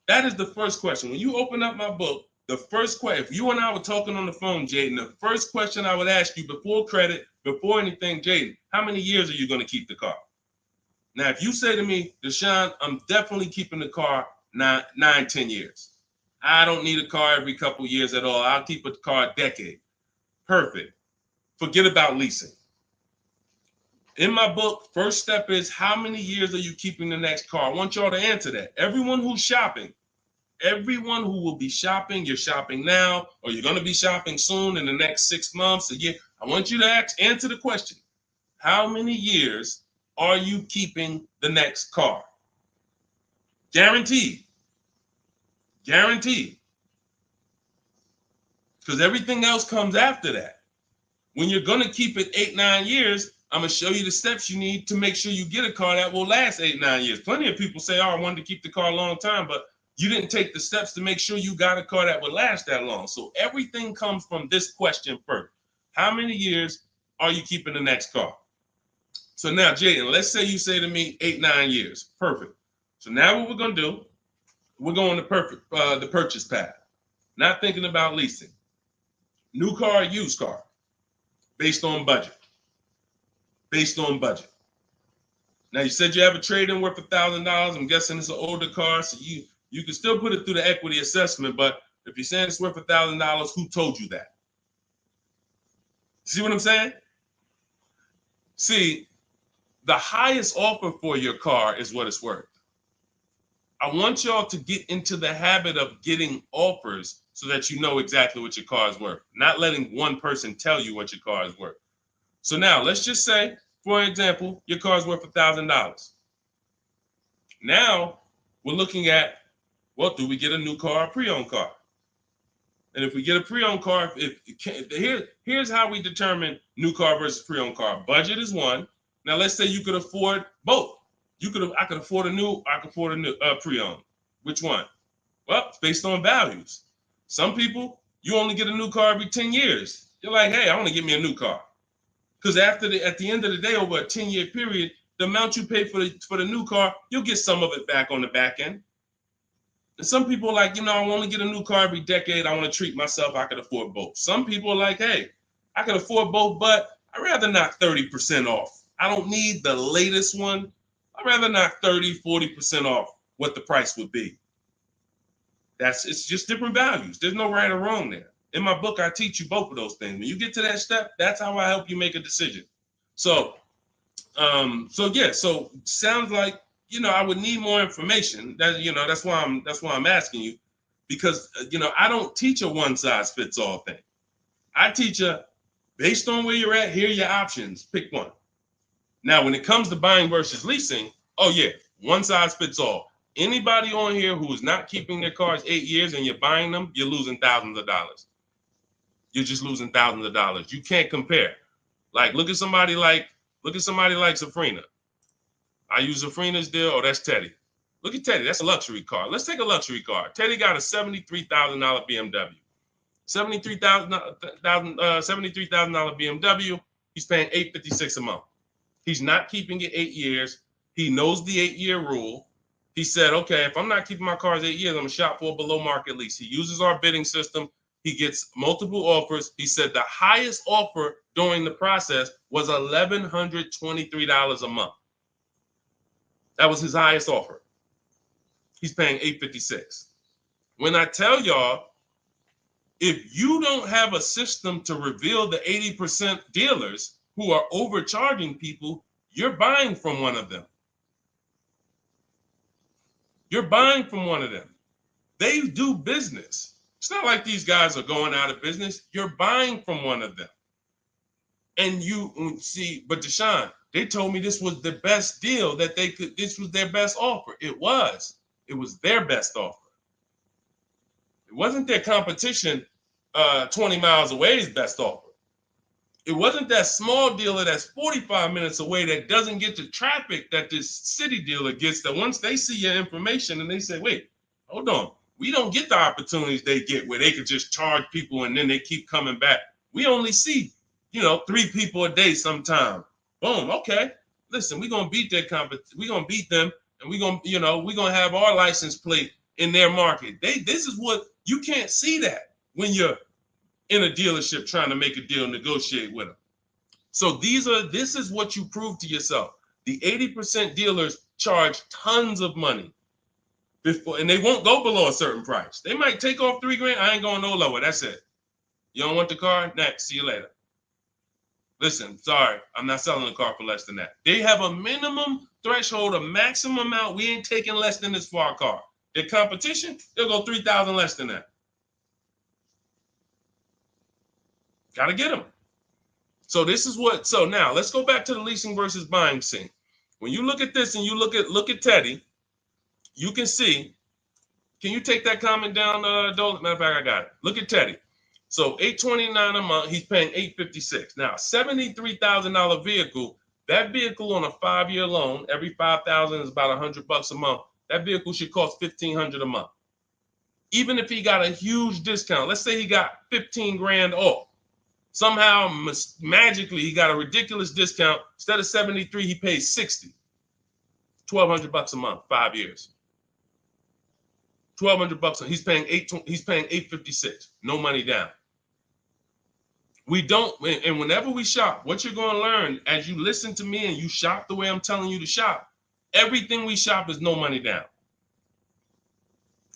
That is the first question. When you open up my book, the first question, if you and I were talking on the phone, Jaden, the first question I would ask you before credit, before anything, Jaden, how many years are you going to keep the car? Now, if you say to me, Deshone, I'm definitely keeping the car 9-10 years. I don't need a car every couple years at all. I'll keep a car a decade. Perfect. Forget about leasing. In my book, first step is, how many years are you keeping the next car? I want y'all to answer that. Everyone who's shopping, everyone who will be shopping, you're shopping now, or you're going to be shopping soon in the next 6 months, a year. I want you to answer the question. How many years are you keeping the next car? Guaranteed. Guaranteed. Because everything else comes after that. When you're going to keep it 8-9 years, I'm going to show you the steps you need to make sure you get a car that will last 8-9 years. Plenty of people say, oh, I wanted to keep the car a long time, but you didn't take the steps to make sure you got a car that would last that long. So everything comes from this question first. How many years are you keeping the next car? So now, Jaden, let's say you say to me 8-9 years. Perfect. So now what we're going to do, we're going to the purchase path. Not thinking about leasing. New car, used car, based on budget. Based on budget. Now you said you have a trade-in worth $1,000. I'm guessing it's an older car, so you can still put it through the equity assessment. But if you're saying it's worth $1,000, who told you that? See what I'm saying? See, the highest offer for your car is what it's worth. I want y'all to get into the habit of getting offers so that you know exactly what your car is worth, not letting one person tell you what your car is worth. So now let's just say, for example, your car is worth $1,000. Now we're looking at, well, do we get a new car or pre-owned car? And if we get a pre-owned car, here's how we determine new car versus pre-owned car. Budget is one. Now let's say you could afford both. I could afford a new, I could afford a new pre-owned. Which one? Well, it's based on values. Some people, you only get a new car every 10 years. You're like, hey, I want to get me a new car. Because at the end of the day, over a 10-year period, the amount you pay for the new car, you'll get some of it back on the back end. And some people are like, I want to get a new car every decade. I want to treat myself. I could afford both. Some people are like, hey, I can afford both, but I'd rather knock 30% off. I don't need the latest one. I'd rather knock 30, 40% off what the price would be. It's just different values. There's no right or wrong there. In my book, I teach you both of those things. When you get to that step, that's how I help you make a decision. So sounds like, I would need more information. That's why I'm asking you, because I don't teach a one size fits all thing. I teach based on where you're at, here are your options. Pick one. Now, when it comes to buying versus leasing, oh yeah, one size fits all. Anybody on here who is not keeping their cars 8 years and you're buying them, you're losing thousands of dollars. You're just losing thousands of dollars. You can't compare. Like, look at somebody like Safrina. I use Safrina's deal. Oh, that's Teddy. Look at Teddy. That's a luxury car. Let's take a luxury car. Teddy got a $73,000 BMW. $73,000 BMW. He's paying $856 a month. He's not keeping it 8 years. He knows the 8-year rule. He said, okay, if I'm not keeping my cars 8 years, I'm going to shop for a below market lease. He uses our bidding system. He gets multiple offers. He said the highest offer during the process was $1,123 a month. That was his highest offer. He's paying $856. When I tell y'all, if you don't have a system to reveal the 80% dealers who are overcharging people, you're buying from one of them. You're buying from one of them. They do business. It's not like these guys are going out of business. You're buying from one of them. And you see, but Deshone, they told me this was the best deal that they could, this was their best offer. It was their best offer. It wasn't their competition 20 miles away's best offer. It wasn't that small dealer that's 45 minutes away that doesn't get the traffic that this city dealer gets, that once they see your information and they say, wait, hold on, we don't get the opportunities they get where they could just charge people and then they keep coming back. We only see, 3 people a day sometime. Boom, okay. Listen, we're gonna beat their competition, we're gonna beat them, and we're gonna have our license plate in their market. This is what you can't see that when you're in a dealership trying to make a deal, negotiate with them. So this is what you prove to yourself. The 80% dealers charge tons of money before, and they won't go below a certain price. They might take off $3,000. I ain't going no lower. That's it. You don't want the car? Next. See you later. Listen, sorry, I'm not selling a car for less than that. They have a minimum threshold, a maximum amount. We ain't taking less than this for our car. Their competition, they'll go 3,000 less than that. Got to get them. So now let's go back to the leasing versus buying scene. When you look at this and you look at Teddy, you can see, can you take that comment down, Dolan? Matter of fact, I got it. Look at Teddy. So $829 a month, he's paying $856. Now, $73,000 vehicle, that vehicle on a 5-year loan, every $5,000 is about $100 a month. That vehicle should cost $1,500 a month. Even if he got a huge discount, let's say he got 15 grand off. Somehow, magically, he got a ridiculous discount. Instead of 73, he pays 60. $1,200 a month, 5 years. $1,200 he's paying $856. No money down. We don't, and whenever we shop, what you're going to learn as you listen to me and you shop the way I'm telling you to shop, everything we shop is no money down.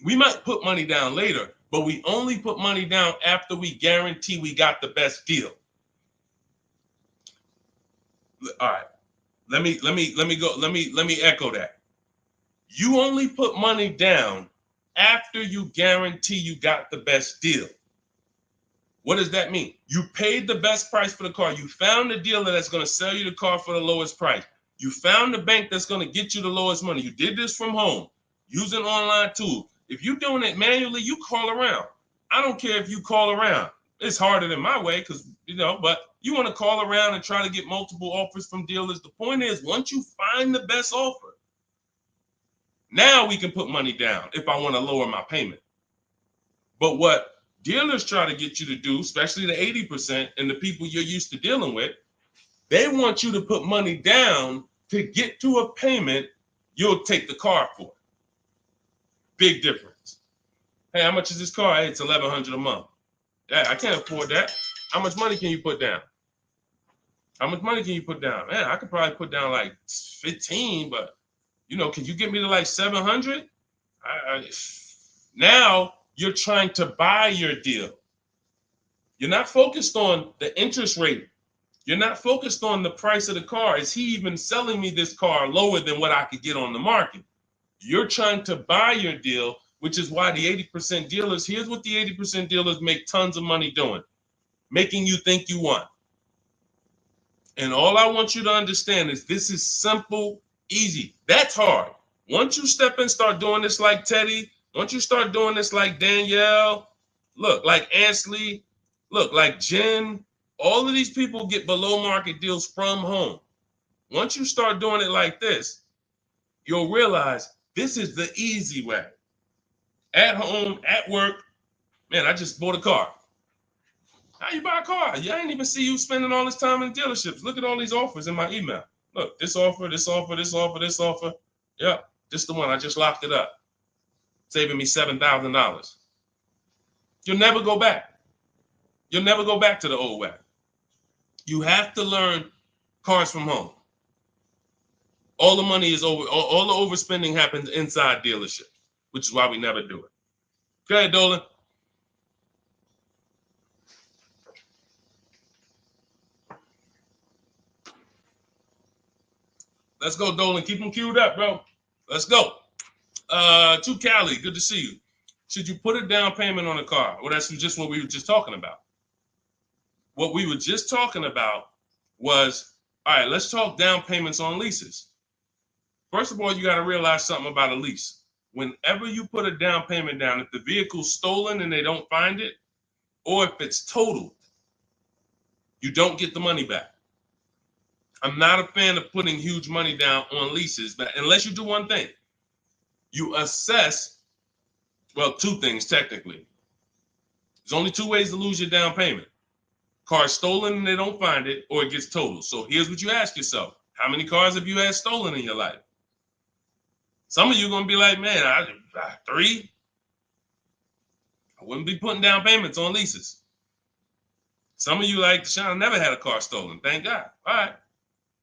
We might put money down later, but we only put money down after we guarantee we got the best deal. All right. Let me echo that. You only put money down after you guarantee you got the best deal. What does that mean? You paid the best price for the car. You found the dealer that's going to sell you the car for the lowest price. You found the bank that's going to get you the lowest money. You did this from home using online tools. If you're doing it manually, you call around. I don't care if you call around. It's harder than my way because, but you want to call around and try to get multiple offers from dealers. The point is, once you find the best offer, now we can put money down if I want to lower my payment. But what dealers try to get you to do, especially the 80% and the people you're used to dealing with, they want you to put money down to get to a payment you'll take the car for. Big difference. Hey, how much is this car? Hey, it's $1,100 a month. Yeah, I can't afford that. How much money can you put down? How much money can you put down? Man, I could probably put down like 15, but can you get me to like 700? Now you're trying to buy your deal. You're not focused on the interest rate. You're not focused on the price of the car. Is he even selling me this car lower than what I could get on the market? You're trying to buy your deal, which is why the 80% dealers, here's what the 80% dealers make tons of money doing, making you think you want. And all I want you to understand is this is simple, easy. That's hard. Once you step in, start doing this like Teddy, once you start doing this like Danielle, look, like Ansley, look, like Jen, all of these people get below market deals from home. Once you start doing it like this, you'll realize this is the easy way. At home, at work, man, I just bought a car. How you buy a car? I ain't even see you spending all this time in dealerships. Look at all these offers in my email. Look, this offer, this offer, this offer, this offer. Yeah, just the one. I just locked it up, saving me $7,000. You'll never go back. You'll never go back to the old way. You have to learn cars from home. All the money is over. All the overspending happens inside dealerships, which is why we never do it. Go ahead, Dolan. Let's go, Dolan. Keep them queued up, bro. Let's go. To Cali, good to see you. Should you put a down payment on a car? Well, that's just what we were just talking about. What we were just talking about was, all right, let's talk down payments on leases. First of all, you got to realize something about a lease. Whenever you put a down payment down, if the vehicle's stolen and they don't find it, or if it's totaled, you don't get the money back. I'm not a fan of putting huge money down on leases, but unless you do one thing, you assess, well, two things technically. There's only two ways to lose your down payment. Car's stolen and they don't find it, or it gets totaled. So here's what you ask yourself. How many cars have you had stolen in your life? Some of you are going to be like, man, I 3. I wouldn't be putting down payments on leases. Some of you like, Deshone, I never had a car stolen. Thank God. All right.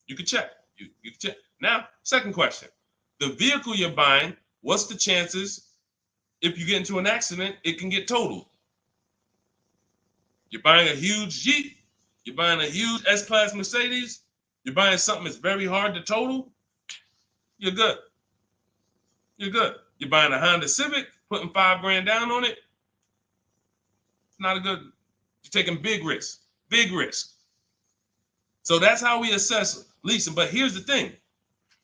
You can check. You can check. Now, second question. The vehicle you're buying, what's the chances if you get into an accident, it can get totaled? You're buying a huge Jeep. You're buying a huge S-Class Mercedes. You're buying something that's very hard to total. You're good. You're good. You're buying a Honda Civic, putting $5,000 down on it. It's not a good. You're taking big risks. Big risk. So that's how we assess leasing. But here's the thing.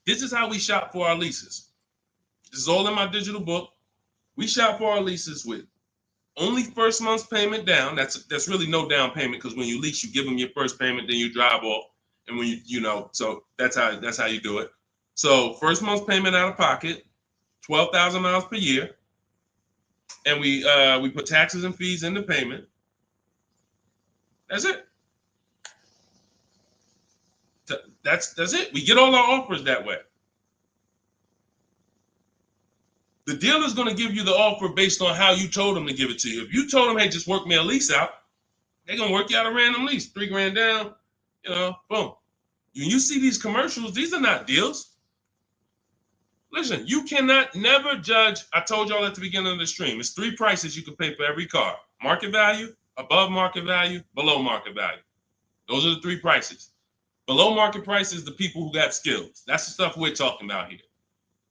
This is how we shop for our leases. This is all in my digital book. We shop for our leases with only first month's payment down. That's really no down payment because when you lease, you give them your first payment, then you drive off. And when so that's how you do it. So first month's payment out of pocket, 12,000 miles per year. And we put taxes and fees in the payment. That's it. That's it. We get all our offers that way. The dealer's going to give you the offer based on how you told them to give it to you. If you told them, hey, just work me a lease out, They're gonna work you out a random lease, $3 grand down, boom. When you see these commercials, these are not deals. Listen, you cannot never judge. I told y'all at the beginning of the stream, it's 3 prices you can pay for every car: market value, above market value, below market value. Those are the 3 prices. Below market price is the people who got skills. That's the stuff we're talking about here.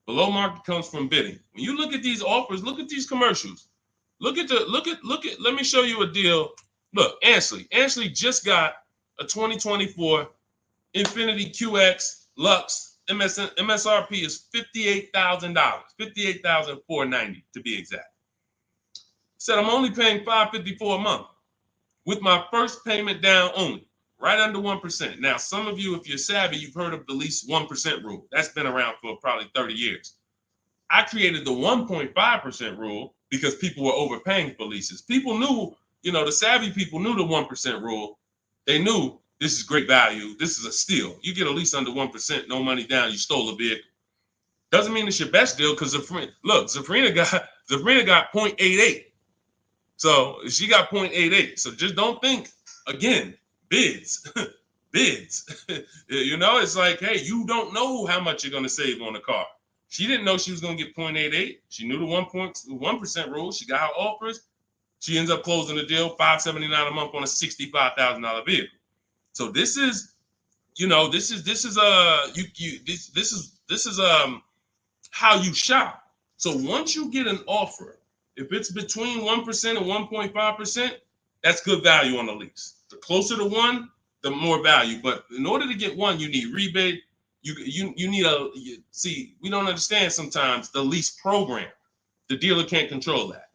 Below market comes from bidding. When you look at these offers, look at these commercials. Look at. Let me show you a deal. Look, Ansley just got a 2024 Infiniti QX Lux. MSRP is $58,000, $58,490 to be exact. Said I'm only paying $554 a month with my first payment down only, right under 1%. Now, some of you, if you're savvy, you've heard of the lease 1% rule. That's been around for probably 30 years. I created the 1.5% rule because people were overpaying for leases. People knew, the savvy people knew the 1% rule. They knew this is great value. This is a steal. You get a lease under 1%, no money down, you stole a vehicle. Doesn't mean it's your best deal because Zafrina got 0.88. So she got 0.88. So just don't think, again, bids. Bids. It's like, hey, you don't know how much you're going to save on a car. She didn't know she was going to get 0.88. She knew the 1% rule. She got her offers. She ends up closing the deal, $579 a month on a $65,000 vehicle. So this is how you shop. So once you get an offer, if it's between 1% and 1.5%, that's good value on the lease. The closer to 1, the more value. But in order to get 1, you need rebate. You need we don't understand sometimes the lease program. The dealer can't control that.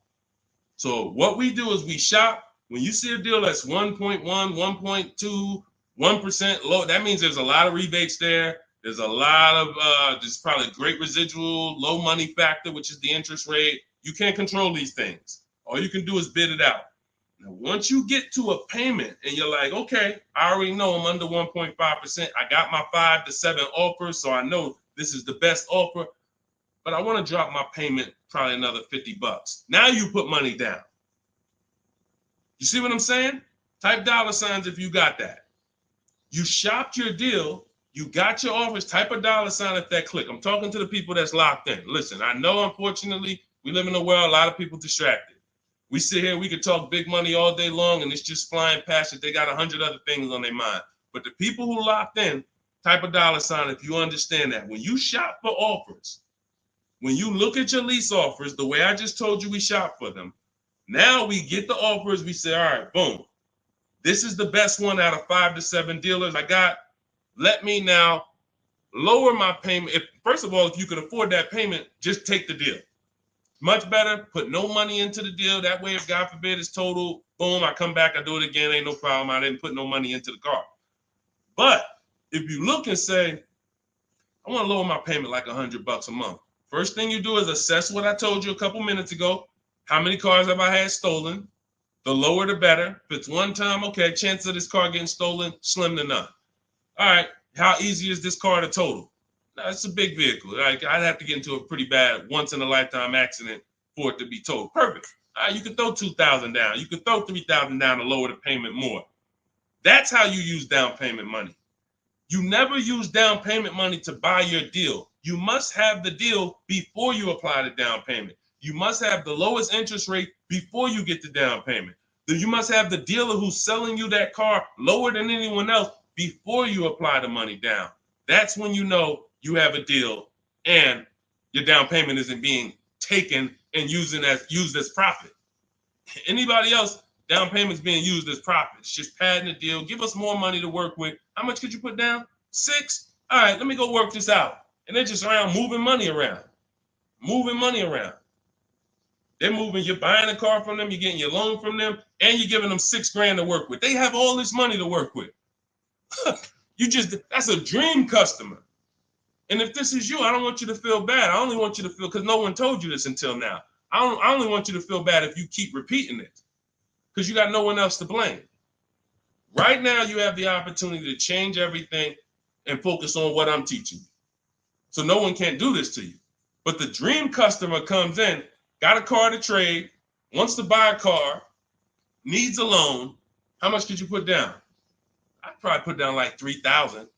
So what we do is we shop. When you see a deal that's 1.1, 1.2, 1% low, that means there's a lot of rebates there. There's a lot of there's probably great residual, low money factor, which is the interest rate. You can't control these things. All you can do is bid it out. Now, once you get to a payment and you're like, okay, I already know I'm under 1.5%. I got my 5 to 7 offers, so I know this is the best offer. But I want to drop my payment probably another $50. Now you put money down. You see what I'm saying? Type $signs if you got that. You shopped your deal. You got your offers. Type a $sign at that click. I'm talking to the people that's locked in. Listen, I know, unfortunately, we live in a world, a lot of people distracted. We sit here, we could talk big money all day long, and it's just flying past it. They got 100 other things on their mind. But the people who locked in, type a $sign if you understand that. When you shop for offers, when you look at your lease offers, the way I just told you we shop for them, now we get the offers, we say, all right, boom. This is the best one out of 5 to 7 dealers I got. Let me now lower my payment. First of all, if you can afford that payment, just take the deal. Much better, put no money into the deal. That way, if God forbid it's total, boom, I come back, I do it again, ain't no problem. I didn't put no money into the car. But if you look and say, I want to lower my payment like $100 a month. First thing you do is assess what I told you a couple minutes ago. How many cars have I had stolen? The lower, the better. If it's one time, okay, chance of this car getting stolen, slim to none. All right, how easy is this car to total? Now, it's a big vehicle. I'd have to get into a pretty bad once-in-a-lifetime accident for it to be totaled. Perfect. All right, you can throw $2,000 down. You can throw $3,000 down to lower the payment more. That's how you use down payment money. You never use down payment money to buy your deal. You must have the deal before you apply the down payment. You must have the lowest interest rate before you get the down payment. You must have the dealer who's selling you that car lower than anyone else before you apply the money down. That's when you know you have a deal and your down payment isn't being taken and used as profit. Anybody else, down payment's being used as profit. It's just padding the deal. Give us more money to work with. How much could you put down? 6? All right, let me go work this out. And they're just around moving money around. They're moving, you're buying a car from them, you're getting your loan from them, and you're giving them $6,000 to work with. They have all this money to work with. That's a dream customer. And if this is you, I don't want you to feel bad. I only want you to feel, because no one told you this until now. I only want you to feel bad if you keep repeating it, because you got no one else to blame. Right now, you have the opportunity to change everything and focus on what I'm teaching you. So no one can do this to you. But the dream customer comes in, got a car to trade, wants to buy a car, needs a loan, How much could you put down? I'd probably put down like 3,000.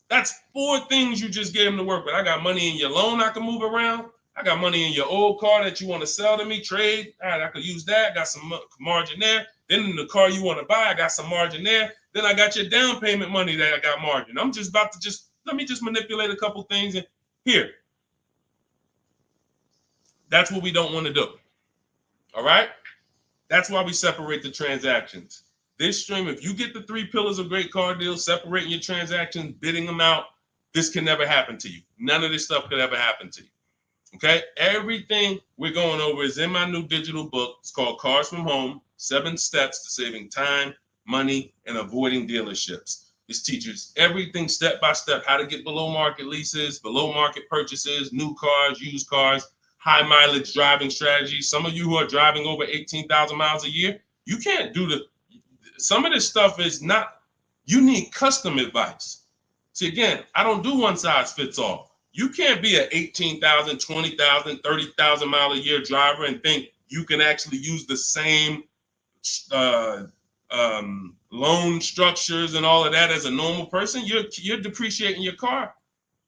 That's 4 things you just gave them to work with. I got money in your loan I can move around. I got money in your old car that you want to sell to me, trade. All right, I could use that. Got some margin there. Then in the car you want to buy, I got some margin there. Then I got your down payment money that I got margin. I'm just about to let me manipulate a couple things and here. That's what we don't want to do. All right? That's why we separate the transactions. This stream, if you get the 3 pillars of great car deals, separating your transactions, bidding them out, this can never happen to you. None of this stuff could ever happen to you. Okay? Everything we're going over is in my new digital book. It's called Cars from Home, 7 Steps to Saving Time, Money, and Avoiding Dealerships. This teaches everything step by step, how to get below market leases, below market purchases, new cars, used cars, high mileage driving strategies. Some of you who are driving over 18,000 miles a year, you can't do some of this stuff is not, you need custom advice. See, again, I don't do one size fits all. You can't be an 18,000, 20,000, 30,000 mile a year driver and think you can actually use the same loan structures and all of that as a normal person. You're depreciating your car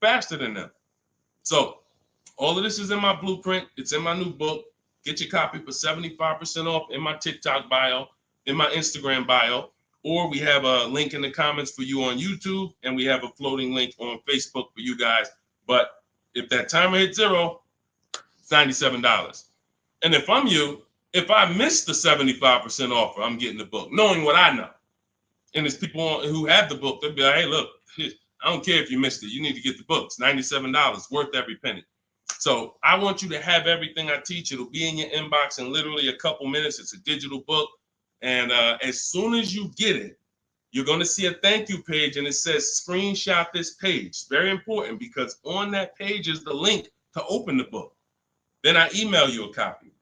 faster than them. So all of this is in my blueprint. It's in my new book. Get your copy for 75% off in my TikTok bio, in my Instagram bio, or we have a link in the comments for you on YouTube, and we have a floating link on Facebook for you guys. But if that timer hits 0, it's $97. And if I'm you, if I miss the 75% offer, I'm getting the book, knowing what I know. And there's people who have the book, they'll be like, hey, look, I don't care if you missed it. You need to get the book. It's $97, worth every penny. So I want you to have everything I teach. It'll be in your inbox in literally a couple minutes. It's a digital book. And as soon as you get it, you're going to see a thank you page, and it says screenshot this page. It's very important because on that page is the link to open the book. Then I email you a copy.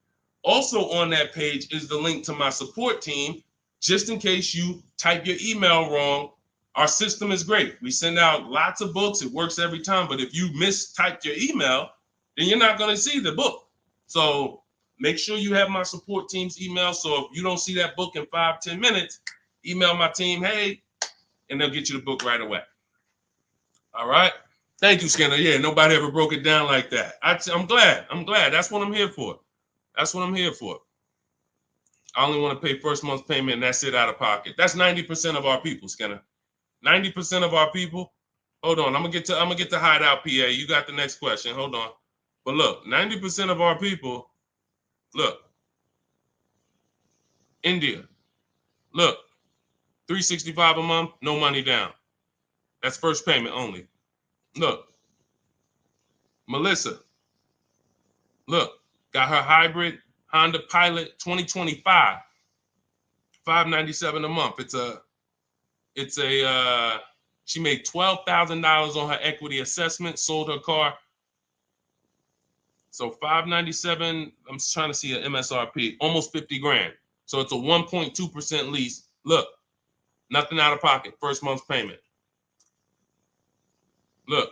Also on that page is the link to my support team, just in case you type your email wrong. Our system is great. We send out lots of books. It works every time. But if you mistyped your email, then you're not going to see the book. So make sure you have my support team's email. So if you don't see that book in 5-10 minutes, email my team, hey, and they'll get you the book right away. All right. Thank you, Skinner. Yeah, nobody ever broke it down like that. I'm glad. That's what I'm here for. That's what I'm here for. I only want to pay first month's payment, and that's it out of pocket. That's 90% of our people, Skinner. 90% of our people. Hold on, I'm gonna get to Hideout PA. You got the next question. Hold on. But look, 90% of our people, look, India, look, $365 a month, no money down. That's first payment only. Look, Melissa, look, got her hybrid Honda Pilot 2025, $597 a month. She made $12,000 on her equity assessment, sold her car. So $597, I'm trying to see an MSRP, almost 50 grand. So it's a 1.2% lease. Look, nothing out of pocket, first month's payment. Look,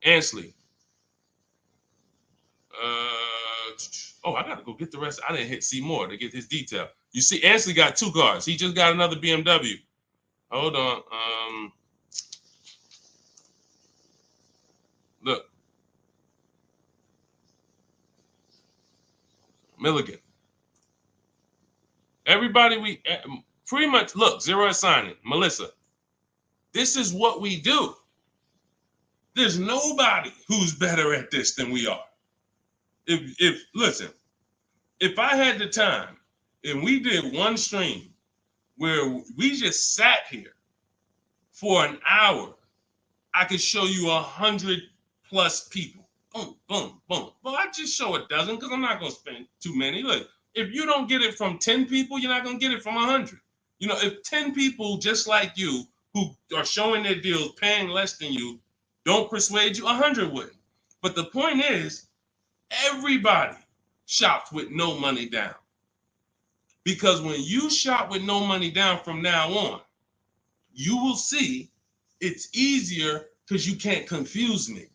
Ansley. I gotta go get the rest. I didn't hit see more to get his detail. You see, Ansley got 2 cars. He just got another BMW. Hold on. Look. Milligan. Everybody, we pretty much, look, zero at signing. Melissa. This is what we do. There's nobody who's better at this than we are. Listen, if I had the time and we did one stream where we just sat here for an hour, I could show you 100+ people. Boom, boom, boom. Well, I just show a dozen because I'm not going to spend too many. Look, if you don't get it from 10 people, you're not going to get it from 100. You know, if 10 people just like you who are showing their deals, paying less than you, don't persuade you, 100 wouldn't. But the point is, everybody shops with no money down. Because when you shop with no money down from now on, you will see it's easier because you can't confuse me.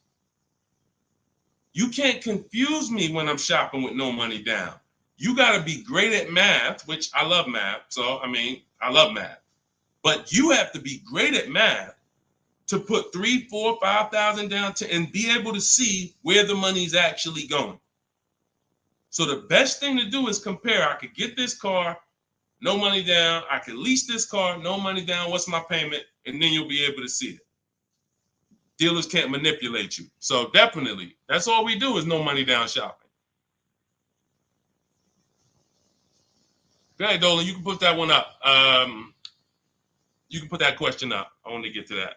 You can't confuse me when I'm shopping with no money down. You got to be great at math, which I love math. So, I mean, I love math. But you have to be great at math to put 3, 4, 5,000 down and be able to see where the money's actually going. So the best thing to do is compare. I could get this car, no money down. I could lease this car, no money down. What's my payment? And then you'll be able to see it. Dealers can't manipulate you. So definitely, that's all we do is no money down shopping. Okay, Dolan, you can put that one up. You can put that question up. I want to get to that.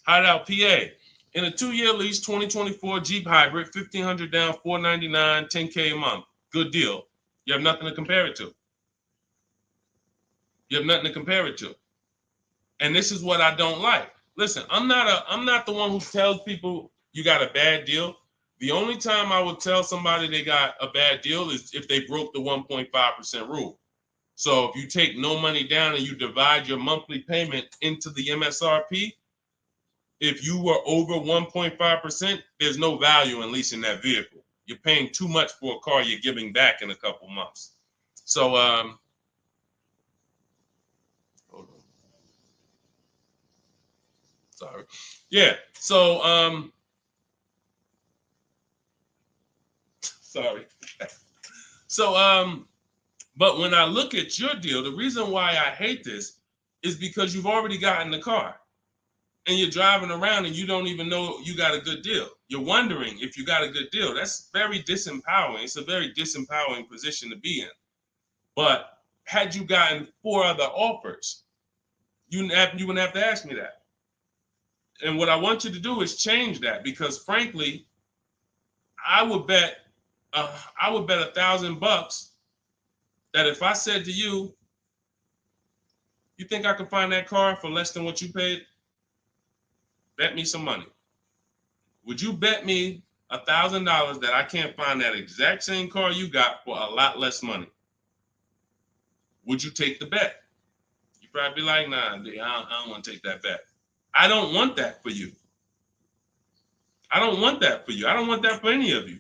Hideout PA. In a 2-year lease, 2024 Jeep Hybrid, 1,500 down, 499, 10K a month. Good deal. You have nothing to compare it to. You have nothing to compare it to. And this is what I don't like. Listen, I'm not the one who tells people you got a bad deal. The only time I would tell somebody they got a bad deal is if they broke the 1.5% rule. So if you take no money down and you divide your monthly payment into the MSRP, if you were over 1.5%, there's no value in leasing that vehicle. You're paying too much for a car you're giving back in a couple months. So, hold on. Sorry. Yeah. So, sorry. So, but when I look at your deal, the reason why I hate this is because you've already gotten the car. And you're driving around and you don't even know you got a good deal. You're wondering if you got a good deal. That's very disempowering. It's a very disempowering position to be in. But had you gotten 4 other offers, you wouldn't have to ask me that. And what I want you to do is change that, because frankly, I would bet $1,000 that if I said to you, you think I can find that car for less than what you paid? Bet me some money. Would you bet me $1,000 that I can't find that exact same car you got for a lot less money? Would you take the bet? You'd probably be like, nah, I don't want to take that bet. I don't want that for you. I don't want that for you. I don't want that for any of you.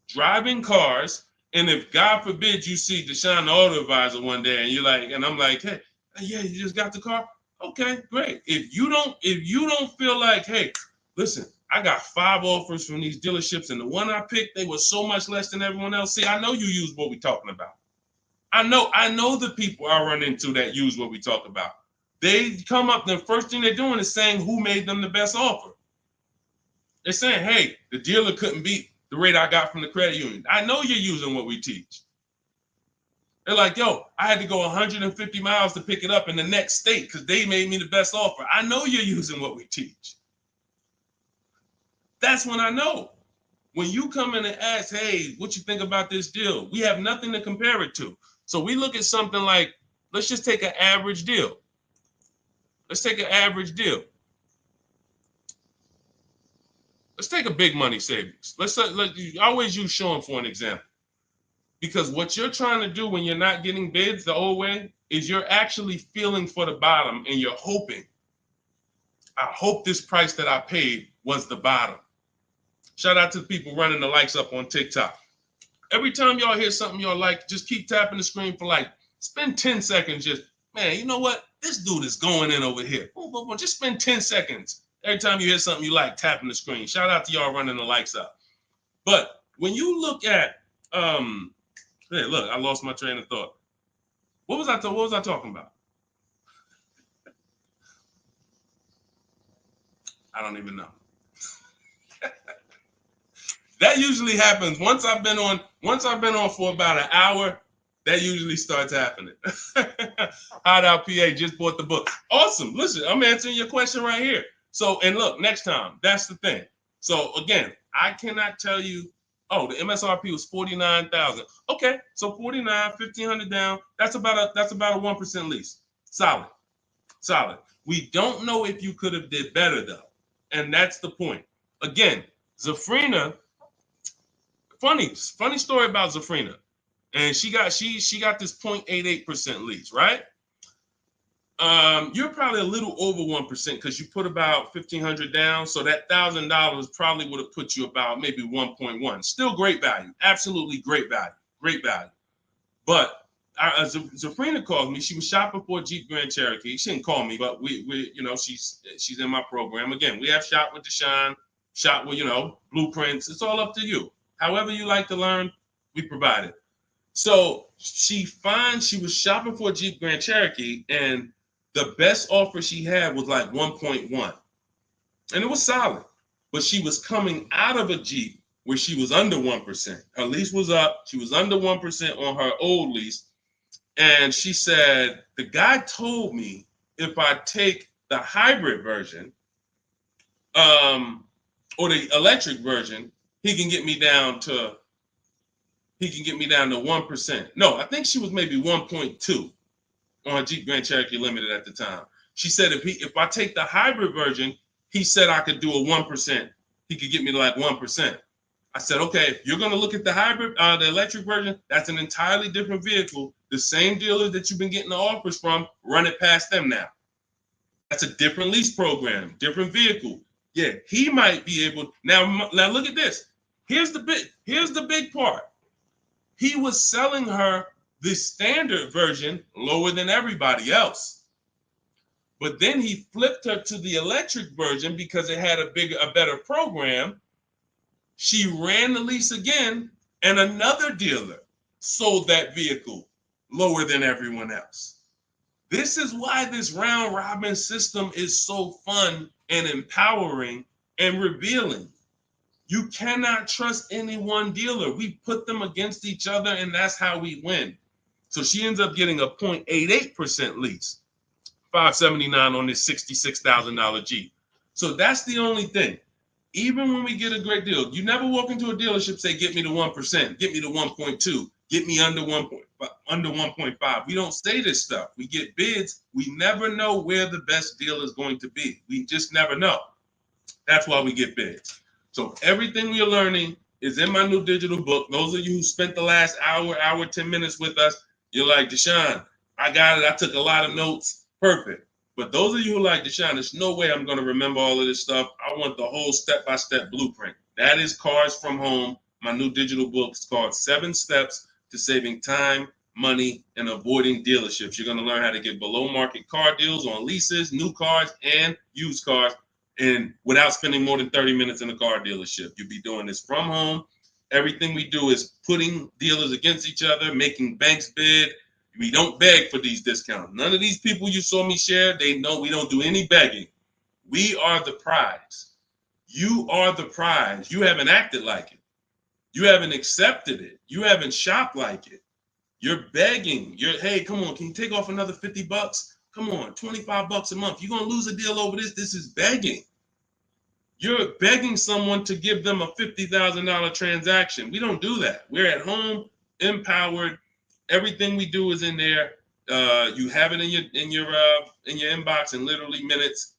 Driving cars, and if God forbid you see Deshone the Auto Advisor one day and you're like, and I'm like, hey, yeah, you just got the car? Okay, great. If you don't feel like, hey, listen, I got 5 offers from these dealerships, and the one I picked, they were so much less than everyone else. See, I know you use what we're talking about. I know the people I run into that use what we talk about. They come up, the first thing they're doing is saying who made them the best offer. They're saying, hey, the dealer couldn't beat the rate I got from the credit union. I know you're using what we teach. They're like, yo, I had to go 150 miles to pick it up in the next state because they made me the best offer. I know you're using what we teach. That's when I know. When you come in and ask, hey, what you think about this deal? We have nothing to compare it to. So we look at something like, let's just take an average deal. Let's take an average deal. Let's take a big money savings. Let's always use Sean for an example. Because what you're trying to do when you're not getting bids the old way is you're actually feeling for the bottom, and you're hoping, I hope this price that I paid was the bottom. Shout out to the people running the likes up on TikTok. Every time y'all hear something y'all like, just keep tapping the screen for like, spend 10 seconds just, man, you know what? This dude is going in over here. Just spend 10 seconds. Every time you hear something you like, tapping the screen. Shout out to y'all running the likes up. But when you look at, hey, look, I lost my train of thought. What was I talking about? I don't even know. That usually happens once I've been on for about an hour. That usually starts happening. Hideout PA just bought the book. Awesome. Listen, I'm answering your question right here. So, and look, next time, that's the thing. So again, I cannot tell you, oh, the MSRP was 49,000. Okay, so 49, 1,500 down. That's about a 1% lease. Solid. We don't know if you could have did better though, and that's the point. Again, Zafrina. Funny story about Zafrina, and she got this 0.88% lease, right? You're probably a little over 1% because you put about 1,500 down, so that $1,000 probably would have put you about maybe 1.1. Still great value, absolutely great value. great value. But Zafrina called me. She was shopping for a Jeep Grand Cherokee. She didn't call me, but we you know, she's in my program. Again, we have Shop with Deshone, Shop with, you know, blueprints. It's all up to you. However you like to learn, we provide it. So she was shopping for a Jeep Grand Cherokee, and the best offer she had was like 1.1. And it was solid. But she was coming out of a Jeep where she was under 1%. Her lease was up. She was under 1% on her old lease. And she said, the guy told me if I take the hybrid version, or the electric version, he can get me down to 1%. No, I think she was maybe 1.2 on a Jeep Grand Cherokee Limited at the time. She said if I take the hybrid version, he said I could do a 1%. He could get me to like 1%. I said, okay, if you're going to look at the hybrid, the electric version, that's an entirely different vehicle. The same dealers that you've been getting the offers from, run it past them now. That's a different lease program, different vehicle. Yeah, he might be able. Now look at this. Here's the big part. He was selling her the standard version lower than everybody else. But then he flipped her to the electric version because it had a better program. She ran the lease again, and another dealer sold that vehicle lower than everyone else. This is why this round robin system is so fun and empowering and revealing. You cannot trust any one dealer. We put them against each other, and that's how we win. So she ends up getting a 0.88% lease, $579 on this $66,000 Jeep. So that's the only thing. Even when we get a great deal, you never walk into a dealership say, get me to 1%, get me to 1.2, get me under 1.5. We don't say this stuff. We get bids. We never know where the best deal is going to be. We just never know. That's why we get bids. So everything we are learning is in my new digital book. Those of you who spent the last hour, 10 minutes with us, you're like, Deshone, I got it. I took a lot of notes. Perfect. But those of you who are like, Deshone, there's no way I'm going to remember all of this stuff. I want the whole step-by-step blueprint. That is Cars from Home, my new digital book. It's called 7 Steps to Saving Time, Money, and Avoiding Dealerships. You're going to learn how to get below-market car deals on leases, new cars, and used cars, and without spending more than 30 minutes in a car dealership. You'll be doing this from home. Everything we do is putting dealers against each other, making banks bid. We don't beg for these discounts. None of these people you saw me share, they know we don't do any begging. We are the prize. You are the prize. You haven't acted like it. You haven't accepted it. You haven't shopped like it. You're begging. Hey, come on, can you take off another $50? Come on, $25 a month. You're going to lose a deal over this. This is begging. You're begging someone to give them a $50,000 transaction. We don't do that. We're at home, empowered. Everything we do is in there. You have it in your inbox in literally minutes,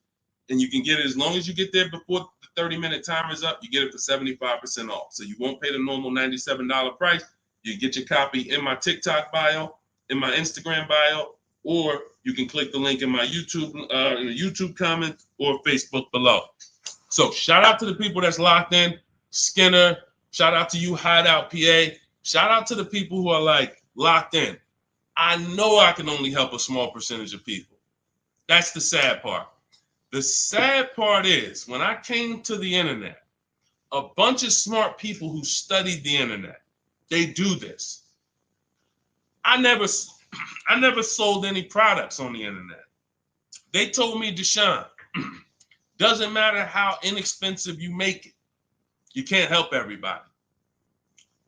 and you can get it as long as you get there before the 30-minute timer is up. You get it for 75% off. So you won't pay the normal $97 price. You get your copy in my TikTok bio, in my Instagram bio, or you can click the link in my YouTube comment or Facebook below. So shout out to the people that's locked in. Skinner, shout out to you, Hideout PA. Shout out to the people who are like locked in. I know I can only help a small percentage of people. That's the sad part. The sad part is when I came to the internet, a bunch of smart people who studied the internet, they do this. I never sold any products on the internet. They told me, Deshone, doesn't matter how inexpensive you make it, you can't help everybody.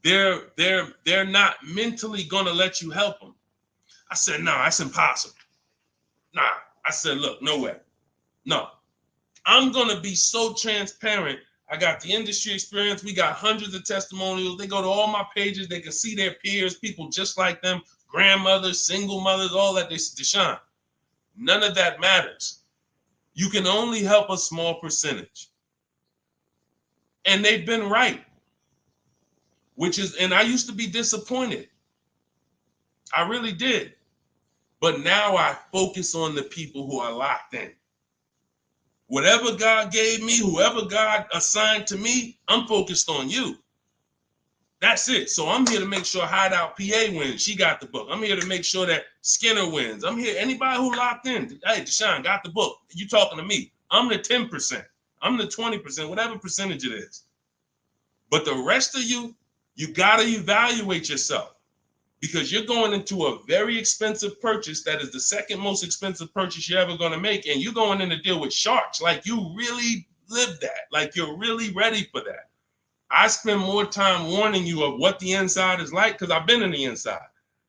They're not mentally gonna let you help them. I said, no, that's impossible. Nah, I said, look, no way. No, I'm gonna be so transparent. I got the industry experience. We got hundreds of testimonials. They go to all my pages. They can see their peers, people just like them, grandmothers, single mothers, all that. They said, Deshone, none of that matters. You can only help a small percentage. And they've been right. And I used to be disappointed. I really did. But now I focus on the people who are locked in. Whatever God gave me, whoever God assigned to me, I'm focused on you. That's it. So I'm here to make sure Hideout PA wins. She got the book. I'm here to make sure that Skinner wins. I'm here. Anybody who locked in, hey, Deshone got the book. You talking to me. I'm the 10%. I'm the 20%, whatever percentage it is. But the rest of you, you got to evaluate yourself because you're going into a very expensive purchase that is the second most expensive purchase you're ever going to make. And you're going in to deal with sharks. Like you really live that. Like you're really ready for that. I spend more time warning you of what the inside is like because I've been in the inside.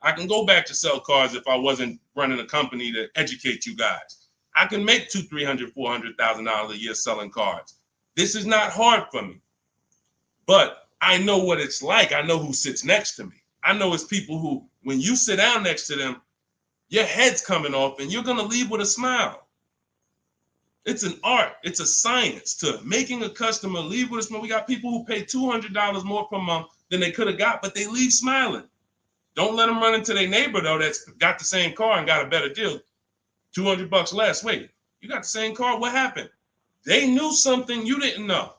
I can go back to sell cars if I wasn't running a company to educate you guys. I can make $200,000, $300,000, $400,000 a year selling cars. This is not hard for me, but I know what it's like. I know who sits next to me. I know it's people who, when you sit down next to them, your head's coming off and you're going to leave with a smile. It's an art. It's a science to making a customer leave with a smile. We got people who pay $200 more per month than they could have got, but they leave smiling. Don't let them run into their neighbor, though, that's got the same car and got a better deal. $200 less. Wait, you got the same car? What happened? They knew something you didn't know.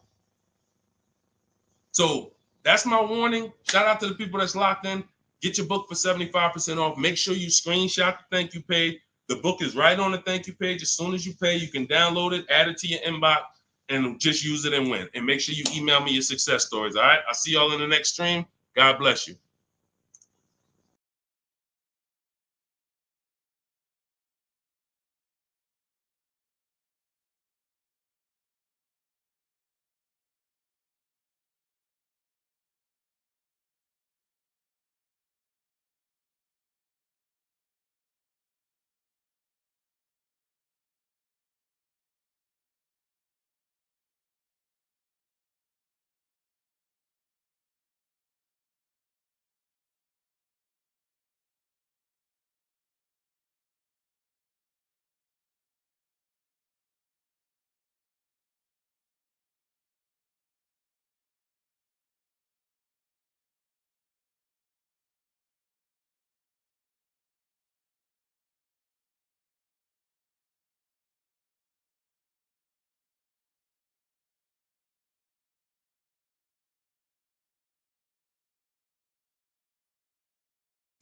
So that's my warning. Shout out to the people that's locked in. Get your book for 75% off. Make sure you screenshot the thank you page. The book is right on the thank you page. As soon as you pay, you can download it, add it to your inbox, and just use it and win. And make sure you email me your success stories. All right. I'll see y'all in the next stream. God bless you.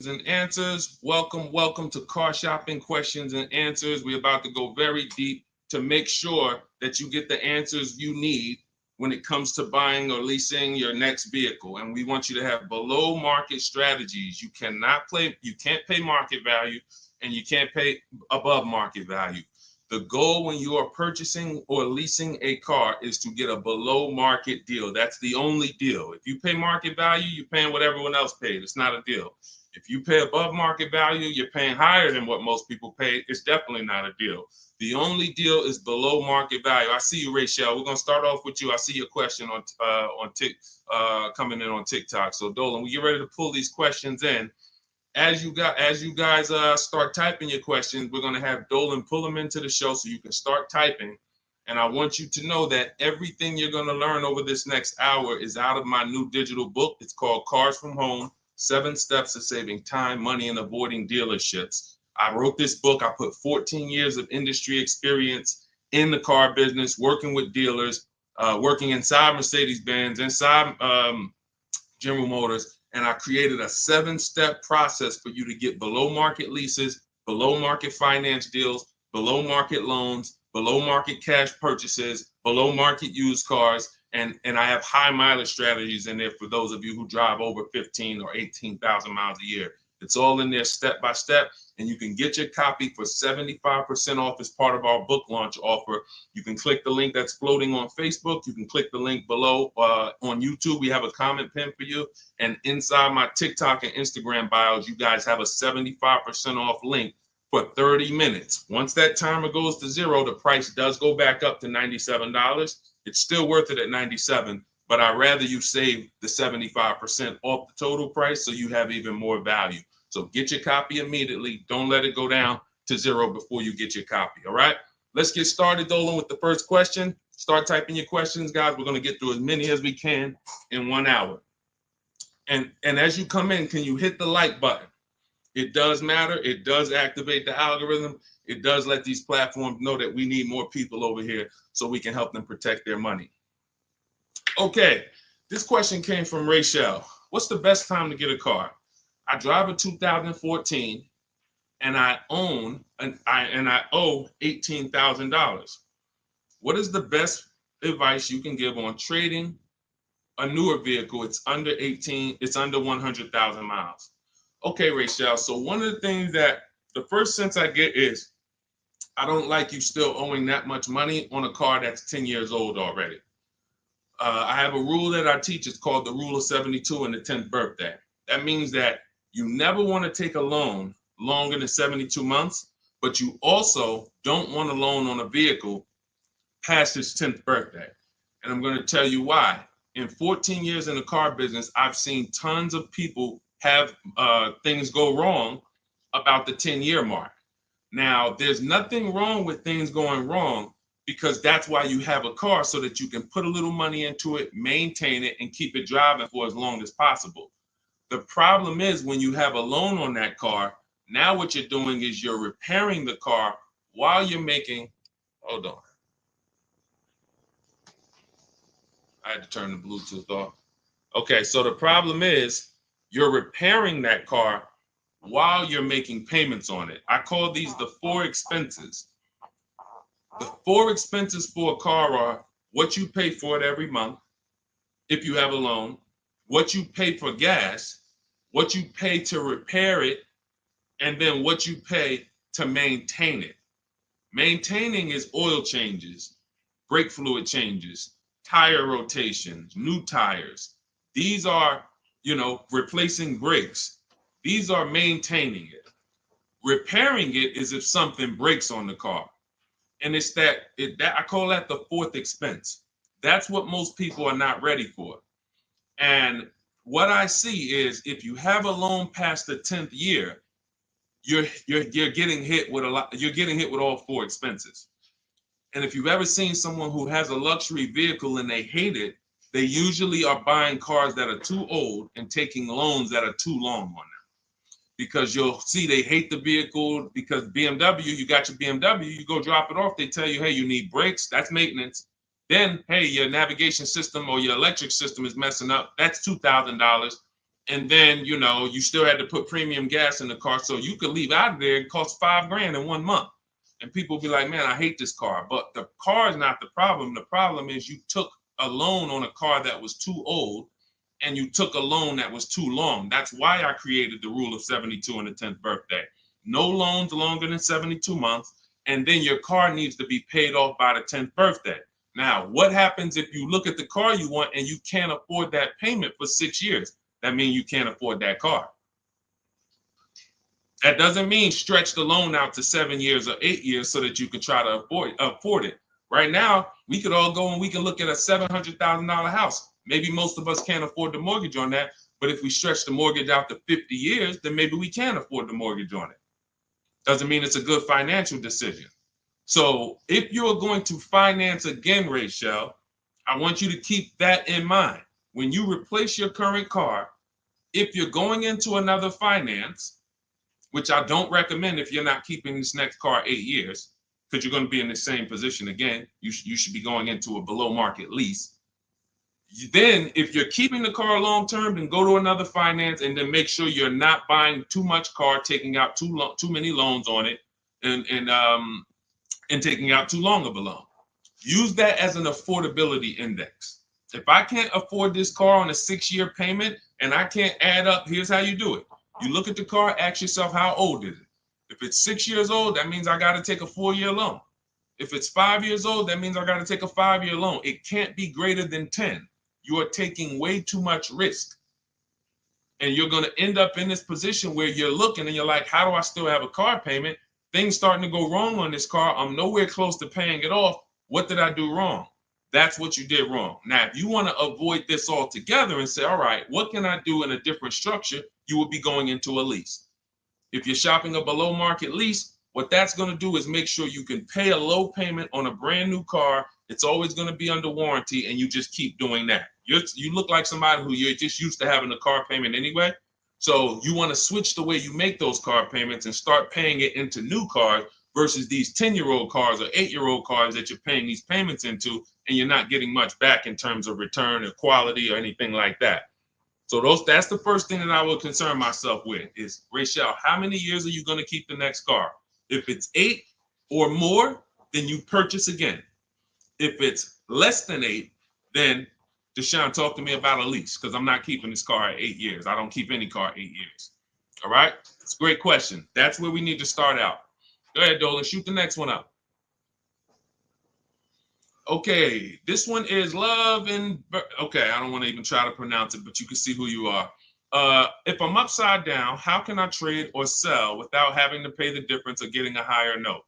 And answers. Welcome to Car Shopping Questions and Answers. We're about to go very deep to make sure that you get the answers you need when it comes to buying or leasing your next vehicle. And we want you to have below market strategies. You can't pay market value and you can't pay above market value. The goal when you are purchasing or leasing a car is to get a below market deal. That's the only deal. If you pay market value, you're paying what everyone else paid. It's not a deal. If you pay above market value, you're paying higher than what most people pay. It's definitely not a deal. The only deal is below market value. I see you, Rachel. We're gonna start off with you. I see your question on coming in on TikTok. So Dolan, we get ready to pull these questions in. As you guys start typing your questions, we're gonna have Dolan pull them into the show so you can start typing. And I want you to know that everything you're gonna learn over this next hour is out of my new digital book. It's called Cars from Home. 7 Steps to Saving Time, Money, and Avoiding Dealerships. I wrote this book. I put 14 years of industry experience in the car business, working with dealers, working inside Mercedes-Benz, inside General Motors, and I created a 7-step process for you to get below market leases, below market finance deals, below market loans, below market cash purchases, below market used cars, and I have high mileage strategies in there for those of you who drive over 15 or 18,000 miles a year. It's all in there step by step, and you can get your copy for 75% off as part of our book launch offer. You can click the link that's floating on Facebook. You can click the link below on YouTube. We have a comment pin for you, and inside my TikTok and Instagram bios, you guys have a 75% off link for 30 minutes. Once that timer goes to 0, the price does go back up to $97. It's still worth it at $97, but I'd rather you save the 75% off the total price so you have even more value. So get your copy immediately. Don't let it go down to 0 before you get your copy, all right? Let's get started, Dolan, with the first question. Start typing your questions, guys. We're going to get through as many as we can in 1 hour. And as you come in, can you hit the like button? It does matter. It does activate the algorithm. It does let these platforms know that we need more people over here so we can help them protect their money. Okay, this question came from Rachel. what's the best time to get a car? I drive a 2014 and I own and I owe $18,000. What is the best advice you can give on trading a newer vehicle? It's under 18, it's under 100,000 miles. Okay, Rachel. So one of the things that the first sense I get is I don't like you still owing that much money on a car that's 10 years old already. I have a rule that I teach. It's called the rule of 72 and the 10th birthday. That means that you never want to take a loan longer than 72 months, but you also don't want a loan on a vehicle past its 10th birthday. And I'm going to tell you why. In 14 years in the car business, I've seen tons of people have things go wrong about the 10-year mark. Now, there's nothing wrong with things going wrong because that's why you have a car, so that you can put a little money into it, maintain it, and keep it driving for as long as possible. The problem is when you have a loan on that car, now what you're doing is you're repairing the car while you're making, hold on. I had to turn the Bluetooth off. Okay, so the problem is you're repairing that car while you're making payments on it. I call these the four expenses. The four expenses for a car are what you pay for it every month, if you have a loan, what you pay for gas, what you pay to repair it, and then what you pay to maintain it. Maintaining is oil changes, brake fluid changes, tire rotations, new tires. These are, replacing brakes. These are maintaining it. Repairing it is if something breaks on the car. And it's that I call that the fourth expense. That's what most people are not ready for. And what I see is if you have a loan past the 10th year, you're getting hit with you're getting hit with all four expenses. And if you've ever seen someone who has a luxury vehicle and they hate it, they usually are buying cars that are too old and taking loans that are too long on them. Because you'll see they hate the vehicle because BMW, you got your BMW, you go drop it off, they tell you, hey, you need brakes, that's maintenance. Then, hey, your navigation system or your electric system is messing up, that's $2,000. And then, you still had to put premium gas in the car, so you could leave out of there, it costs $5,000 in 1 month. And people be like, man, I hate this car. But the car is not the problem. The problem is you took a loan on a car that was too old, and you took a loan that was too long. That's why I created the rule of 72 and the 10th birthday. No loans longer than 72 months, and then your car needs to be paid off by the 10th birthday. Now, what happens if you look at the car you want and you can't afford that payment for 6 years? That means you can't afford that car. That doesn't mean stretch the loan out to 7 years or 8 years so that you can try to afford it. Right now, we could all go and we can look at a $700,000 house. Maybe most of us can't afford the mortgage on that, but if we stretch the mortgage out to 50 years, then maybe we can afford the mortgage on it. Doesn't mean it's a good financial decision. So if you're going to finance again, Rachel, I want you to keep that in mind. When you replace your current car, if you're going into another finance, which I don't recommend if you're not keeping this next car 8 years, because you're going to be in the same position again, you should be going into a below market lease. Then if you're keeping the car long term, then go to another finance and then make sure you're not buying too much car, taking out too many loans on it, and taking out too long of a loan. Use that as an affordability index. If I can't afford this car on a 6-year payment and I can't add up, here's how you do it. You look at the car, ask yourself, how old is it? If it's 6 years old, that means I got to take a 4-year loan. If it's 5 years old, that means I got to take a 5-year loan. It can't be greater than 10. You are taking way too much risk. And you're going to end up in this position where you're looking and you're like, how do I still have a car payment? Things starting to go wrong on this car. I'm nowhere close to paying it off. What did I do wrong? That's what you did wrong. Now, if you want to avoid this altogether and say, all right, what can I do in a different structure? You would be going into a lease. If you're shopping a below market lease, what that's going to do is make sure you can pay a low payment on a brand new car. It's always going to be under warranty, and you just keep doing that. You look like somebody who you're just used to having a car payment anyway. So you want to switch the way you make those car payments and start paying it into new cars versus these 10-year-old cars or 8-year-old cars that you're paying these payments into, and you're not getting much back in terms of return or quality or anything like that. So that's the first thing that I would concern myself with is, Rachel, how many years are you going to keep the next car? If it's 8 or more, then you purchase again. If it's less than 8, then Deshone, talk to me about a lease, because I'm not keeping this car at 8 years. I don't keep any car 8 years. All right? It's a great question. That's where we need to start out. Go ahead, Dolan. Shoot the next one up. Okay, this one is Love and... Okay, I don't want to even try to pronounce it, but you can see who you are. If I'm upside down, how can I trade or sell without having to pay the difference or getting a higher note?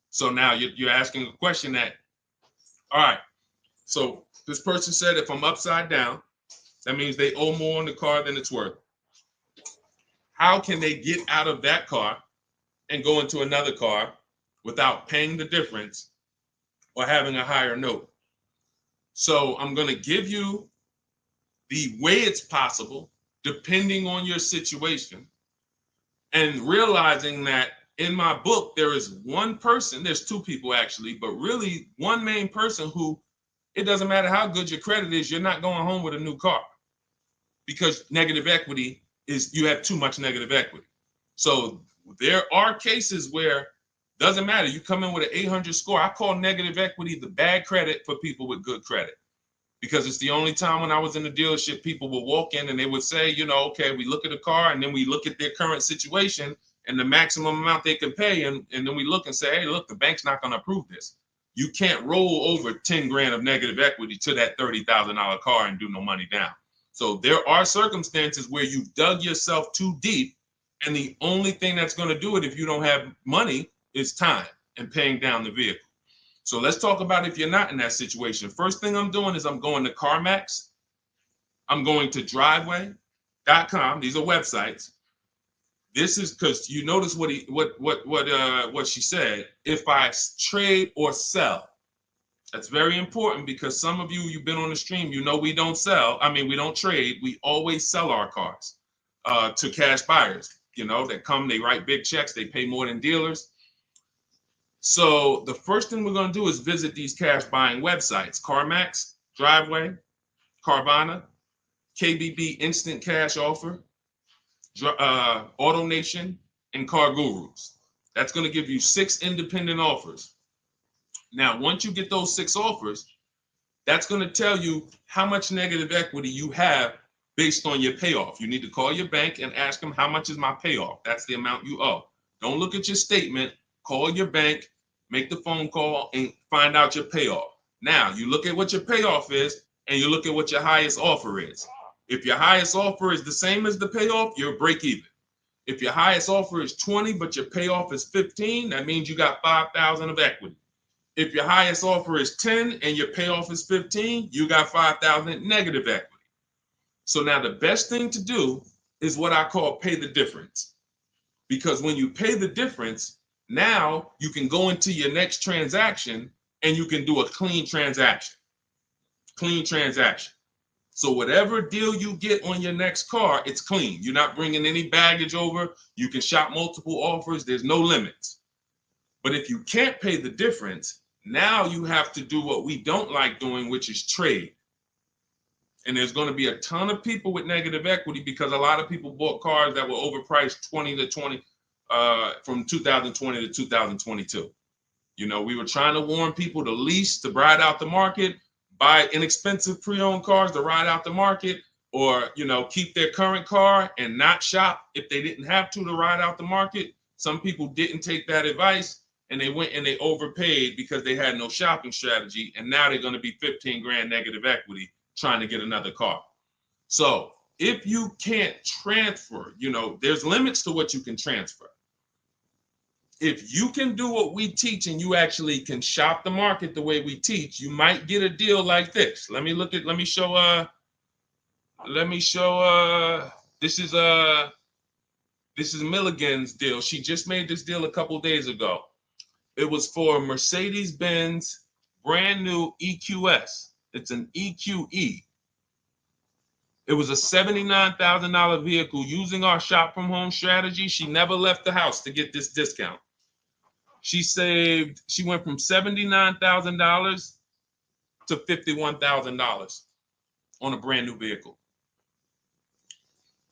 So now you're asking a question that... All right, so this person said, if I'm upside down, that means they owe more on the car than it's worth. How can they get out of that car and go into another car without paying the difference or having a higher note? So I'm going to give you the way it's possible, depending on your situation, and realizing that in my book, there is one person, there's two people actually, but really one main person who, it doesn't matter how good your credit is, you're not going home with a new car, because negative equity is, you have too much negative equity. So there are cases where doesn't matter. You come in with an 800 score. I call negative equity the bad credit for people with good credit, because it's the only time when I was in the dealership, people would walk in and they would say, you know, okay, we look at a car and then we look at their current situation and the maximum amount they can pay. And then we look and say, hey, look, the bank's not going to approve this. You can't roll over 10 grand of negative equity to that $30,000 car and do no money down. So there are circumstances where you've dug yourself too deep, and the only thing that's going to do it if you don't have money is time and paying down the vehicle. So let's talk about if you're not in that situation. First thing I'm doing is I'm going to CarMax. I'm going to driveway.com. These are websites. This is because you notice what she said. If I trade or sell, that's very important, because some of you've been on the stream, you know we don't sell. I mean, we don't trade. We always sell our cars to cash buyers. You know, that come, they write big checks, they pay more than dealers. So the first thing we're going to do is visit these cash buying websites: CarMax, Driveway, Carvana, KBB Instant Cash Offer, AutoNation, and Car Gurus. That's going to give you 6 independent offers. Now, once you get those 6 offers, that's going to tell you how much negative equity you have based on your payoff. You need to call your bank and ask them, how much is my payoff? That's the amount you owe. Don't look at your statement. Call your bank, make the phone call, and find out your payoff. Now, you look at what your payoff is, and you look at what your highest offer is. If your highest offer is the same as the payoff, you're break even. If your highest offer is 20, but your payoff is 15, that means you got 5,000 of equity. If your highest offer is 10 and your payoff is 15, you got 5,000 negative equity. So now the best thing to do is what I call pay the difference. Because when you pay the difference, now you can go into your next transaction and you can do a clean transaction. Clean transaction. So whatever deal you get on your next car, it's clean. You're not bringing any baggage over. You can shop multiple offers. There's no limits. But if you can't pay the difference, now you have to do what we don't like doing, which is trade. And there's going to be a ton of people with negative equity, because a lot of people bought cars that were overpriced from 2020 to 2022. You know, we were trying to warn people to lease, to ride out the market, buy inexpensive pre-owned cars to ride out the market, or, you know, keep their current car and not shop if they didn't have to ride out the market. Some people didn't take that advice, and they went and they overpaid because they had no shopping strategy. And now they're going to be 15 grand negative equity trying to get another car. So if you can't transfer, you know, there's limits to what you can transfer. If you can do what we teach and you actually can shop the market the way we teach, you might get a deal like this. Let me show, this is Milligan's deal. She just made this deal a couple days ago. It was for a Mercedes-Benz brand new EQS. It's an EQE. It was a $79,000 vehicle using our shop from home strategy. She never left the house to get this discount. She went from $79,000 to $51,000 on a brand new vehicle.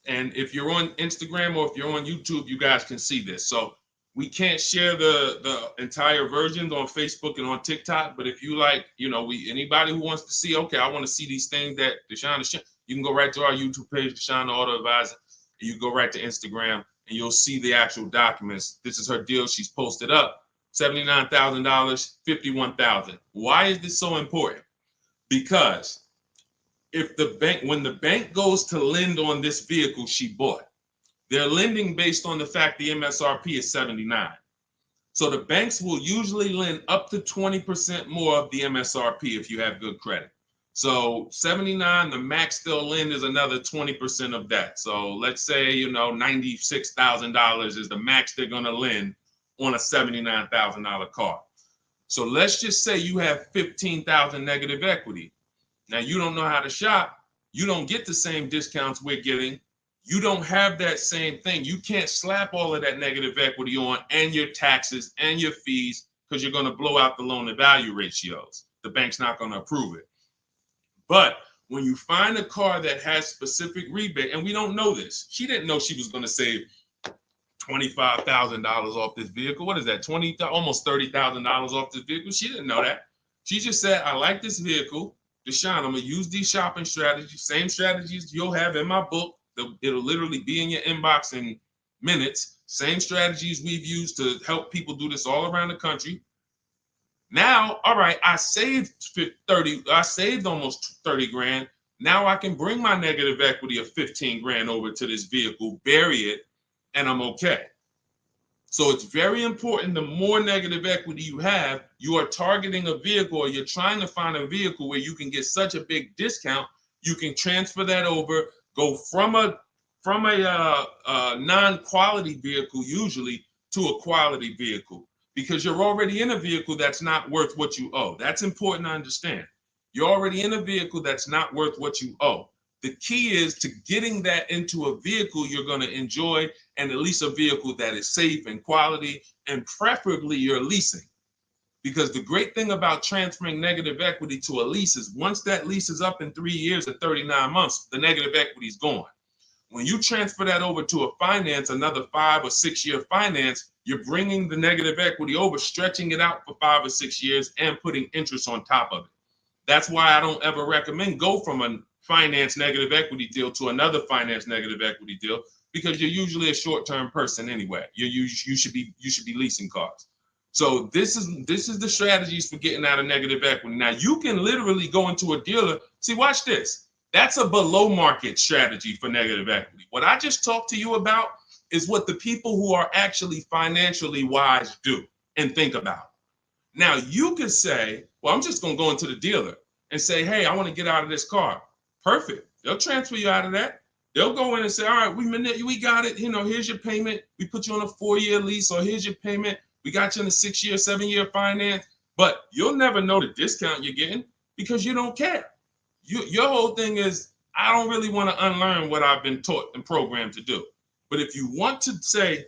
And if you're on Instagram or if you're on YouTube, you guys can see this. So we can't share the entire versions on Facebook and on TikTok. But if you like, anybody who wants to see, okay, I want to see these things that Deshone is sharing, you can go right to our YouTube page, Deshone the Auto Advisor. And you go right to Instagram and you'll see the actual documents. This is her deal. She's posted up $79,000, $51,000. Why is this so important? Because when the bank goes to lend on this vehicle she bought, they're lending based on the fact the MSRP is 79. So the banks will usually lend up to 20% more of the MSRP if you have good credit. So 79, the max they'll lend is another 20% of that. So let's say, $96,000 is the max they're going to lend on a $79,000 car. So let's just say you have 15,000 negative equity. Now, you don't know how to shop. You don't get the same discounts we're getting. You don't have that same thing. You can't slap all of that negative equity on and your taxes and your fees because you're going to blow out the loan to value ratios. The bank's not going to approve it. But when you find a car that has specific rebate, and we don't know this, she didn't know she was going to save $25,000 off this vehicle. What is that? Almost $30,000 off this vehicle. She didn't know that. She just said, I like this vehicle. Deshone, I'm going to use these shopping strategies, same strategies you'll have in my book. It'll literally be in your inbox in minutes. Same strategies we've used to help people do this all around the country. Now, all right, I saved almost 30 grand. Now I can bring my negative equity of 15 grand over to this vehicle, bury it, and I'm okay. So it's very important. The more negative equity you have, you are targeting a vehicle, or you're trying to find a vehicle where you can get such a big discount, you can transfer that over, go from a non-quality vehicle usually to a quality vehicle, because you're already in a vehicle that's not worth what you owe. That's important to understand. You're already in a vehicle that's not worth what you owe. The key is to getting that into a vehicle you're going to enjoy, and at least a vehicle that is safe and quality, and preferably you're leasing. Because the great thing about transferring negative equity to a lease is once that lease is up in 3 years or 39 months, the negative equity is gone. When you transfer that over to a finance, another 5 or 6 year finance, you're bringing the negative equity over, stretching it out for 5 or 6 years and putting interest on top of it. That's why I don't ever recommend go from a finance negative equity deal to another finance negative equity deal, because you're usually a short-term person anyway. You should be leasing cars. So this is the strategies for getting out of negative equity. Now you can literally go into a dealer. See, watch this. That's a below market strategy for negative equity. What I just talked to you about is what the people who are actually financially wise do and think about. Now you could say, well, I'm just going to go into the dealer and say, hey, I want to get out of this car. Perfect. They'll transfer you out of that. They'll go in and say, all right, we got it. Here's your payment. We put you on a 4-year lease, or here's your payment. We got you in a 6-year, 7-year finance. But you'll never know the discount you're getting because you don't care. Your whole thing is, I don't really want to unlearn what I've been taught and programmed to do. But if you want to say,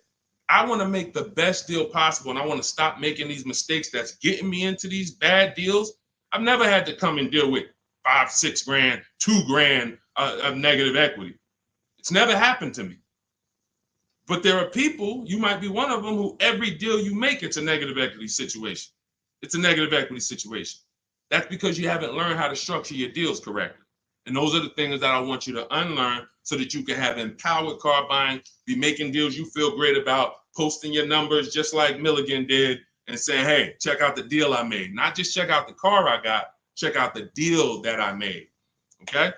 I want to make the best deal possible and I want to stop making these mistakes that's getting me into these bad deals, I've never had to come and deal with 5, 6 grand, 2 grand of negative equity. It's never happened to me. But there are people, you might be one of them, who every deal you make, it's a negative equity situation. It's a negative equity situation. That's because you haven't learned how to structure your deals correctly. And those are the things that I want you to unlearn so that you can have empowered car buying, be making deals you feel great about, posting your numbers just like Milligan did, and saying, hey, check out the deal I made. Not just check out the car I got, check out the deal that I made. Okay?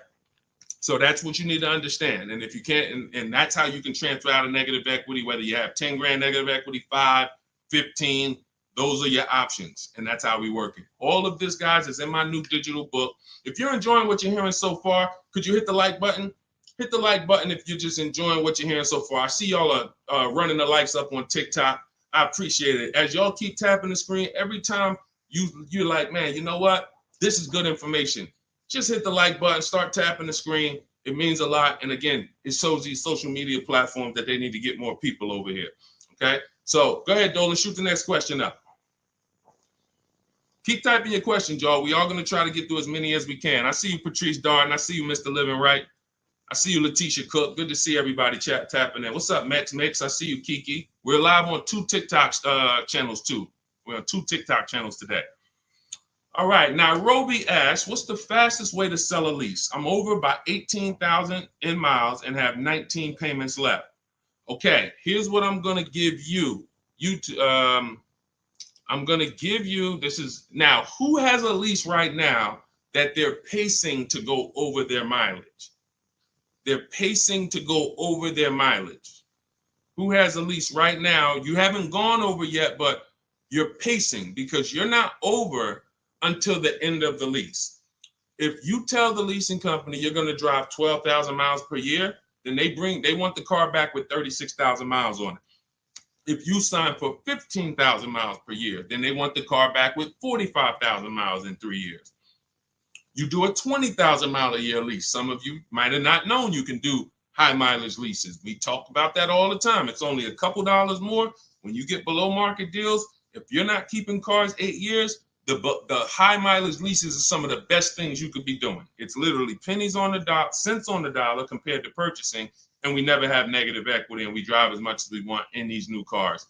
So that's what you need to understand. And if you can't, and that's how you can transfer out of negative equity, whether you have 10 grand negative equity, 5, 15, those are your options. And that's how we work it. All of this, guys, is in my new digital book. If you're enjoying what you're hearing so far, could you hit the like button? Hit the like button if you're just enjoying what you're hearing so far. I see y'all are running the likes up on TikTok. I appreciate it. As y'all keep tapping the screen, every time you're like, man, you know what? This is good information. Just hit the like button, start tapping the screen. It means a lot. And again, it shows these social media platforms that they need to get more people over here. Okay? So go ahead, Dolan, shoot the next question up. Keep typing your questions, y'all. We are going to try to get through as many as we can. I see you, Patrice Darden. I see you, Mr. Living Right. I see you, Letitia Cook. Good to see everybody tapping in. What's up, Mex? I see you, Kiki. We're live on 2 TikTok channels too. We're on 2 TikTok channels today. All right, Nairobi asks, what's the fastest way to sell a lease? I'm over by 18,000 in miles and have 19 payments left. Okay, here's what I'm gonna give you. I'm gonna give you, this is, now, who has a lease right now that they're pacing to go over their mileage? They're pacing to go over their mileage. Who has a lease right now? You haven't gone over yet, but you're pacing because you're not over until the end of the lease. If you tell the leasing company you're going to drive 12,000 miles per year, then they want the car back with 36,000 miles on it. If you sign for 15,000 miles per year, then they want the car back with 45,000 miles in 3 years. You do a 20,000 mile a year lease. Some of you might have not known you can do high mileage leases. We talk about that all the time. It's only a couple dollars more when you get below market deals. If you're not keeping cars 8 years, the high mileage leases are some of the best things you could be doing. It's literally pennies on the dot, cents on the dollar compared to purchasing, and we never have negative equity, and we drive as much as we want in these new cars.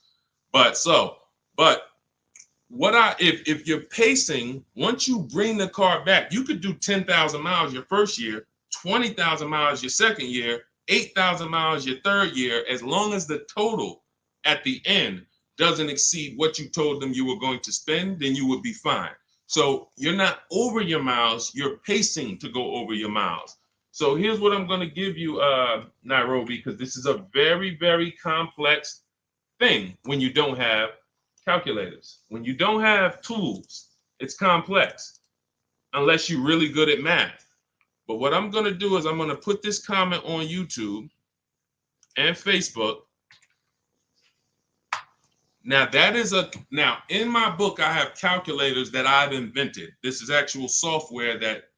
If you're pacing, once you bring the car back, you could do 10,000 miles your first year, 20,000 miles your second year, 8,000 miles your third year, as long as the total at the end doesn't exceed what you told them you were going to spend, then you would be fine. So you're not over your miles, you're pacing to go over your miles. So here's what I'm going to give you, Nairobi, because this is a very, very complex thing when you don't have calculators. When you don't have tools, it's complex unless you're really good at math. But what I'm going to do is I'm going to put this comment on YouTube and Facebook. Now in my book, I have calculators that I've invented. This is actual software that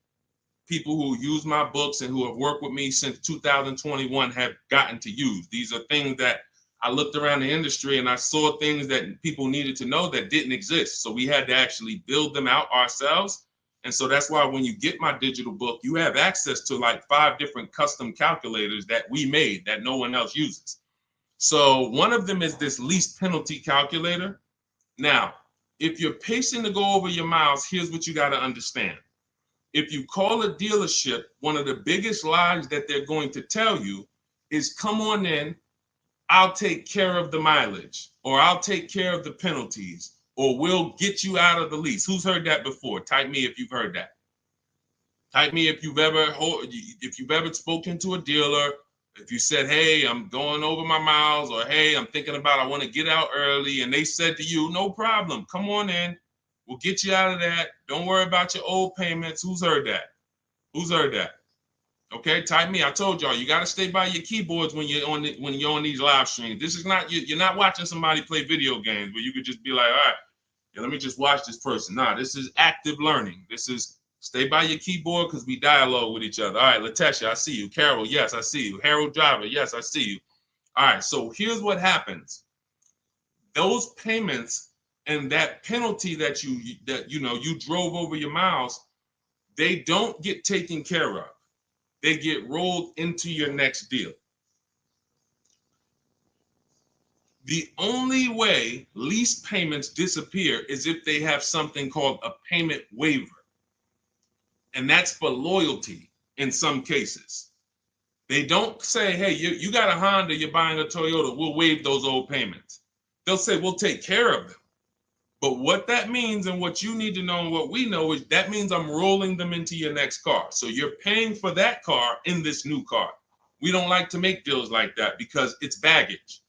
people who use my books and who have worked with me since 2021 have gotten to use. These are things that I looked around the industry and I saw things that people needed to know that didn't exist. So we had to actually build them out ourselves. And so that's why when you get my digital book, you have access to like 5 different custom calculators that we made that no one else uses. So one of them is this lease penalty calculator. Now, if you're pacing to go over your miles, here's what you got to understand. If you call a dealership, one of the biggest lies that they're going to tell you is, come on in, I'll take care of the mileage, or I'll take care of the penalties, or we'll get you out of the lease. Who's heard that before? Type me if you've heard that. Type me if you've ever spoken to a dealer, if you said, hey, I'm going over my miles, or hey, I'm thinking about, I want to get out early, and they said to you, no problem, come on in, we'll get you out of that. Don't worry about your old payments. Who's heard that? Who's heard that? Okay, type me. I told y'all, you got to stay by your keyboards when you're on these live streams. This is not, you're not watching somebody play video games where you could just be like, all right, yeah, let me just watch this person. Nah, this is active learning. This is stay by your keyboard because we dialogue with each other. All right, Latesha, I see you. Carol, yes, I see you. Harold Driver, yes, I see you. All right, so here's what happens. Those payments and that penalty that you drove over your miles, they don't get taken care of. They get rolled into your next deal. The only way lease payments disappear is if they have something called a payment waiver. And that's for loyalty in some cases. They don't say, hey, you got a Honda, you're buying a Toyota, we'll waive those old payments. They'll say, we'll take care of them. But what that means and what you need to know and what we know is that means I'm rolling them into your next car. So you're paying for that car in this new car. We don't like to make deals like that because it's baggage.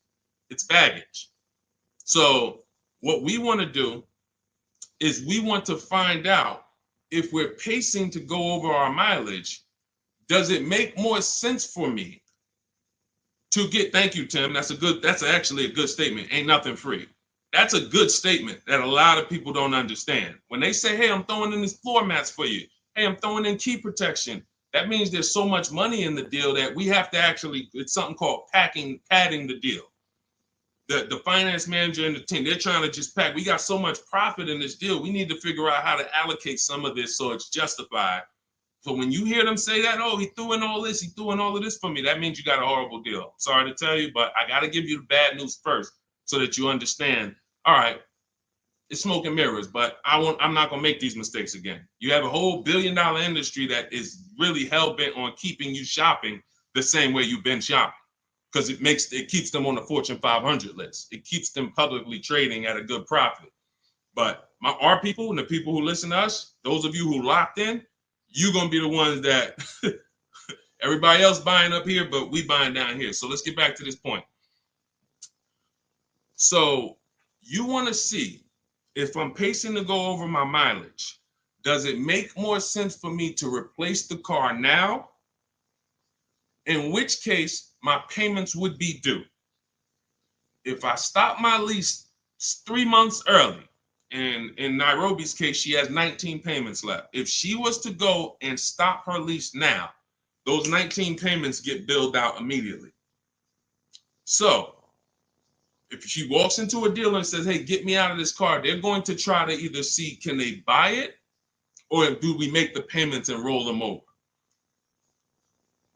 It's baggage. So what we want to do is we want to find out if we're pacing to go over our mileage, does it make more sense for me to get, thank you, Tim. That's actually a good statement. Ain't nothing free. That's a good statement that a lot of people don't understand. When they say, hey, I'm throwing in these floor mats for you. Hey, I'm throwing in key protection. That means there's so much money in the deal that we have to actually, it's something called padding the deal. The finance manager and the team, they're trying to just pack. We got so much profit in this deal. We need to figure out how to allocate some of this so it's justified So when you hear them say that, oh, he threw in all this, he threw in all of this for me, that means you got a horrible deal. Sorry to tell you, but I got to give you the bad news first so that you understand. All right, it's smoke and mirrors, but I'm not gonna make these mistakes again. You have a whole billion-dollar industry that is really hell-bent on keeping you shopping the same way you've been shopping, because it keeps them on the Fortune 500 list. It keeps them publicly trading at a good profit. But our people and the people who listen to us, those of you who locked in, you're gonna be the ones that everybody else buying up here, but we buying down here. So let's get back to this point. So you want to see if I'm pacing to go over my mileage, does it make more sense for me to replace the car now? In which case, my payments would be due. If I stop my lease 3 months early, and in Nairobi's case, she has 19 payments left. If she was to go and stop her lease now, those 19 payments get billed out immediately. So if she walks into a dealer and says, hey, get me out of this car, they're going to try to either see, can they buy it, or do we make the payments and roll them over?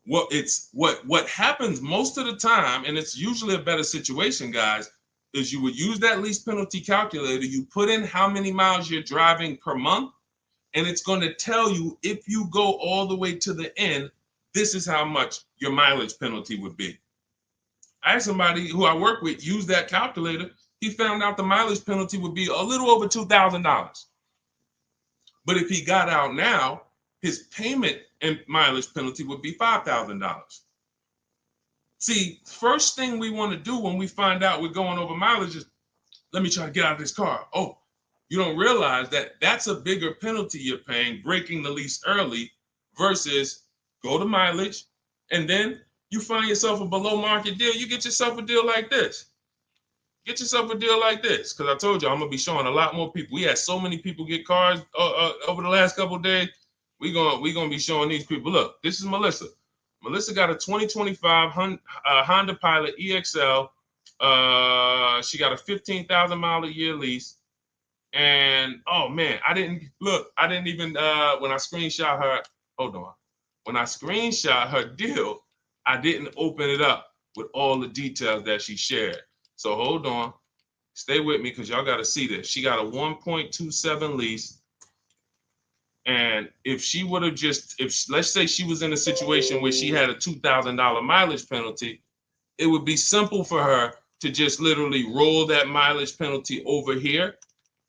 What happens most of the time, and it's usually a better situation, guys, is you would use that lease penalty calculator, you put in how many miles you're driving per month, and it's going to tell you, if you go all the way to the end, this is how much your mileage penalty would be. I had somebody who I work with use that calculator. He found out the mileage penalty would be a little over $2,000. But if he got out now, his payment and mileage penalty would be $5,000. See, first thing we want to do when we find out we're going over mileage is, let me try to get out of this car. Oh, you don't realize that that's a bigger penalty you're paying, breaking the lease early, versus go to mileage, and then you find yourself a below market deal. You get yourself a deal like this. Get yourself a deal like this, because I told you I'm gonna be showing a lot more people. We had so many people get cars over the last couple of days. We gonna be showing these people. Look, this is Melissa. Melissa got a 2025 Honda Pilot EXL. She got a 15,000 mile a year lease. And oh man, I didn't even when I screenshot her, hold on. When I screenshot her deal, I didn't open it up with all the details that she shared. So hold on, stay with me, because y'all got to see this. She got a 1.27 lease. And if she would have let's say she was in a situation where she had a $2,000 mileage penalty, it would be simple for her to just literally roll that mileage penalty over here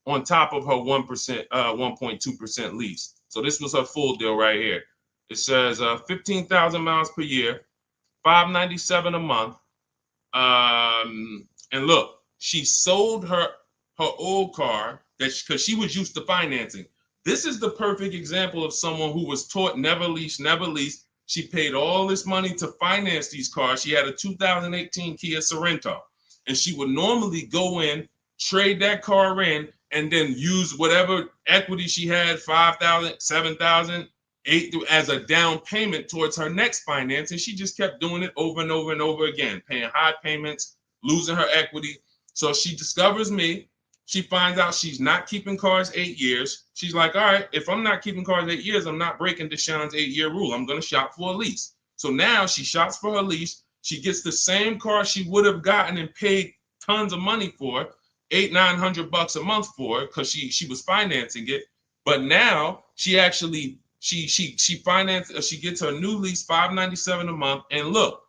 on top of her 1.2% lease. So this was her full deal right here. It says 15,000 miles per year, $597 a month. And look, she sold her old car because she was used to financing. This is the perfect example of someone who was taught never lease, never lease. She paid all this money to finance these cars. She had a 2018 Kia Sorento, and she would normally go in, trade that car in, and then use whatever equity she had, 5,000, 7,000, 8,000, as a down payment towards her next finance. And she just kept doing it over and over and over again, paying high payments, losing her equity. So she discovers me. She finds out she's not keeping cars 8 years. She's like, all right, if I'm not keeping cars 8 years, I'm not breaking Deshone's 8-year rule. I'm going to shop for a lease. So now she shops for her lease. She gets the same car she would have gotten and paid tons of money for, $800-900 a month for, because she was financing it. But now she actually she financed, she gets her new lease, $597 a month. And look,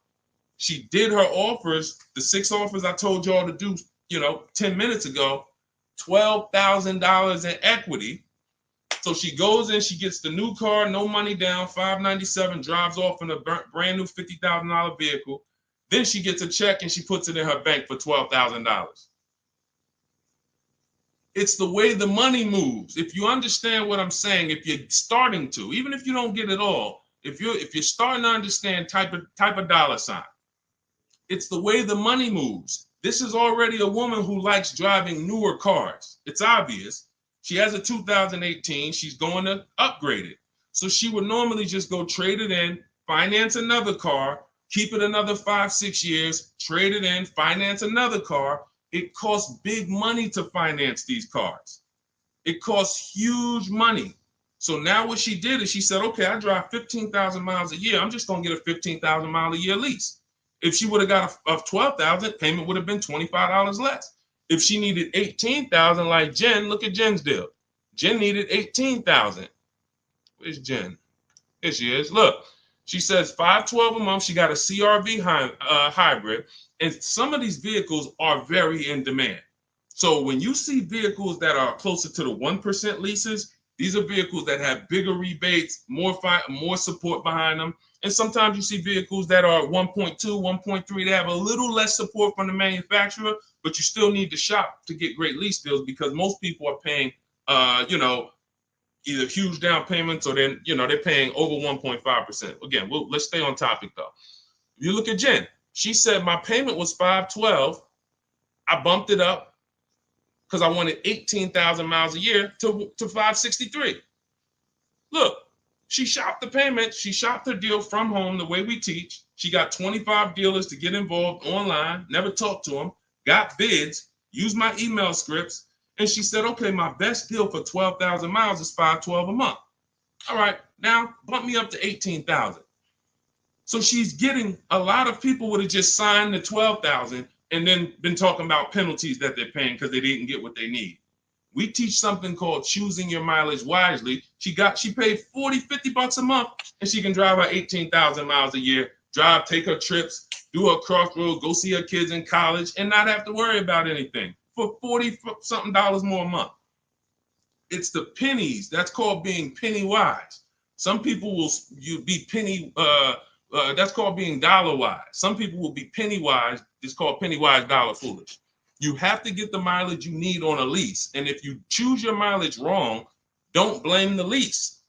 she did her offers, the 6 offers I told y'all to do, 10 minutes ago, $12,000 in equity. So she goes in, she gets the new car, no money down, $597, drives off in a brand new $50,000 vehicle. Then she gets a check and she puts it in her bank for $12,000. It's the way the money moves. If you understand what I'm saying, if you're starting to, even if you don't get it all, if you're starting to understand type of dollar sign, it's the way the money moves. This is already a woman who likes driving newer cars. It's obvious. She has a 2018. She's going to upgrade it. So she would normally just go trade it in, finance another car, keep it another 5-6 years, trade it in, finance another car. It costs big money to finance these cars. It costs huge money. So now what she did is she said, okay, I drive 15,000 miles a year. I'm just going to get a 15,000 mile a year lease. If she would have got a 12,000, payment would have been $25 less. If she needed 18,000 like Jen, look at Jen's deal. Jen needed 18,000. Where's Jen? Here she is. Look, she says $512 a month. She got a CRV hybrid, and some of these vehicles are very in demand. So when you see vehicles that are closer to the 1% leases, these are vehicles that have bigger rebates, more support behind them. And sometimes you see vehicles that are 1.2, 1.3. They have a little less support from the manufacturer, but you still need to shop to get great lease deals because most people are paying, either huge down payments or then, they're paying over 1.5%. Again, let's stay on topic though. If you look at Jen, she said my payment was $512. I bumped it up because I wanted 18,000 miles a year to $563. Look, she shopped the payment. She shopped her deal from home the way we teach. She got 25 dealers to get involved online, never talked to them, got bids, used my email scripts, and she said, okay, my best deal for 12,000 miles is $512 a month. All right, now bump me up to 18,000. So she's getting, a lot of people would have just signed the 12,000 and then been talking about penalties that they're paying because they didn't get what they need. We teach something called choosing your mileage wisely. She paid $40-50 a month and she can drive her 18,000 miles a year, take her trips, do her crossroads, go see her kids in college and not have to worry about anything for $40-something more a month. It's the pennies. That's called being penny wise. Some people will be penny, that's called being dollar wise. Some people will be penny wise. It's called penny wise, dollar foolish. You have to get the mileage you need on a lease. And if you choose your mileage wrong, don't blame the lease.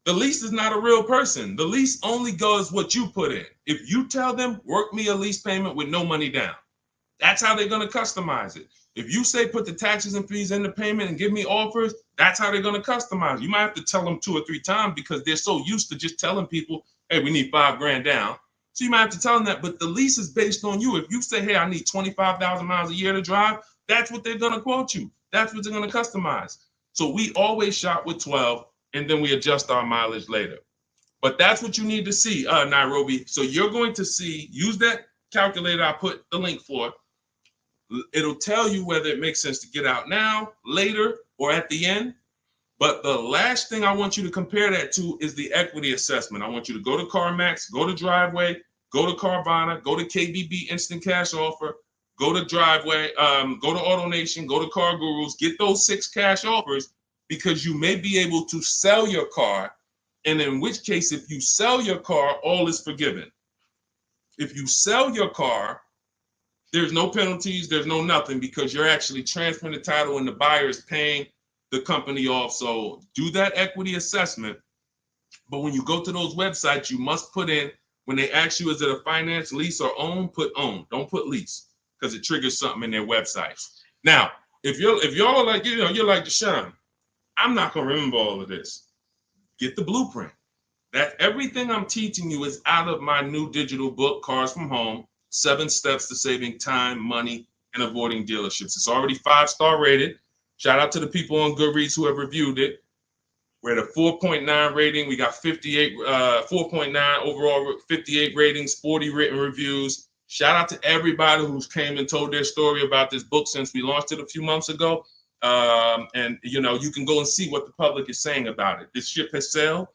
The lease is not a real person. The lease only does what you put in. If you tell them, work me a lease payment with no money down, that's how they're going to customize it. If you say put the taxes and fees in the payment and give me offers, that's how they're going to customize it. You might have to tell them 2 or 3 times because they're so used to just telling people, hey, we need $5,000 down. So you might have to tell them that, but the lease is based on you. If you say, hey, I need 25,000 miles a year to drive, that's what they're going to quote you. That's what they're going to customize. So we always shop with 12 and then we adjust our mileage later. But that's what you need to see, Nairobi. So you're going to see, use that calculator I put the link for. It'll tell you whether it makes sense to get out now, later, or at the end. But the last thing I want you to compare that to is the equity assessment. I want you to go to CarMax, go to Driveway, go to Carvana, go to KBB Instant Cash Offer, go to Driveway, go to AutoNation, go to Car Gurus, get those 6 cash offers because you may be able to sell your car. And in which case, if you sell your car, all is forgiven. If you sell your car, there's no penalties, there's no nothing because you're actually transferring the title and the buyer is paying the company off. So do that equity assessment. But when you go to those websites, you must put in, when they ask you, is it a finance, lease, or own, put own. Don't put lease because it triggers something in their websites. Now, if y'all are like, you're like Deshone, I'm not going to remember all of this. Get the blueprint. That everything I'm teaching you is out of my new digital book, Cars from Home, 7 Steps to Saving Time, Money, and Avoiding Dealerships. It's already 5-star rated. Shout out to the people on Goodreads who have reviewed it. We're at a 4.9 rating. We got 4.9 overall, 58 ratings, 40 written reviews. Shout out to everybody who's came and told their story about this book since we launched it a few months ago. And you can go and see what the public is saying about it. This ship has sailed.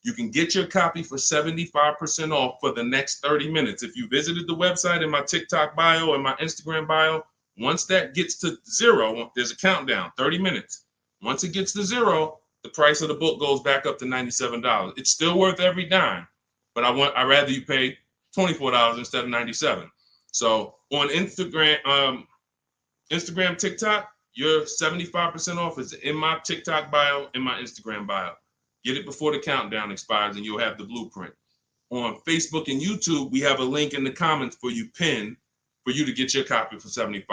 You can get your copy for 75% off for the next 30 minutes. If you visited the website in my TikTok bio and my Instagram bio, once that gets to 0, there's a countdown, 30 minutes. Once it gets to 0, the price of the book goes back up to $97. It's still worth every dime, but I'd rather you pay $24 instead of $97. So on Instagram, TikTok, your 75% off is in my TikTok bio, in my Instagram bio. Get it before the countdown expires and you'll have the blueprint. On Facebook and YouTube, we have a link in the comments for you pinned for you to get your copy for 75%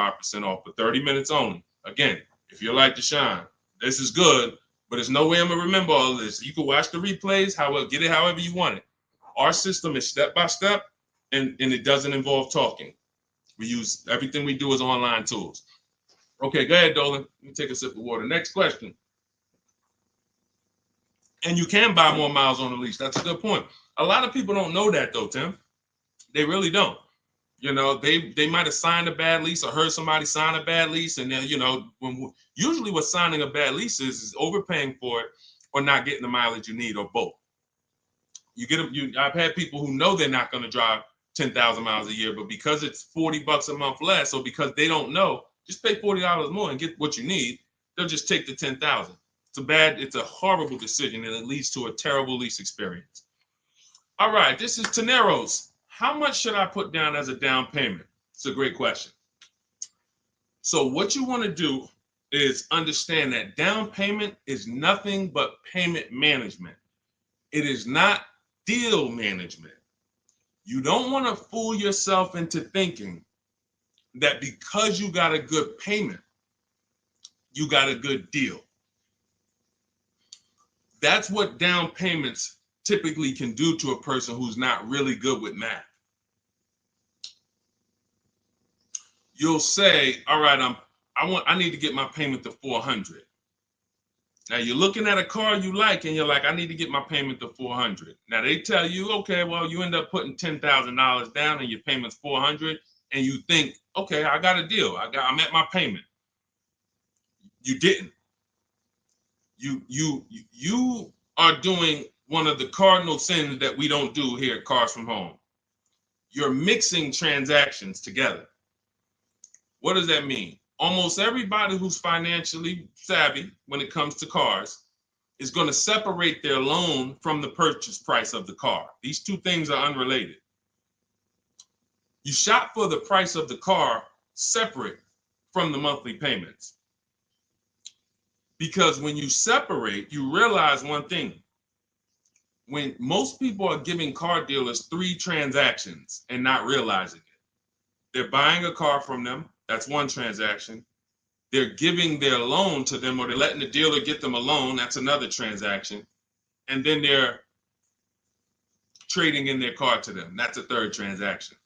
off for 30 minutes only. Again, if you're like Deshone, this is good, but there's no way I'm going to remember all of this. You can watch the replays, get it however you want it. Our system is step-by-step, and it doesn't involve talking. Everything we do is online tools. Okay, go ahead, Dolan. Let me take a sip of water. Next question. And you can buy more miles on the lease. That's a good point. A lot of people don't know that though, Tim. They really don't. You know, they might have signed a bad lease or heard somebody sign a bad lease, and then, you know, usually what signing a bad lease is overpaying for it or not getting the mileage you need, or both. You get them. I've had people who know they're not going to drive 10,000 miles a year, but because it's $40 a month less, or because they don't know, just pay $40 more and get what you need. They'll just take the 10,000. It's a horrible decision, and it leads to a terrible lease experience. All right, this is Teneros. How much should I put down as a down payment? It's a great question. So what you want to do is understand that down payment is nothing but payment management. It is not deal management. You don't want to fool yourself into thinking that because you got a good payment, you got a good deal. That's what down payments typically can do to a person who's not really good with math. You'll say, all right, I need to get my payment to 400. Now you're looking at a car you like, and you're like, I need to get my payment to 400. Now they tell you, okay, well, you end up putting $10,000 down and your payment's 400, and you think, okay, I got a deal. I'm at my payment. You didn't. You are doing one of the cardinal sins that we don't do here at Cars from Home. You're mixing transactions together. What does that mean? Almost everybody who's financially savvy when it comes to cars is going to separate their loan from the purchase price of the car. These two things are unrelated. You shop for the price of the car separate from the monthly payments. Because when you separate, you realize one thing. When most people are giving car dealers 3 transactions and not realizing it, they're buying a car from them. That's one transaction. They're giving their loan to them, or they're letting the dealer get them a loan. That's another transaction. And then they're trading in their car to them. That's a third transaction.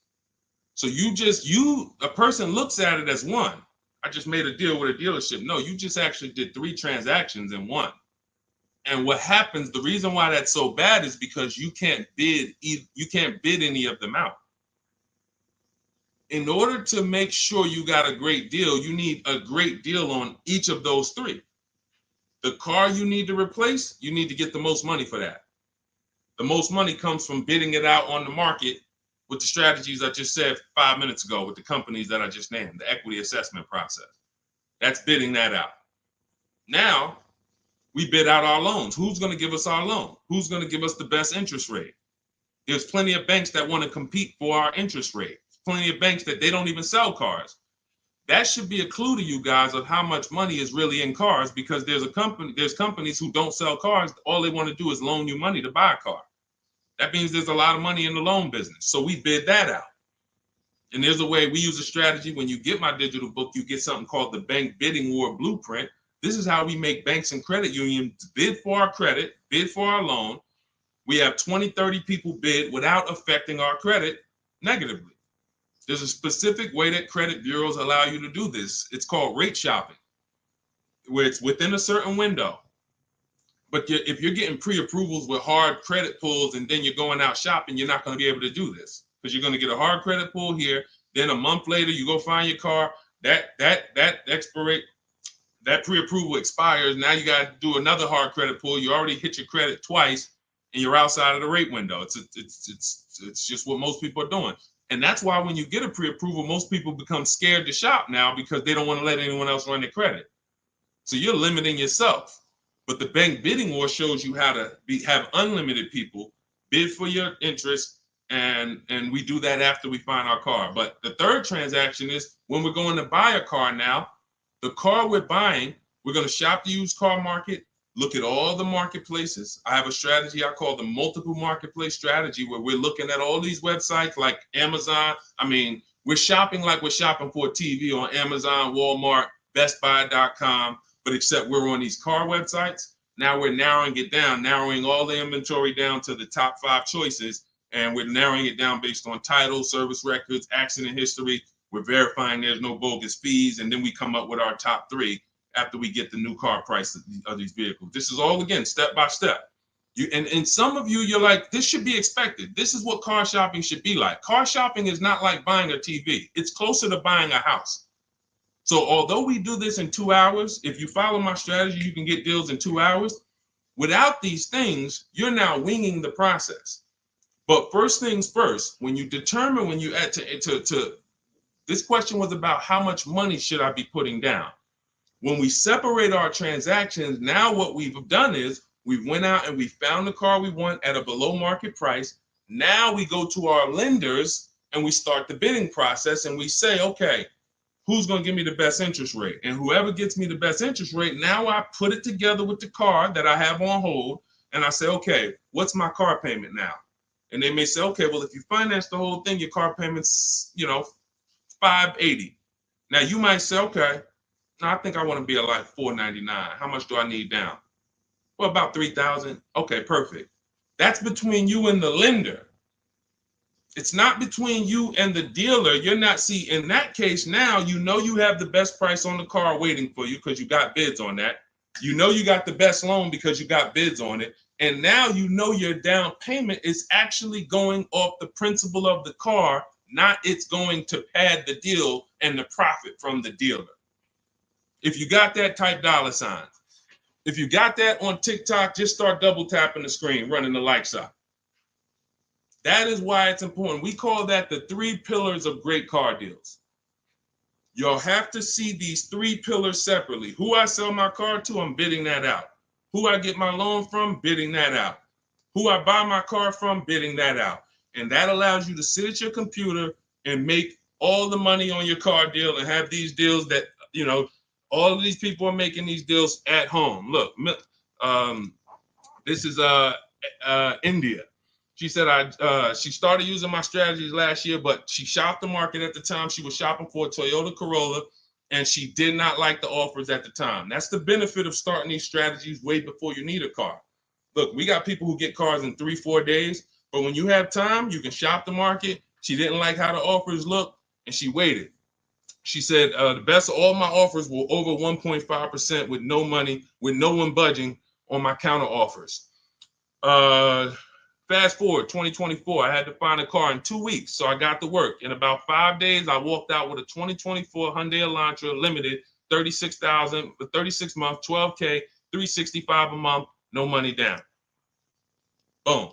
So a person looks at it as one. I just made a deal with a dealership. No, you just actually did 3 transactions in one. And what happens, the reason why that's so bad is because you can't bid any of them out. In order to make sure you got a great deal, you need a great deal on each of those 3. The car you need to replace, you need to get the most money for that. The most money comes from bidding it out on the market with the strategies I just said 5 minutes ago with the companies that I just named, the equity assessment process. That's bidding that out. Now, we bid out our loans. Who's going to give us our loan? Who's going to give us the best interest rate? There's plenty of banks that want to compete for our interest rate. Plenty of banks that they don't even sell cars. That should be a clue to you guys of how much money is really in cars, because there's companies who don't sell cars. All they want to do is loan you money to buy a car. That means there's a lot of money in the loan business. So we bid that out. And there's a way we use a strategy. When you get my digital book, you get something called the Bank Bidding War Blueprint. This is how we make banks and credit unions bid for our credit, bid for our loan. We have 20, 30 people bid without affecting our credit negatively. There's a specific way that credit bureaus allow you to do this. It's called rate shopping, where it's within a certain window. But if you're getting pre-approvals with hard credit pulls and then you're going out shopping, you're not going to be able to do this, because you're going to get a hard credit pull here. Then a month later, you go find your car. That pre-approval expires. Now you got to do another hard credit pull. You already hit your credit twice, and you're outside of the rate window. It's just what most people are doing. And that's why when you get a pre-approval, most people become scared to shop now, because they don't want to let anyone else run their credit. So you're limiting yourself. But the Bank Bidding War shows you how to have unlimited people bid for your interest, and we do that after we find our car. But the third transaction is when we're going to buy a car now. The car we're buying, we're going to shop the used car market, look at all the marketplaces. I have a strategy I call the multiple marketplace strategy, where we're looking at all these websites like Amazon. I mean, we're shopping like we're shopping for a TV on Amazon, Walmart, BestBuy.com, but except we're on these car websites. Now we're narrowing it down, narrowing all the inventory down to the top 5 choices, and we're narrowing it down based on title, service records, accident history. We're verifying there's no bogus fees, and then we come up with our top 3 after we get the new car price of these vehicles. This is all, again, step by step. And some of you, you're like, this should be expected. This is what car shopping should be like. Car shopping is not like buying a TV. It's closer to buying a house. So although we do this in 2 hours, if you follow my strategy, you can get deals in 2 hours. Without these things, you're now winging the process. But first things first, when you determine, when you add to this question was about how much money should I be putting down? When we separate our transactions, now what we've done is we went out and we found the car we want at a below market price. Now we go to our lenders and we start the bidding process and we say, okay, who's going to give me the best interest rate? And whoever gets me the best interest rate, now I put it together with the car that I have on hold. And I say, okay, what's my car payment now? And they may say, okay, well, if you finance the whole thing, your car payment's, $580. Now you might say, okay, I think I want to be at like $499. How much do I need down? Well, about $3,000. Okay, perfect. That's between you and the lender. It's not between you and the dealer. You're not, see, in that case, now you have the best price on the car waiting for you because you got bids on that. You got the best loan because you got bids on it. And now your down payment is actually going off the principal of the car, not it's going to pad the deal and the profit from the dealer. If you got that, type $sign. If you got that on TikTok, just start double tapping the screen, running the like sign. That is why it's important. We call that the 3 pillars of great car deals. You'll have to see these 3 pillars separately. Who I sell my car to, I'm bidding that out. Who I get my loan from, bidding that out. Who I buy my car from, bidding that out. And that allows you to sit at your computer and make all the money on your car deal and have these deals that, all of these people are making these deals at home. Look, this is India. She said she started using my strategies last year, but she shopped the market at the time. She was shopping for a Toyota Corolla, and she did not like the offers at the time. That's the benefit of starting these strategies way before you need a car. Look, we got people who get cars in 3-4 days, but when you have time, you can shop the market. She didn't like how the offers looked, and she waited. She said the best of all my offers were over 1.5% with no money, with no one budging on my counter offers. Fast forward 2024, I had to find a car in 2 weeks, so I got to work. In about 5 days, I walked out with a 2024 Hyundai Elantra Limited, $36,000 for 36 months, $12K, $365 a month, no money down. Boom,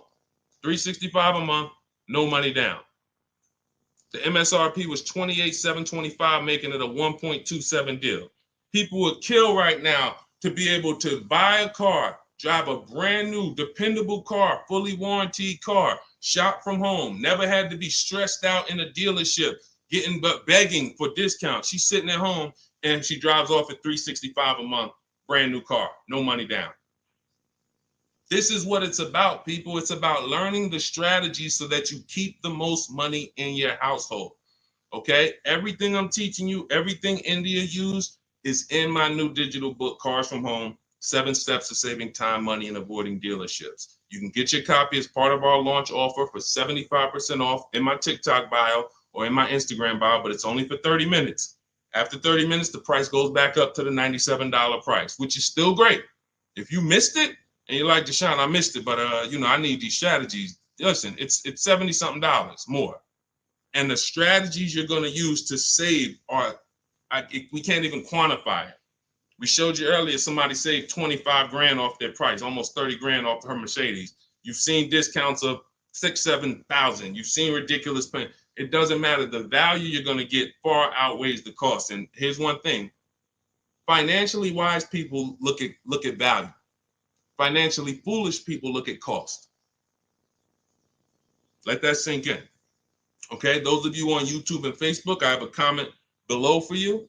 $365 a month, no money down. The MSRP was $28,725, making it a 1.27 deal. People would kill right now to be able to buy a car, drive a brand new, dependable car, fully warranted car, shop from home, never had to be stressed out in a dealership, begging for discounts. She's sitting at home and she drives off at $365 a month, brand new car, no money down. This is what it's about, people. It's about learning the strategies so that you keep the most money in your household. Okay? Everything I'm teaching you, everything India used is in my new digital book, Cars from Home, 7 Steps to Saving Time, Money, and Avoiding Dealerships. You can get your copy as part of our launch offer for 75% off in my TikTok bio or in my Instagram bio, but it's only for 30 minutes. After 30 minutes, the price goes back up to the $97 price, which is still great. If you missed it, and you're like, Deshone, I missed it, but I need these strategies. Listen, it's $70-something more. And the strategies you're going to use to save we can't even quantify it. We showed you earlier, somebody saved 25 grand off their price, almost 30 grand off her Mercedes. You've seen discounts of 6,000-7,000. You've seen ridiculous pay. It doesn't matter. The value you're going to get far outweighs the cost. And here's one thing. Financially wise people look at value. Financially foolish people look at cost. Let that sink in. Okay, those of you on YouTube and Facebook, I have a comment below for you.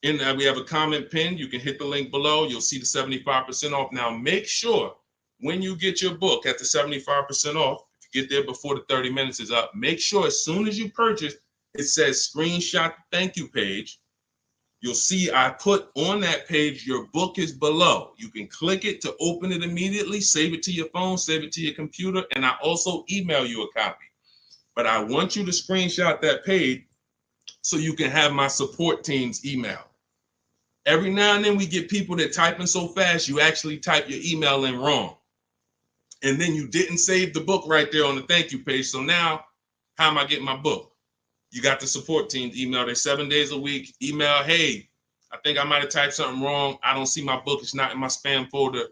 We have a comment pinned. You can hit the link below. You'll see the 75% off. Now, make sure when you get your book at the 75% off, if you get there before the 30 minutes is up, make sure as soon as you purchase, it says screenshot the thank you page. You'll see I put on that page, your book is below. You can click it to open it immediately, save it to your phone, save it to your computer, and I also email you a copy. But I want you to screenshot that page so you can have my support team's email. Every now and then we get people that typing so fast, you actually type your email in wrong. and then you didn't save the book right there on the thank you page. So now, how am I getting my book? You got the support team email. They're 7 days a week. Email, hey, I think I might have typed something wrong. I don't see my book. It's not in my spam folder.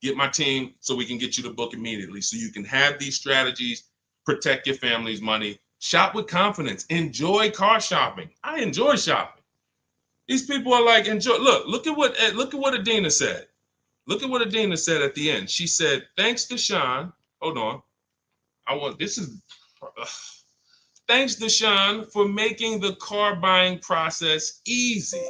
Get my team so we can get you the book immediately. So you can have these strategies, protect your family's money, shop with confidence, enjoy car shopping. I enjoy shopping. These people are like, enjoy. Look at what Adina said. Look at what Adina said at the end. She said, thanks to Sean. Hold on. Thanks to Sean for making the car buying process easy.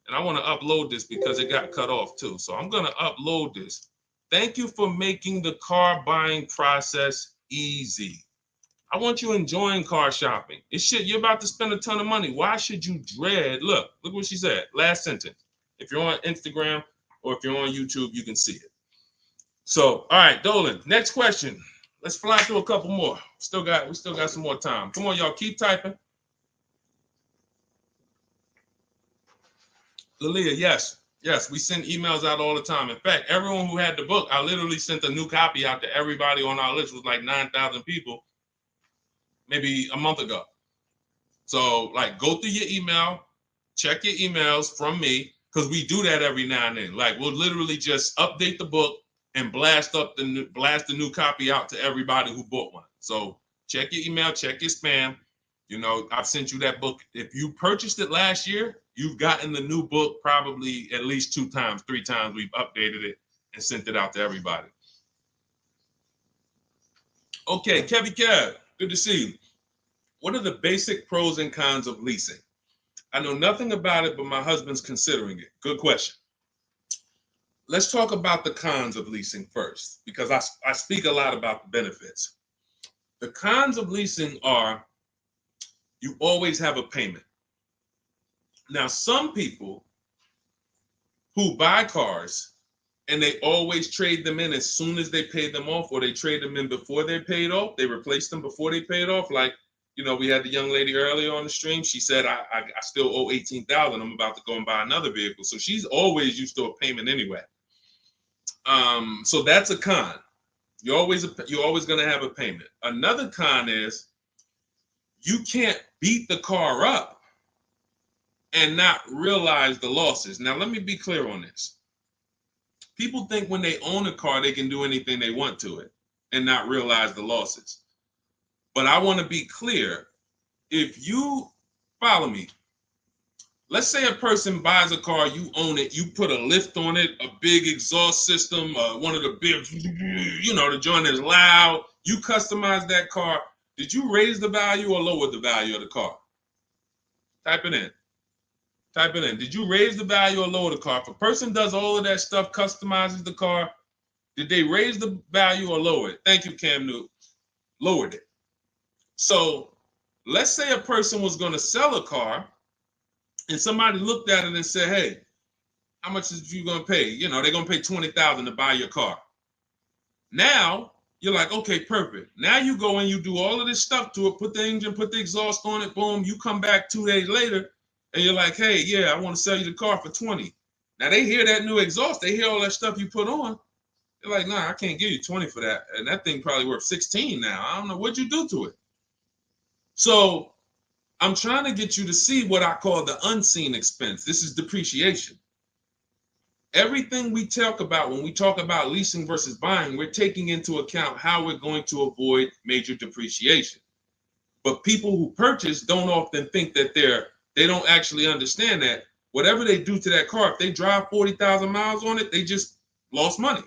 And I want to upload this because it got cut off too. So I'm going to upload this. Thank you for making the car buying process easy. I want you enjoying car shopping. You're about to spend a ton of money. Why should you dread? Look what she said. Last sentence. If you're on Instagram or if you're on YouTube, you can see it. So, all right, Dolan, next question. Let's fly through a couple more. We still got some more time. Come on, y'all, keep typing. Lalia, yes, we send emails out all the time. In fact, everyone who had the book, I literally sent a new copy out to everybody on our list. It was like 9,000 people, maybe a month ago. So, like, go through your email, check your emails from me, because we do that every now and then. Like, we'll literally just update the book and blast the new copy out to everybody who bought one. So check your email, check your spam. You know, I've sent you that book. If you purchased it last year, you've gotten the new book probably at least 2 times, 3 times. We've updated it and sent it out to everybody. Okay, Kevy Kev, good to see you. What are the basic pros and cons of leasing? I know nothing about it, but my husband's considering it. Good question. Let's talk about the cons of leasing first, because I speak a lot about the benefits. The cons of leasing are you always have a payment. Now, some people who buy cars and they always trade them in as soon as they pay them off, or they trade them in before they paid off, they replace them before they paid off. Like, you know, we had the young lady earlier on the stream. She said, I still owe $18,000. I'm about to go and buy another vehicle. So she's always used to a payment anyway. So that's a con. You're always going to have a payment. Another con is you can't beat the car up and not realize the losses. Now, let me be clear on this. People think when they own a car, they can do anything they want to it and not realize the losses. But I want to be clear. If you follow me, let's say a person buys a car, you own it, you put a lift on it, a big exhaust system, one of the big, you know, the joint is loud. You customize that car. Did you raise the value or lower the value of the car? Type it in. Type it in. Did you raise the value or lower the car? If a person does all of that stuff, customizes the car, did they raise the value or lower it? Thank you, Cam Newton. Lowered it. So let's say a person was going to sell a car and somebody looked at it and said, hey, how much is you going to pay? You know, they're going to pay $20,000 to buy your car. Now you're like, okay, perfect. Now you go and you do all of this stuff to it, put the engine, put the exhaust on it, boom. You come back 2 days later and you're like, hey, yeah, I want to sell you the car for 20. Now they hear that new exhaust. They hear all that stuff you put on. They're like, nah, I can't give you 20 for that. And that thing probably worth 16 now. I don't know what you do to it. So I'm trying to get you to see what I call the unseen expense. This is depreciation. Everything we talk about when we talk about leasing versus buying, we're taking into account how we're going to avoid major depreciation. But people who purchase don't often think that they don't actually understand that whatever they do to that car, if they drive 40,000 miles on it, they just lost money.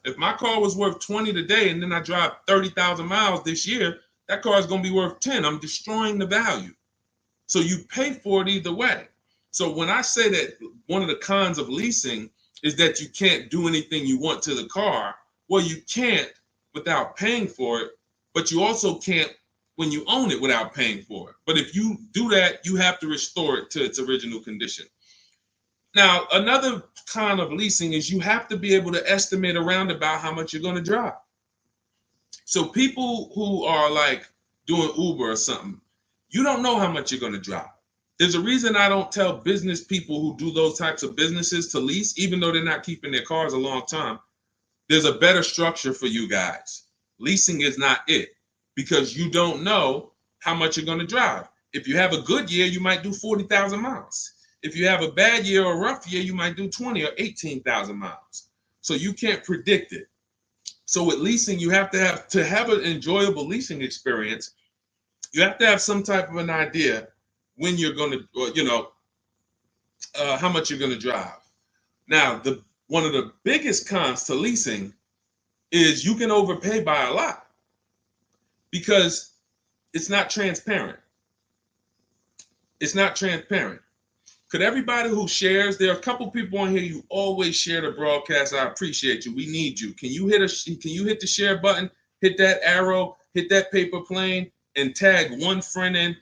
If my car was worth 20 today and then I drive 30,000 miles this year, that car is going to be worth 10. I'm destroying the value. So you pay for it either way. So when I say that one of the cons of leasing is that you can't do anything you want to the car, well, you can't without paying for it, but you also can't when you own it without paying for it. But if you do that, you have to restore it to its original condition. Now, another con of leasing is you have to be able to estimate around about how much you're going to drive. So people who are like doing Uber or something, you don't know how much you're going to drive. There's a reason I don't tell business people who do those types of businesses to lease, even though they're not keeping their cars a long time. there's a better structure for you guys. Leasing is not it, because you don't know how much you're going to drive. If you have a good year, you might do 40,000 miles. If you have a bad year or a rough year, you might do 20 or 18,000 miles. So you can't predict it. So with leasing, you have to have an enjoyable leasing experience. You have to have some type of an idea when you're going to, how much you're going to drive. Now, one of the biggest cons to leasing is you can overpay by a lot because it's not transparent. It's not transparent. Could everybody who shares, there are a couple people on here, you always share the broadcast. I appreciate you. We need you. Can you hit the share button, hit that arrow, hit that paper plane, and tag one friend in,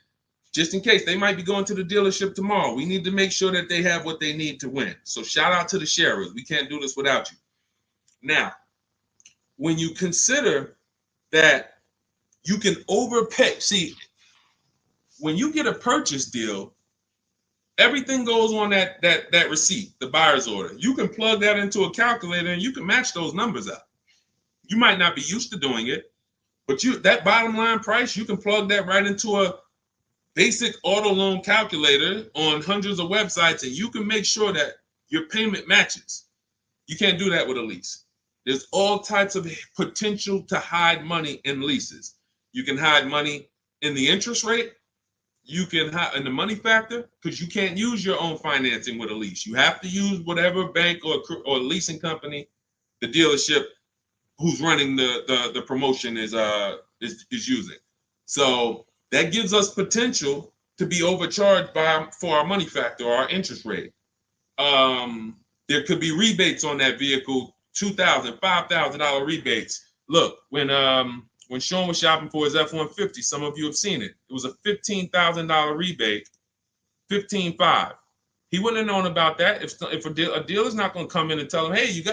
just in case they might be going to the dealership tomorrow. We need to make sure that they have what they need to win. So shout out to the sharers. We can't do this without you. Now, when you consider that you can overpay, see, when you get a purchase deal, everything goes on that receipt, the buyer's order. You can plug that into a calculator and you can match those numbers up. You might not be used to doing it, but that bottom line price, you can plug that right into a basic auto loan calculator on hundreds of websites, and you can make sure that your payment matches. You can't do that with a lease. There's all types of potential to hide money in leases. You can hide money in the interest rate. You can hide in the money factor, because you can't use your own financing with a lease. You have to use whatever bank or leasing company the dealership who's running the promotion is using. So that gives us potential to be overcharged for our money factor or our interest rate. There could be rebates on that vehicle, $2,000, $5,000 rebates. Look, when Sean was shopping for his F-150, some of you have seen it. It was a $15,000 rebate, $15,500. He wouldn't have known about that if a dealer's not going to come in and tell him, hey, it's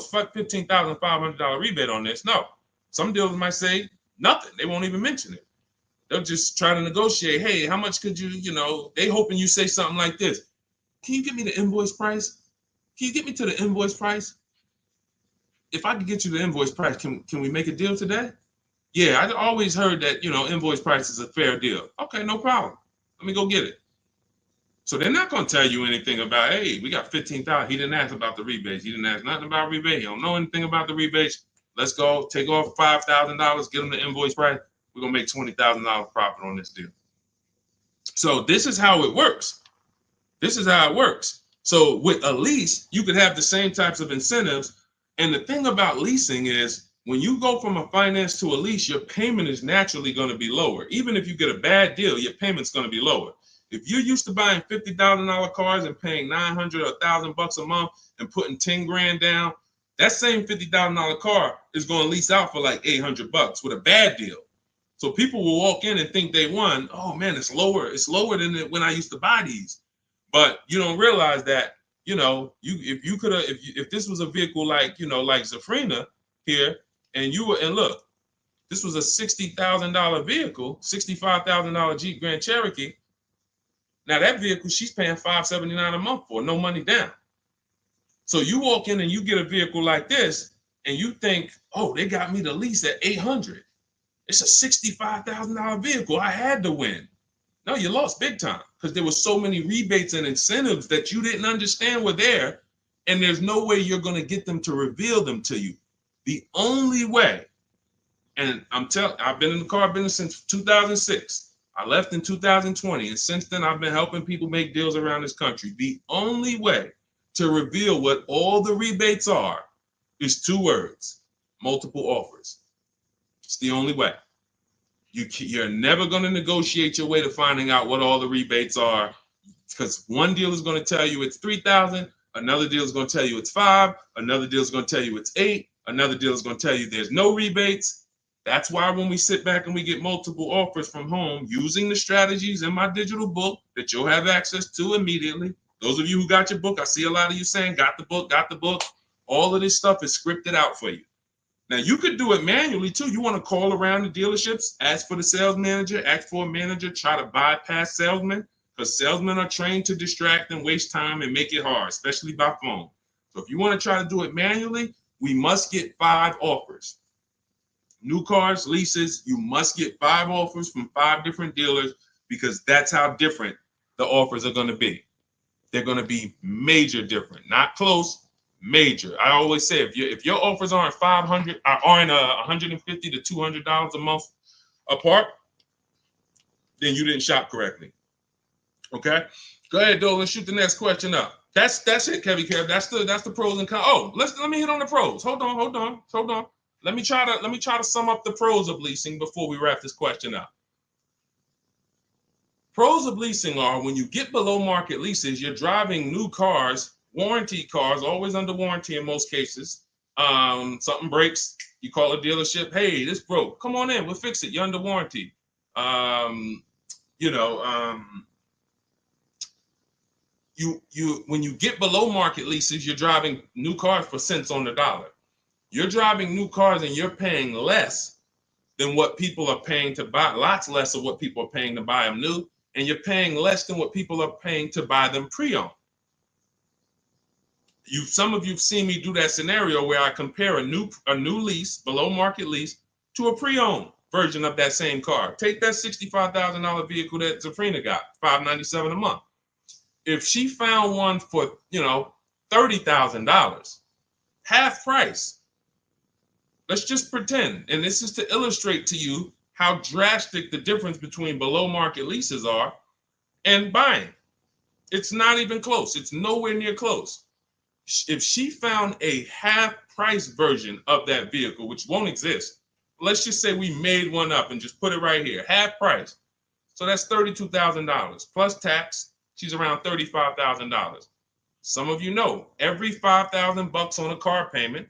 $15,500 rebate on this. No, some dealers might say nothing. They won't even mention it. They'll just try to negotiate. Hey, how much could you, they hoping you say something like this. Can you get me the invoice price? Can you get me to the invoice price? If I could get you the invoice price, can we make a deal today? Yeah, I always heard that, invoice price is a fair deal. Okay, no problem. Let me go get it. So they're not going to tell you anything about, hey, we got $15,000. He didn't ask about the rebates. He didn't ask nothing about rebate. He don't know anything about the rebates. Let's go take off $5,000, get him the invoice price. We're going to make $20,000 profit on this deal. So this is how it works. This is how it works. So with a lease, you could have the same types of incentives. And the thing about leasing is when you go from a finance to a lease, your payment is naturally going to be lower. Even if you get a bad deal, your payment's going to be lower. If you're used to buying $50,000 cars and paying $900 or $1,000 a month and putting 10 grand down, that same $50,000 car is going to lease out for like $800 with a bad deal. So people will walk in and think they won. Oh man, it's lower. It's lower than when I used to buy these. But you don't realize that, if this was a vehicle like Zafrina here, and look, this was a $60,000 vehicle, $65,000 Jeep Grand Cherokee. Now that vehicle, she's paying $579 a month for, no money down. So you walk in and you get a vehicle like this, and you think, oh, they got me the lease at $800. It's a $65,000 vehicle. I had to win. No, you lost big time because there were so many rebates and incentives that you didn't understand were there, and there's no way you're going to get them to reveal them to you. The only way, and I've been in the car business since 2006. I left in 2020, and since then I've been helping people make deals around this country. The only way to reveal what all the rebates are is 2 words: multiple offers. It's the only way. You're never going to negotiate your way to finding out what all the rebates are, because one deal is going to tell you it's $3,000, another deal is going to tell you it's $5,000, another deal is going to tell you it's $8,000, another deal is going to tell you there's no rebates. That's why when we sit back and we get multiple offers from home using the strategies in my digital book that you'll have access to immediately. Those of you who got your book, I see a lot of you saying, got the book. All of this stuff is scripted out for you. Now, you could do it manually, too. You want to call around the dealerships, ask for the sales manager, ask for a manager, try to bypass salesmen, because salesmen are trained to distract and waste time and make it hard, especially by phone. So if you want to try to do it manually, we must get 5 offers. New cars, leases, you must get 5 offers from 5 different dealers because that's how different the offers are going to be. They're going to be major different, not close, major. I always say if your offers aren't $150 to $200 a month apart, then you didn't shop correctly. Okay, go ahead, Doe. Let's shoot the next question up. That's it, Kevin Kev. That's the pros and cons. Oh, let me hit on the pros. Hold on. Let me try to sum up the pros of leasing before we wrap this question up. Pros of leasing are when you get below market leases, you're driving new cars, warranty cars, always under warranty in most cases. Something breaks, you call a dealership. Hey, this broke. Come on in, we'll fix it. You're under warranty. When you get below market leases, you're driving new cars for cents on the dollar. You're driving new cars and you're paying less than what people are paying to buy, lots less of what people are paying to buy them new, and you're paying less than what people are paying to buy them pre-owned. Some of you've seen me do that scenario where I compare a new lease, below market lease, to a pre-owned version of that same car. Take that $65,000 vehicle that Zafrina got, $597 a month. If she found one for, $30,000, half price, let's just pretend, and this is to illustrate to you how drastic the difference between below market leases are and buying. It's not even close. It's nowhere near close. If she found a half price version of that vehicle, which won't exist, let's just say we made one up and just put it right here, half price. So that's $32,000 plus tax. She's around $35,000. Some of you know every $5,000 on a car payment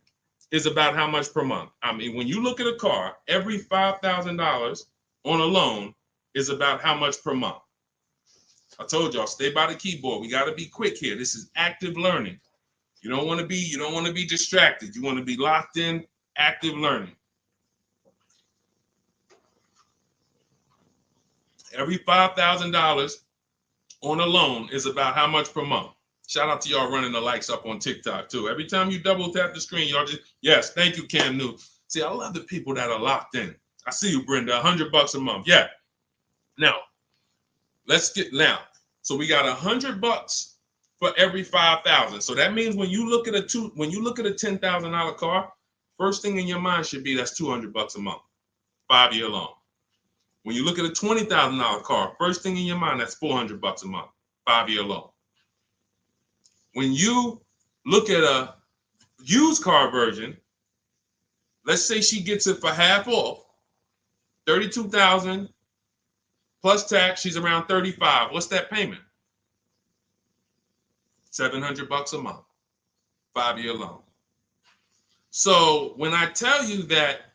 is about how much per month. I mean, when you look at a car, every $5,000 on a loan is about how much per month. I told y'all, stay by the keyboard. We got to be quick here. This is active learning. You don't want to be distracted. You want to be locked in, active learning. Every $5,000 on a loan is about how much per month. Shout out to y'all running the likes up on TikTok too. Every time you double tap the screen, y'all just, yes, thank you, Cam New. See, I love the people that are locked in. I see you, Brenda, $100 a month. Yeah. Now, so we got $100 for every 5,000. So that means when you look at a $10,000 car, first thing in your mind should be that's $200 a month, 5-year loan. When you look at a $20,000 car, first thing in your mind, that's $400 a month, 5-year loan. When you look at a used car version, let's say she gets it for half off, $32,000 plus tax, she's around $35,000. What's that payment? $700 a month, 5-year loan. So when I tell you that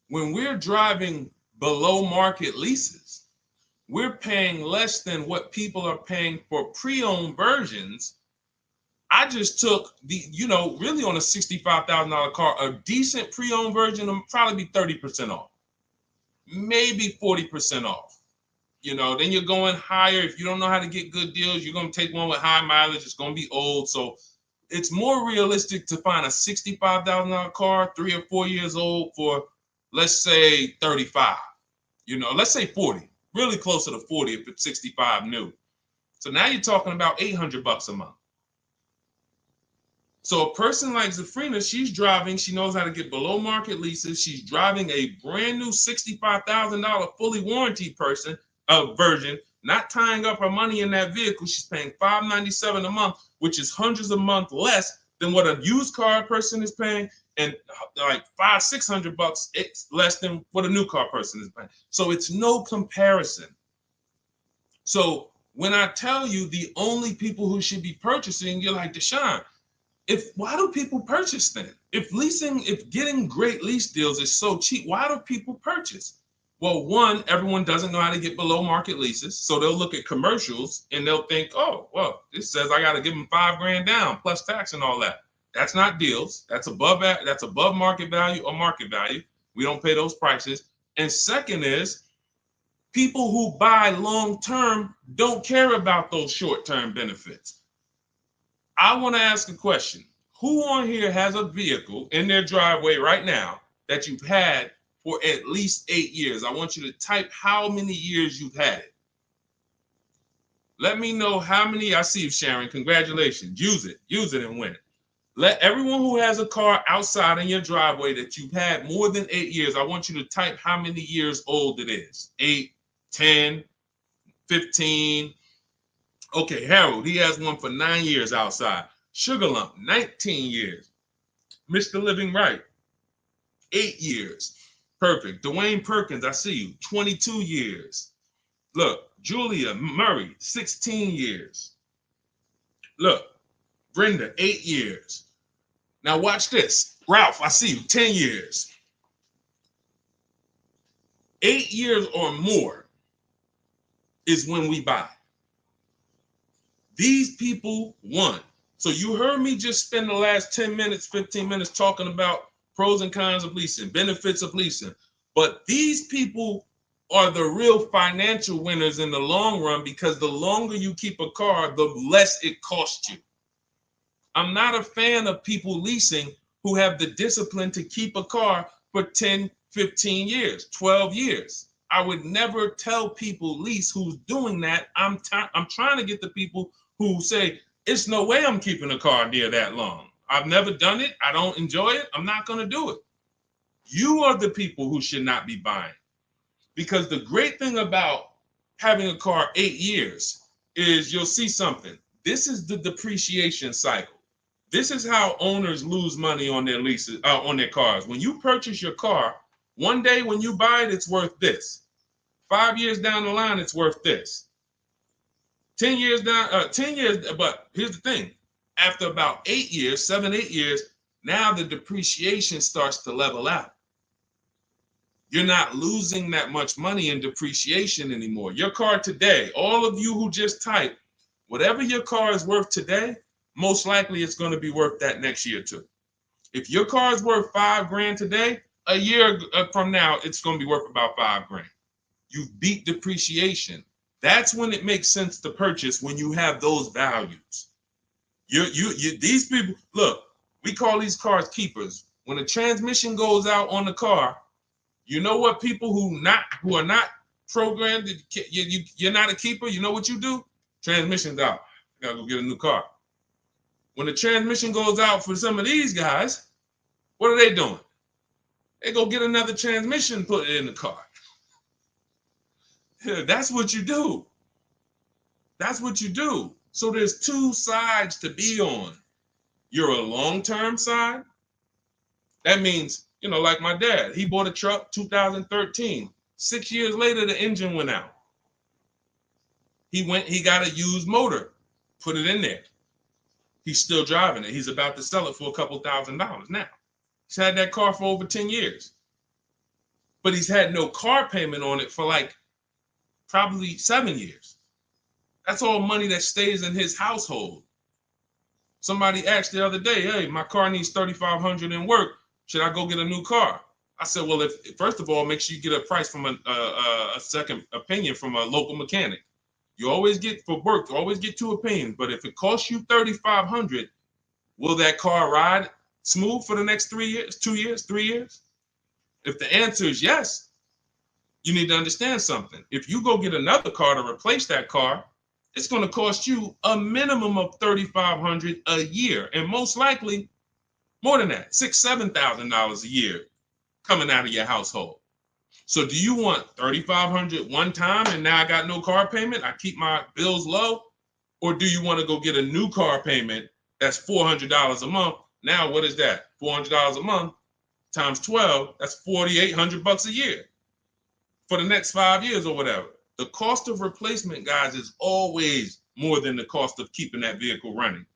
when we're driving below market leases, we're paying less than what people are paying for pre-owned versions. I just took really on a $65,000 car, a decent pre-owned version will probably be 30% off, maybe 40% off. Then you're going higher. If you don't know how to get good deals, you're going to take one with high mileage. It's going to be old. So it's more realistic to find a $65,000 car, 3 or 4 years old for, let's say 35, let's say 40, really closer to 40 if it's 65 new. So now you're talking about $800 a month. So a person like Zafrina, she's driving, she knows how to get below market leases. She's driving a brand new $65,000 fully warranty version, not tying up her money in that vehicle. She's paying $597 a month, which is hundreds a month less than what a used car person is paying, and like $500-600 it's less than what a new car person is paying. So it's no comparison. So when I tell you the only people who should be purchasing, you're like, Deshone, why do people purchase then? If getting great lease deals is so cheap, why do people purchase? Well, one, everyone doesn't know how to get below market leases. So they'll look at commercials and they'll think, oh, well, this says I got to give them $5,000 down plus tax and all that. That's not deals. That's above market value or market value. We don't pay those prices. And second is, people who buy long-term don't care about those short-term benefits. I want to ask a question. Who on here has a vehicle in their driveway right now that you've had for at least 8 years? I want you to type how many years you've had it. Let me know how many. I see you, Sharon. Congratulations. Use it and win. Let everyone who has a car outside in your driveway that you've had more than 8 years, I want you to type how many years old it is. 8, 10, 15. Okay, Harold, he has one for 9 years outside. Sugar Lump, 19 years. Mr. Living Right, 8 years. Perfect. Dwayne Perkins, I see you, 22 years. Look, Julia Murray, 16 years. Look, Brenda, 8 years. Now watch this. Ralph, I see you, 10 years. 8 years or more is when we buy. These people won. So you heard me just spend the last 10 minutes, 15 minutes talking about pros and cons of leasing, benefits of leasing. But these people are the real financial winners in the long run, because the longer you keep a car, the less it costs you. I'm not a fan of people leasing who have the discipline to keep a car for 10, 15 years, 12 years. I would never tell people lease who's doing that. I'm trying to get the people who say, it's no way I'm keeping a car near that long. I've never done it. I don't enjoy it. I'm not going to do it. You are the people who should not be buying. Because the great thing about having a car 8 years is you'll see something. This is the depreciation cycle. This is how owners lose money on their leases, on their cars. When you purchase your car, one day when you buy it, it's worth this. 5 years down the line, it's worth this. 10 years down, 10 years, but here's the thing. After about 8 years, 7, 8 years, now the depreciation starts to level out. You're not losing that much money in depreciation anymore. Your car today, all of you who just typed, whatever your car is worth today, most likely it's going to be worth that next year too. If your car is worth $5,000 today, a year from now, it's going to be worth about $5,000. You beat depreciation. That's when it makes sense to purchase, when you have those values. These people, look, we call these cars keepers. When the transmission goes out on the car, you know what people who are not programmed, you're not a keeper, you know what you do? Transmission's out. You gotta go get a new car. When the transmission goes out for some of these guys, what are they doing? They go get another transmission and put it in the car. That's what you do. That's what you do. So there's two sides to be on. You're a long-term side. That means, like my dad, he bought a truck 2013. 6 years later, the engine went out. He got a used motor, put it in there. He's still driving it. He's about to sell it for a couple $1,000s now. He's had that car for over 10 years. But he's had no car payment on it for probably 7 years. That's all money that stays in his household. Somebody asked the other day, hey, my car needs $3,500 in work. Should I go get a new car? I said, well, first of all, make sure you get a price from a second opinion from a local mechanic. You always get, for work, you always get 2 opinions. But if it costs you $3,500, will that car ride smooth for the next 3 years, 2 years, 3 years? If the answer is yes, you need to understand something. If you go get another car to replace that car, it's going to cost you a minimum of $3,500 a year, and most likely more than that, $6,000, $7,000 a year coming out of your household. So do you want $3,500 one time and now I got no car payment, I keep my bills low? Or do you want to go get a new car payment that's $400 a month? Now what is that? $400 a month times 12, that's $4,800 a year for the next 5 years or whatever. The cost of replacement, guys, is always more than the cost of keeping that vehicle running.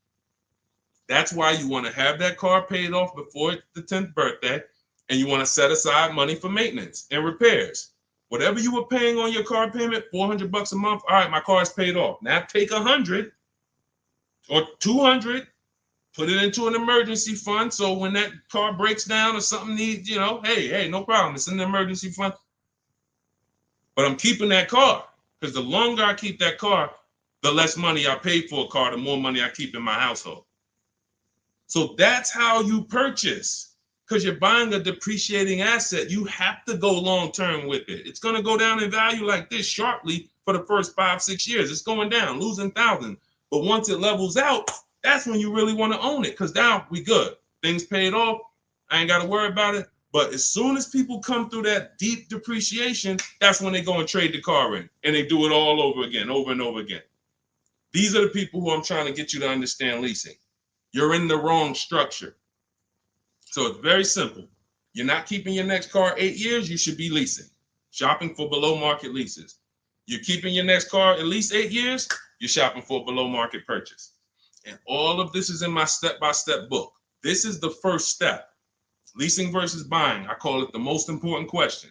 That's why you want to have that car paid off before the 10th birthday, and you want to set aside money for maintenance and repairs. Whatever you were paying on your car payment, $400 a month. All right, my car is paid off. Now take $100 or $200, put it into an emergency fund. So when that car breaks down or something needs, hey, no problem. It's in the emergency fund. But I'm keeping that car, because the longer I keep that car, the less money I pay for a car, the more money I keep in my household. So that's how you purchase, because you're buying a depreciating asset. You have to go long term with it. It's going to go down in value like this sharply for the first 5-6 years. It's going down, losing thousands. But once it levels out, that's when you really want to own it, because now we good. Things paid off. I ain't got to worry about it. But as soon as people come through that deep depreciation, that's when they go and trade the car in, and they do it all over again, over and over again. These are the people who I'm trying to get you to understand leasing. You're in the wrong structure. So it's very simple. You're not keeping your next car 8 years, you should be leasing, shopping for below market leases. You're keeping your next car at least 8 years, you're shopping for a below market purchase. And all of this is in my step-by-step book. This is the first step. Leasing versus buying. I call it the most important question.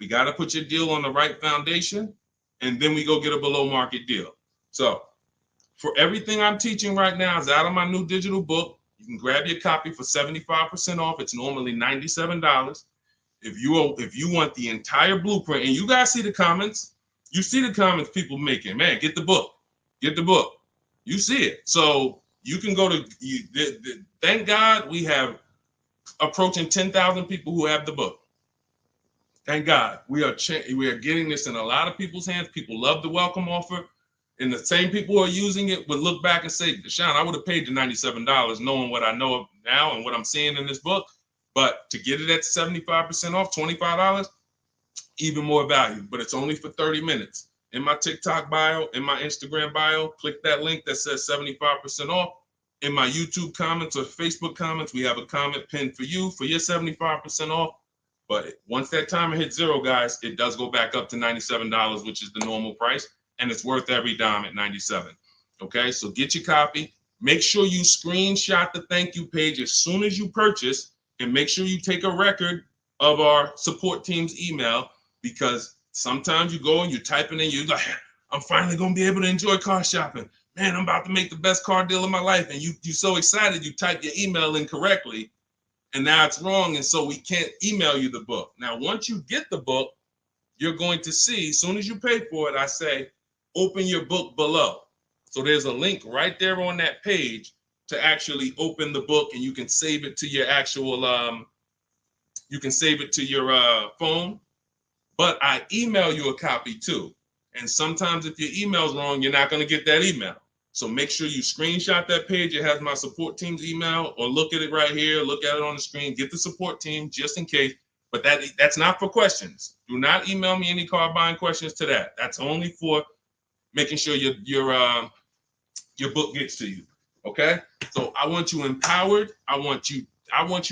We got to put your deal on the right foundation, and then we go get a below market deal. So for everything I'm teaching right now is out of my new digital book. You can grab your copy for 75% off. It's normally $97. If you want the entire blueprint, and you guys see the comments, you see the comments people making, man, get the book. Get the book. You see it. So you can go to, thank God we have approaching 10,000 people who have the book. Thank God. We are getting this in a lot of people's hands. People love the welcome offer. And the same people who are using it would look back and say, Deshone, I would have paid the $97 knowing what I know now and what I'm seeing in this book. But to get it at 75% off, $25, even more value. But it's only for 30 minutes. In my TikTok bio, in my Instagram bio, click that link that says 75% off. In my YouTube comments or Facebook comments, we have a comment pinned for you for your 75% off. But once that timer hits zero, guys, it does go back up to $97, which is the normal price. And it's worth every dime at $97. Okay, so get your copy. Make sure you screenshot the thank you page as soon as you purchase, and make sure you take a record of our support team's email, because sometimes you go and you type it in, you're like, I'm finally going to be able to enjoy car shopping. Man, I'm about to make the best car deal of my life. And you're so excited, you type your email in correctly, and now it's wrong. And so we can't email you the book. Now, once you get the book, you're going to see, as soon as you pay for it, I say, open your book below. So there's a link right there on that page to actually open the book, and you can save it to your actual, you can save it to your phone. But I email you a copy too. And sometimes if your email's wrong, you're not going to get that email. So make sure you screenshot that page. It has my support team's email, or look at it right here. Look at it on the screen. Get the support team just in case. But that's not for questions. Do not email me any car buying questions to that. That's only for making sure your book gets to you. Okay? So I want you empowered. I want you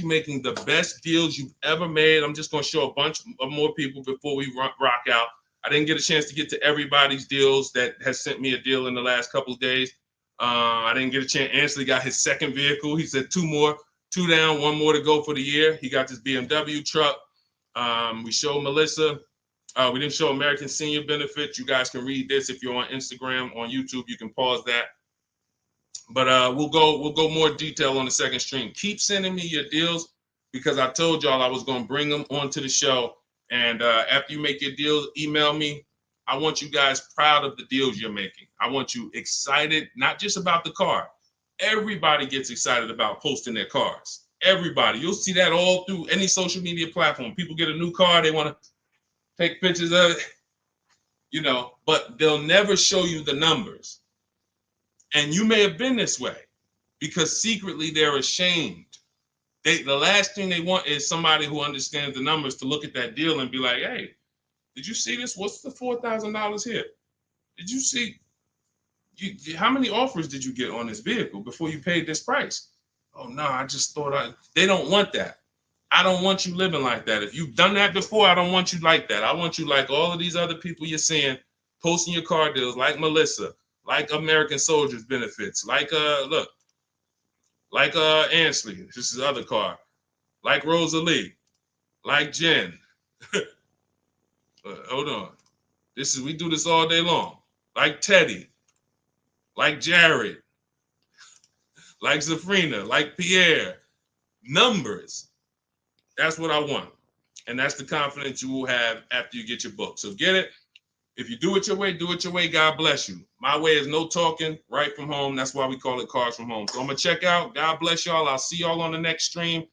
making the best deals you've ever made. I'm just going to show a bunch of more people before we rock out. I didn't get a chance to get to everybody's deals that has sent me a deal in the last couple of days. I didn't get a chance. Ansley got his second vehicle. He said 2 down, 1 more to go for the year. He got this BMW truck. We showed Melissa. We didn't show American Senior Benefits. You guys can read this if you're on Instagram, on YouTube. You can pause that. But we'll go more detail on the second stream. Keep sending me your deals, because I told y'all I was going to bring them onto the show. And after you make your deals, email me. I want you guys proud of the deals you're making. I want you excited, not just about the car. Everybody gets excited about posting their cars. Everybody. You'll see that all through any social media platform. People get a new car, they want to take pictures of it, but they'll never show you the numbers. And you may have been this way, because secretly they're ashamed. The last thing they want is somebody who understands the numbers to look at that deal and be like, hey, did you see this? What's the $4,000 here? Did you see? How many offers did you get on this vehicle before you paid this price? Oh, no, I just thought they don't want that. I don't want you living like that. If you've done that before, I don't want you like that. I want you like all of these other people you're seeing posting your car deals, like Melissa, like American Soldiers Benefits, like Ansley, this is other car, like Rosalie, like Jen. Hold on. We do this all day long. Like Teddy, like Jared, like Zafrina, like Pierre. Numbers. That's what I want. And that's the confidence you will have after you get your book. So get it. If you do it your way, do it your way. God bless you. My way is no talking, right from home. That's why we call it Cars from Home. So I'm going to check out. God bless y'all. I'll see y'all on the next stream.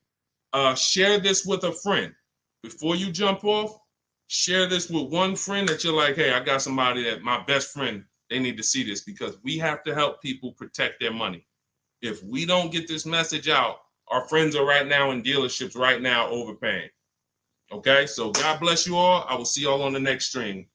Share this with a friend. Before you jump off, share this with one friend that you're like, hey, I got somebody that my best friend, they need to see this, because we have to help people protect their money. If we don't get this message out, our friends are right now in dealerships right now overpaying. Okay, so God bless you all. I will see y'all on the next stream.